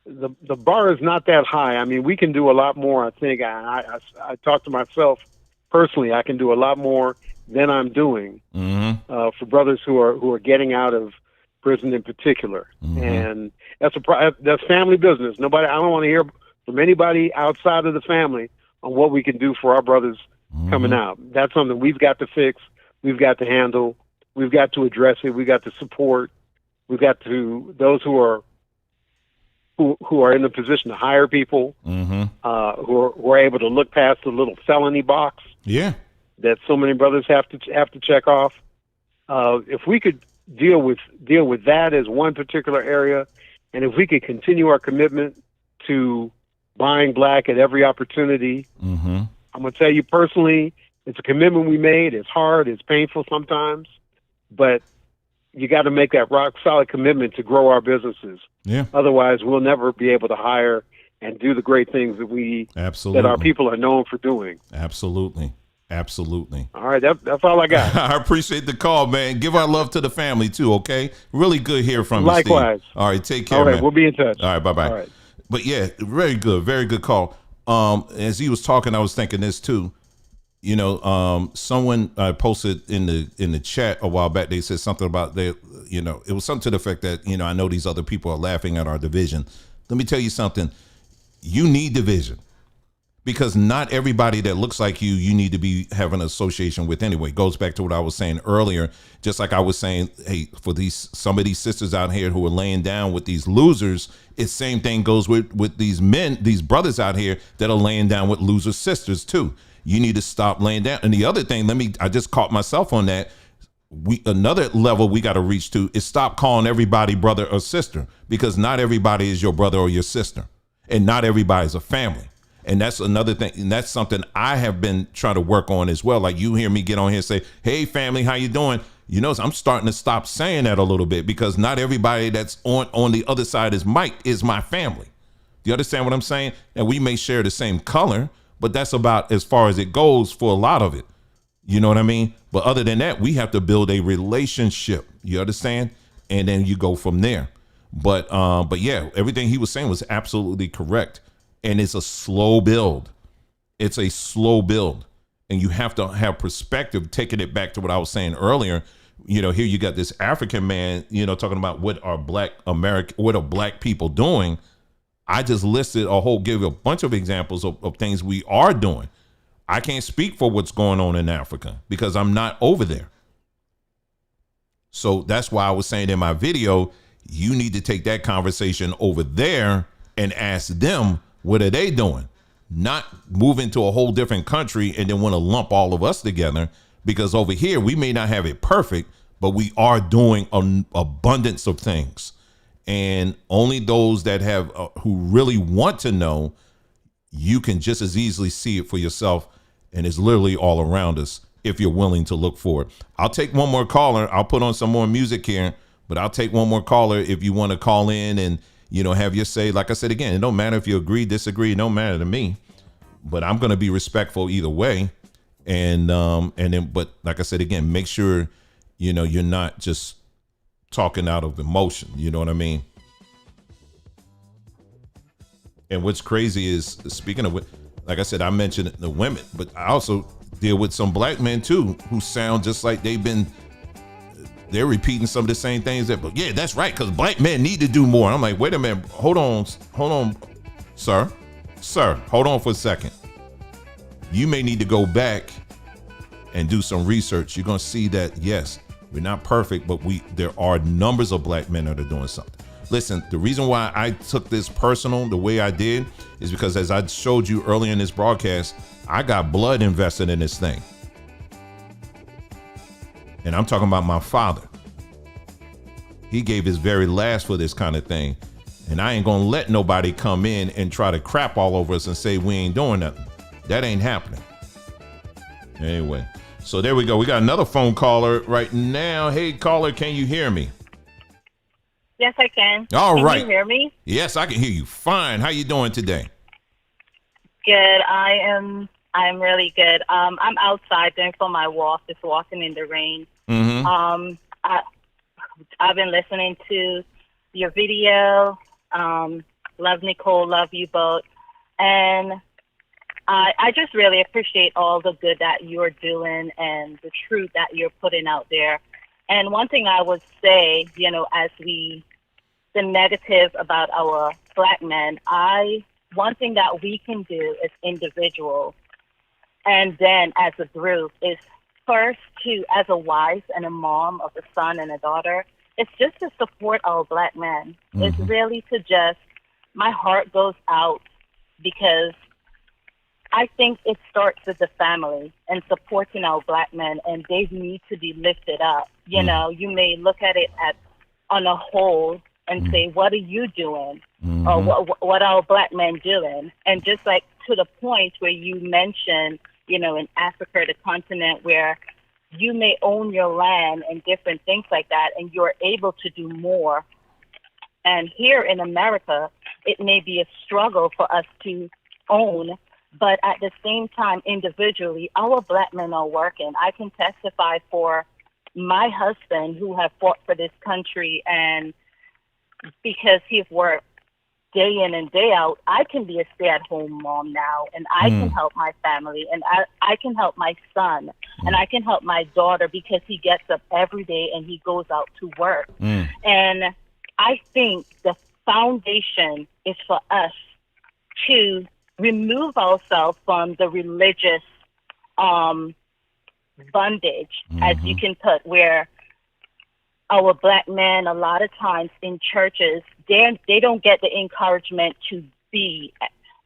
the bar is not that high. I mean, we can do a lot more. I think I talk to myself personally. I can do a lot more than I'm doing for brothers who are getting out of prison in particular. And that's family business. I don't want to hear from anybody outside of the family on what we can do for our brothers coming out. That's something we've got to fix. We've got to handle. We've got to address it. We've got to support. We've got to, those who are in a position to hire people, who are able to look past the little felony box. Yeah. That so many brothers have to check off. If we could deal with that as one particular area, and if we could continue our commitment to buying black at every opportunity, I'm going to tell you personally, it's a commitment we made. It's hard. It's painful sometimes, but you got to make that rock solid commitment to grow our businesses. Yeah. Otherwise, we'll never be able to hire and do the great things that our people are known for doing. Absolutely. All right, that's all I got. I appreciate the call, man. Give our love to the family too, okay? Really good hear from you, Likewise. Steve. All right, take care, all right, man. We'll be in touch. All right, bye-bye. All right. But yeah, very good call. As he was talking, I was thinking this too. Someone posted in the chat a while back. They said something about it was something to the effect that, I know these other people are laughing at our division. Let me tell you something. You need division, because not everybody that looks like you need to be having an association with anyway. It goes back to what I was saying earlier. Just like I was saying, hey, for some of these sisters out here who are laying down with these losers, it's same thing goes with these men, these brothers out here that are laying down with loser sisters too. You need to stop laying down. And the other thing, I just caught myself on that. Another level we got to reach to is stop calling everybody brother or sister, because not everybody is your brother or your sister, and not everybody's a family. And that's another thing. And that's something I have been trying to work on as well. Like you hear me get on here and say, hey family, how you doing? I'm starting to stop saying that a little bit, because not everybody that's on the other side is my family. Do you understand what I'm saying? And we may share the same color, but that's about as far as it goes for a lot of it. You know what I mean? But other than that, we have to build a relationship. You understand? And then you go from there. But yeah, everything he was saying was absolutely correct. And it's a slow build. It's a slow build. And you have to have perspective, taking it back to what I was saying earlier. Here you got this African man, talking about what are black people doing. I just listed give a bunch of examples of things we are doing. I can't speak for what's going on in Africa because I'm not over there. So that's why I was saying in my video, you need to take that conversation over there and ask them, what are they doing? Not move into a whole different country and then want to lump all of us together, because over here we may not have it perfect, but we are doing an abundance of things. And only those that have who really want to know, you can just as easily see it for yourself. And it's literally all around us if you're willing to look for it. I'll take one more caller. I'll put on some more music here, but I'll take one more caller if you want to call in and, have your say. Like I said, again, it don't matter if you agree, disagree. It don't matter to me, but I'm going to be respectful either way. And then, but like I said, again, make sure, you're not just talking out of emotion. You know what I mean? And what's crazy is, speaking of, like I said, I mentioned the women, but I also deal with some black men too, who sound just like they're repeating some of the same things but yeah, that's right, because black men need to do more. I'm like, wait a minute, hold on, sir, hold on for a second. You may need to go back and do some research. You're going to see that, yes, we're not perfect, but there are numbers of black men that are doing something. Listen, the reason why I took this personal the way I did is because, as I showed you earlier in this broadcast, I got blood invested in this thing. And I'm talking about my father. He gave his very last for this kind of thing. And I ain't going to let nobody come in and try to crap all over us and say we ain't doing nothing. That ain't happening. Anyway, so there we go. We got another phone caller right now. Hey, caller, can you hear me? Yes, I can. All right. Can you hear me? Yes, I can hear you fine. How you doing today? Good. I'm really good. I'm outside doing for my walk, just walking in the rain. Mm-hmm. I've been listening to your video. Love Nicole, love you both. And I just really appreciate all the good that you're doing and the truth that you're putting out there. And one thing I would say, as the negative about our black men, one thing that we can do as individuals and then as a group is first to, as a wife and a mom of a son and a daughter, it's just to support our black men. Mm-hmm. It's really to just, my heart goes out because I think it starts with the family and supporting our black men, and they need to be lifted up. You may look at it on a whole and say, what are you doing? Mm-hmm. Or what are our black men doing? And just like to the point where you mentioned, in Africa, the continent where you may own your land and different things like that, and you're able to do more. And here in America, it may be a struggle for us to own, but at the same time, individually, our black men are working. I can testify for my husband who have fought for this country, and because he's worked day in and day out, I can be a stay-at-home mom now, and I can help my family, and I can help my son, and I can help my daughter because he gets up every day and he goes out to work. And I think the foundation is for us to remove ourselves from the religious bondage, as you can put, where our black men, a lot of times in churches, they don't get the encouragement to be,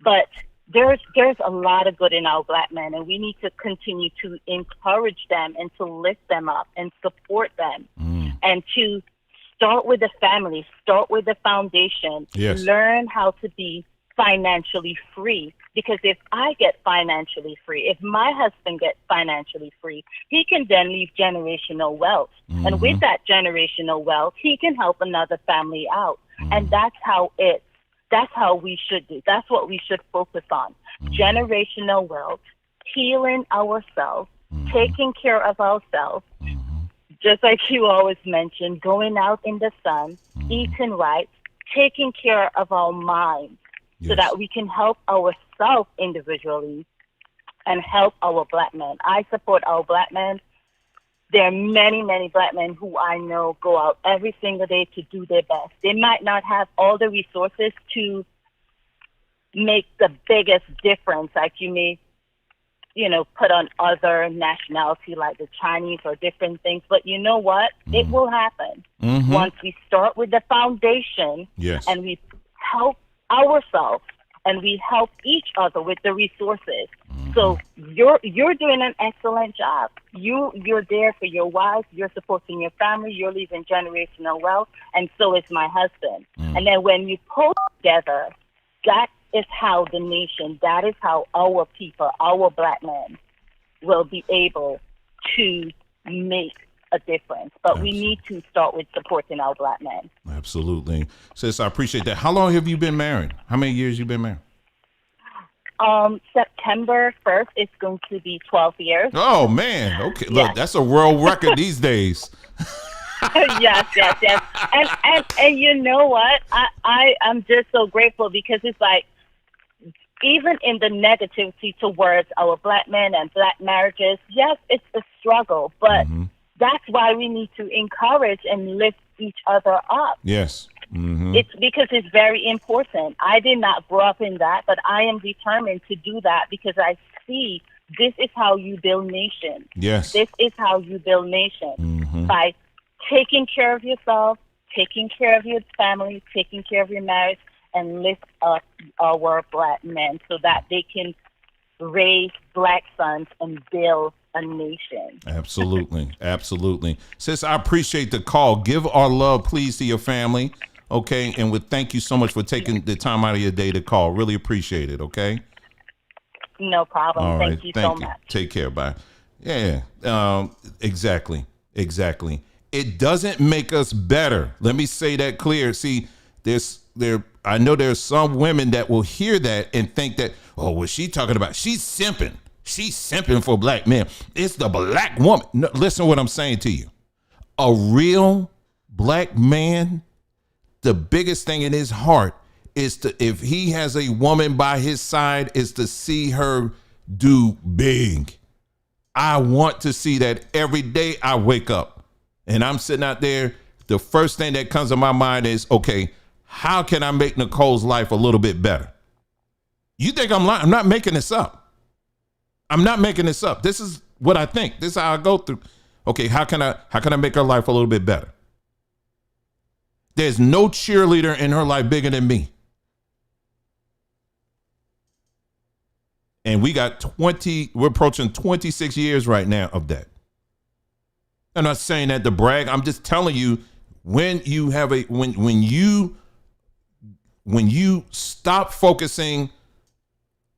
but there's a lot of good in our black men, and we need to continue to encourage them and to lift them up and support them, and to start with the family, start with the foundation, learn how to be financially free. Because if I get financially free, if my husband gets financially free, he can then leave generational wealth. And with that generational wealth, he can help another family out. And that's how we should do. That's what we should focus on. Generational wealth, healing ourselves, taking care of ourselves, just like you always mentioned, going out in the sun, eating right, taking care of our minds so that we can help ourselves individually and help our Black men. I support our Black men. There are many, many Black men who I know go out every single day to do their best. They might not have all the resources to make the biggest difference, like you may, put on other nationality like the Chinese or different things. But you know what? It will happen once we start with the foundation and we help ourselves and we help each other with the resources. So you're doing an excellent job. You're there for your wife. You're supporting your family. You're leaving generational wealth, and so is my husband. And then when you pull together, that is how the nation, that is how our people, our Black men, will be able to make a difference. But we need to start with supporting our Black men. Absolutely. Sis, I appreciate that. How long have you been married? How many years you been married? September 1st, it's going to be 12 years. Oh, man. Okay. Look, that's a world record these days. Yes. And you know what? I'm just so grateful because it's like, even in the negativity towards our Black men and Black marriages, yes, it's a struggle, but that's why we need to encourage and lift each other up. Yes. It's because it's very important. I did not grow up in that, but I am determined to do that because I see this is how you build nations. Yes. This is how you build nations by taking care of yourself, taking care of your family, taking care of your marriage, and lift up our Black men so that they can raise Black sons and build a nation. Absolutely. Absolutely. Sis, I appreciate the call. Give our love, please, to your family. Okay. And thank you so much for taking the time out of your day to call. Really appreciate it. Okay. No problem. All right. Thank you so much. Take care. Bye. Yeah. Exactly. It doesn't make us better. Let me say that clear. See, I know there's some women that will hear that and think that, oh, what's she talking about? She's simping. She's simping for Black men. It's the Black woman. No, listen to what I'm saying to you. A real Black man, the biggest thing in his heart is if he has a woman by his side, is to see her do big. I want to see that every day I wake up and I'm sitting out there. The first thing that comes to my mind is, okay, how can I make Nicole's life a little bit better? You think I'm lying? I'm not making this up. This is what I think. This is how I go through. Okay, how can I make her life a little bit better? There's no cheerleader in her life bigger than me. And we're approaching 26 years right now of that. I'm not saying that to brag. I'm just telling you, when you stop focusing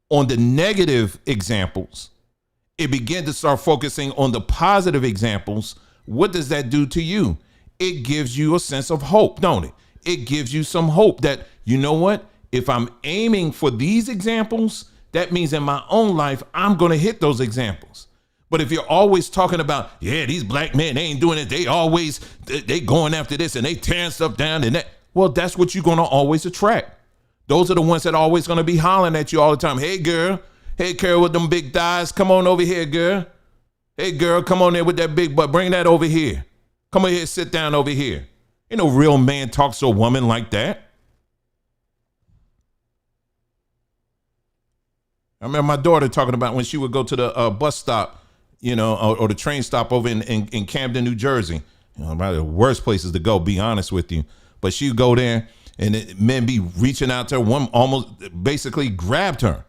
on the negative examples, it begin to start focusing on the positive examples. What does that do to you? It gives you a sense of hope, don't it? It gives you some hope that, you know what? If I'm aiming for these examples, that means in my own life, I'm going to hit those examples. But if you're always talking about, yeah, these Black men, they ain't doing it. They going after this and they tearing stuff down and that. Well, that's what you're going to always attract. Those are the ones that are always going to be hollering at you all the time. Hey, girl. Hey, girl with them big thighs. Come on over here, girl. Hey, girl, come on there with that big butt. Bring that over here. Come over here, sit down over here. Ain't no real man talks to a woman like that. I remember my daughter talking about when she would go to the bus stop, or the train stop over in Camden, New Jersey. One of the worst places to go, be honest with you. But she'd go there and men be reaching out to her. One almost basically grabbed her.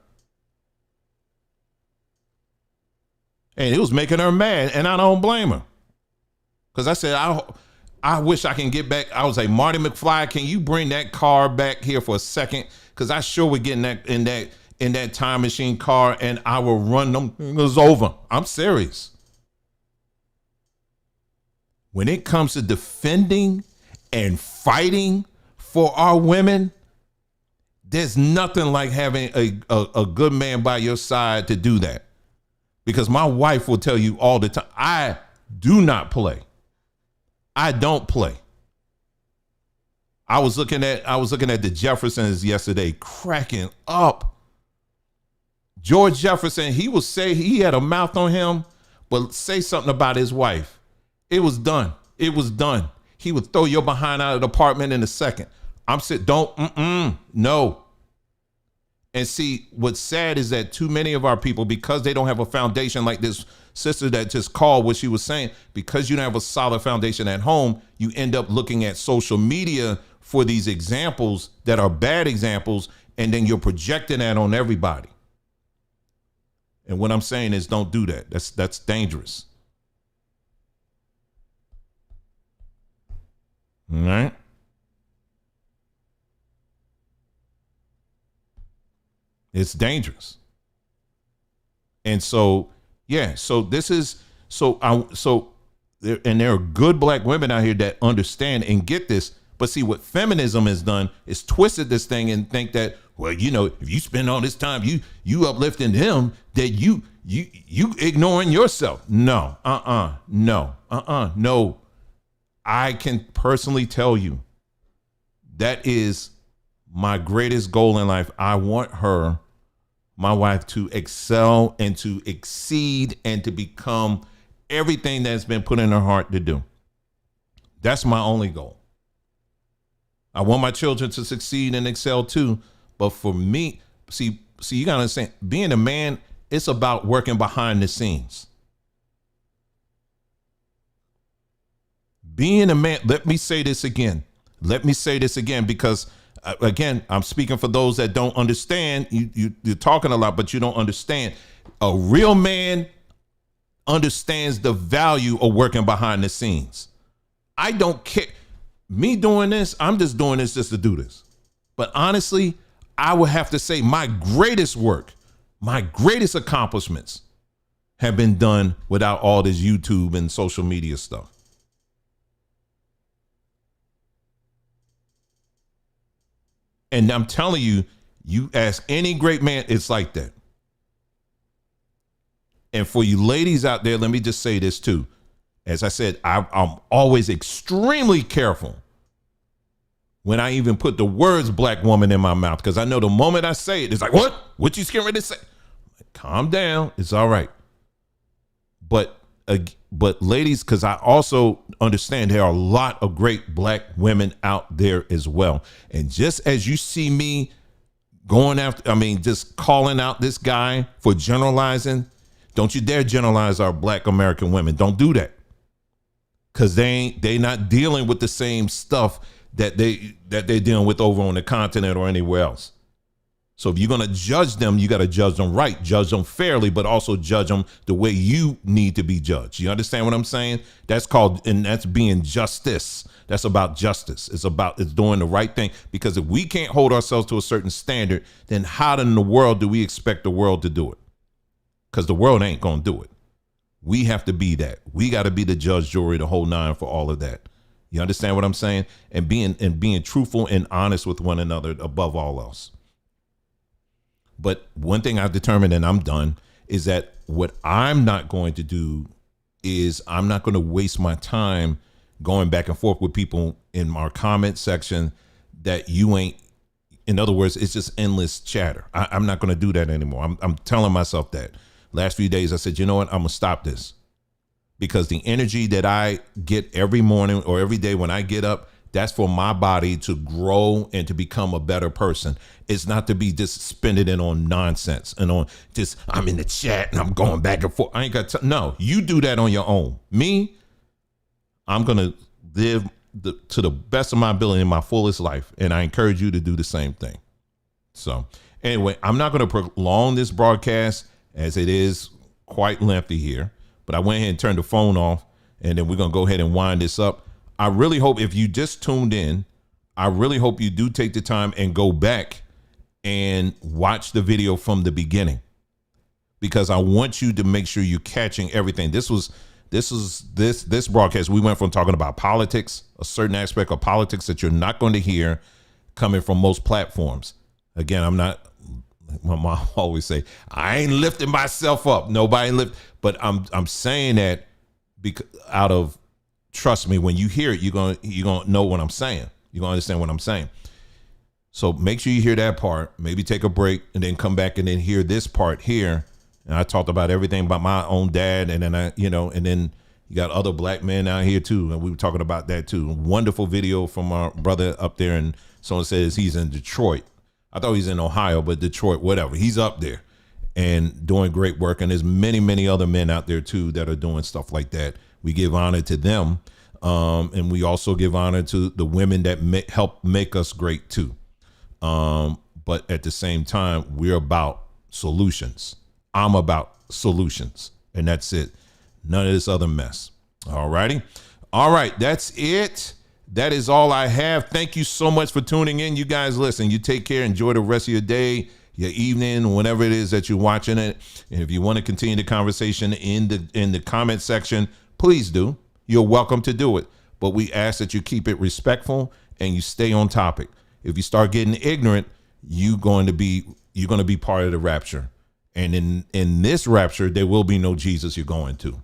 And it was making her mad, and I don't blame her. Because I said, I wish I can get back. I was like, Marty McFly, can you bring that car back here for a second? Because I sure would get in that time machine car, and I will run them things over. I'm serious. When it comes to defending and fighting for our women, there's nothing like having a good man by your side to do that. Because my wife will tell you all the time, I do not play. I don't play. I was looking at the Jeffersons yesterday, cracking up. George Jefferson, he will say he had a mouth on him, but say something about his wife. It was done. It was done. He would throw your behind out of the apartment in a second. I'm saying, no. And see, what's sad is that too many of our people, because they don't have a foundation like this sister that just called what she was saying, because you don't have a solid foundation at home, you end up looking at social media for these examples that are bad examples, and then you're projecting that on everybody. And what I'm saying is don't do that. That's dangerous. All right. It's dangerous. And so, yeah, so this is, there are good black women out here that understand and get this. But see, what feminism has done is twisted this thing and think that, well, you know, if you spend all this time, you uplifting him, that you ignoring yourself. No. I can personally tell you that is my greatest goal in life. I want my wife, to excel and to exceed and to become everything that's been put in her heart to do. That's my only goal. I want my children to succeed and excel too. But for me, see, you gotta understand, being a man, it's about working behind the scenes. Being a man, let me say this again, because again, I'm speaking for those that don't understand. You're talking a lot, but you don't understand. A real man understands the value of working behind the scenes. I don't care. Me doing this, I'm just doing this just to do this. But honestly, I would have to say my greatest work, my greatest accomplishments have been done without all this YouTube and social media stuff. And I'm telling you, you ask any great man, it's like that. And for you ladies out there, let me just say this too. As I said, I'm always extremely careful when I even put the words black woman in my mouth, because I know the moment I say it, it's like, what you scared ready to say? Calm down. It's all right. But ladies, because I also understand there are a lot of great black women out there as well. And just as you see me just calling out this guy for generalizing, don't you dare generalize our black American women. Don't do that. Because they not dealing with the same stuff that they're dealing with over on the continent or anywhere else. So if you're going to judge them, you got to judge them right, judge them fairly, but also judge them the way you need to be judged. You understand what I'm saying? That's being justice. That's about justice. It's doing the right thing. Because if we can't hold ourselves to a certain standard, then how in the world do we expect the world to do it? Because the world ain't going to do it. We have to be that. We got to be the judge, jury, the whole nine for all of that. You understand what I'm saying? And being truthful and honest with one another above all else. But one thing I've determined, and I'm done, is that what I'm not going to do is I'm not going to waste my time going back and forth with people in our comment section that you ain't. In other words, it's just endless chatter. I'm not going to do that anymore. I'm telling myself that. Last few days, I said, you know what? I'm going to stop this. Because the energy that I get every morning or every day when I get up, that's for my body to grow and to become a better person. It's not to be just spending it on nonsense and on just, I'm in the chat and I'm going back and forth. I ain't got no, you do that on your own. Me, I'm going to live to the best of my ability in my fullest life. And I encourage you to do the same thing. So anyway, I'm not going to prolong this broadcast as it is quite lengthy here, but I went ahead and turned the phone off, and then we're going to go ahead and wind this up. I really hope if you just tuned in, I really hope you do take the time and go back and watch the video from the beginning, because I want you to make sure you're catching everything. This broadcast, we went from talking about politics, a certain aspect of politics that you're not going to hear coming from most platforms. Again, my mom always say, I ain't lifting myself up. Nobody lift, but I'm saying that because trust me, when you hear it, you're gonna know what I'm saying. You're going to understand what I'm saying. So make sure you hear that part, maybe take a break and then come back and then hear this part here. And I talked about everything about my own dad. And then and then you got other black men out here too. And we were talking about that too. Wonderful video from our brother up there. And someone says he's in Detroit. I thought he's in Ohio, but Detroit, whatever. He's up there and doing great work. And there's many, many other men out there too that are doing stuff like that. We give honor to them. And we also give honor to the women that help make us great too. But at the same time, we're about solutions. I'm about solutions, and that's it. None of this other mess. All righty. All right. That's it. That is all I have. Thank you so much for tuning in. You guys, listen, you take care. Enjoy the rest of your day, your evening, whenever it is that you're watching it. And if you want to continue the conversation in the comment section, please do. You're welcome to do it. But we ask that you keep it respectful and you stay on topic. If you start getting ignorant, you're going to be part of the rapture. And in this rapture, there will be no Jesus you're going to,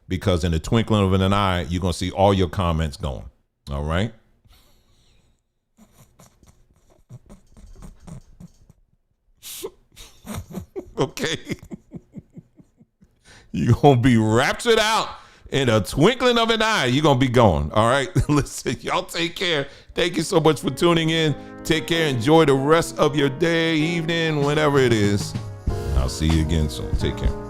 because in the twinkling of an eye, you're going to see all your comments going. All right. Okay. You're going to be raptured out in a twinkling of an eye. You're going to be going. All right. Listen, y'all take care. Thank you so much for tuning in. Take care. Enjoy the rest of your day, evening, whenever it is. I'll see you again soon. Take care.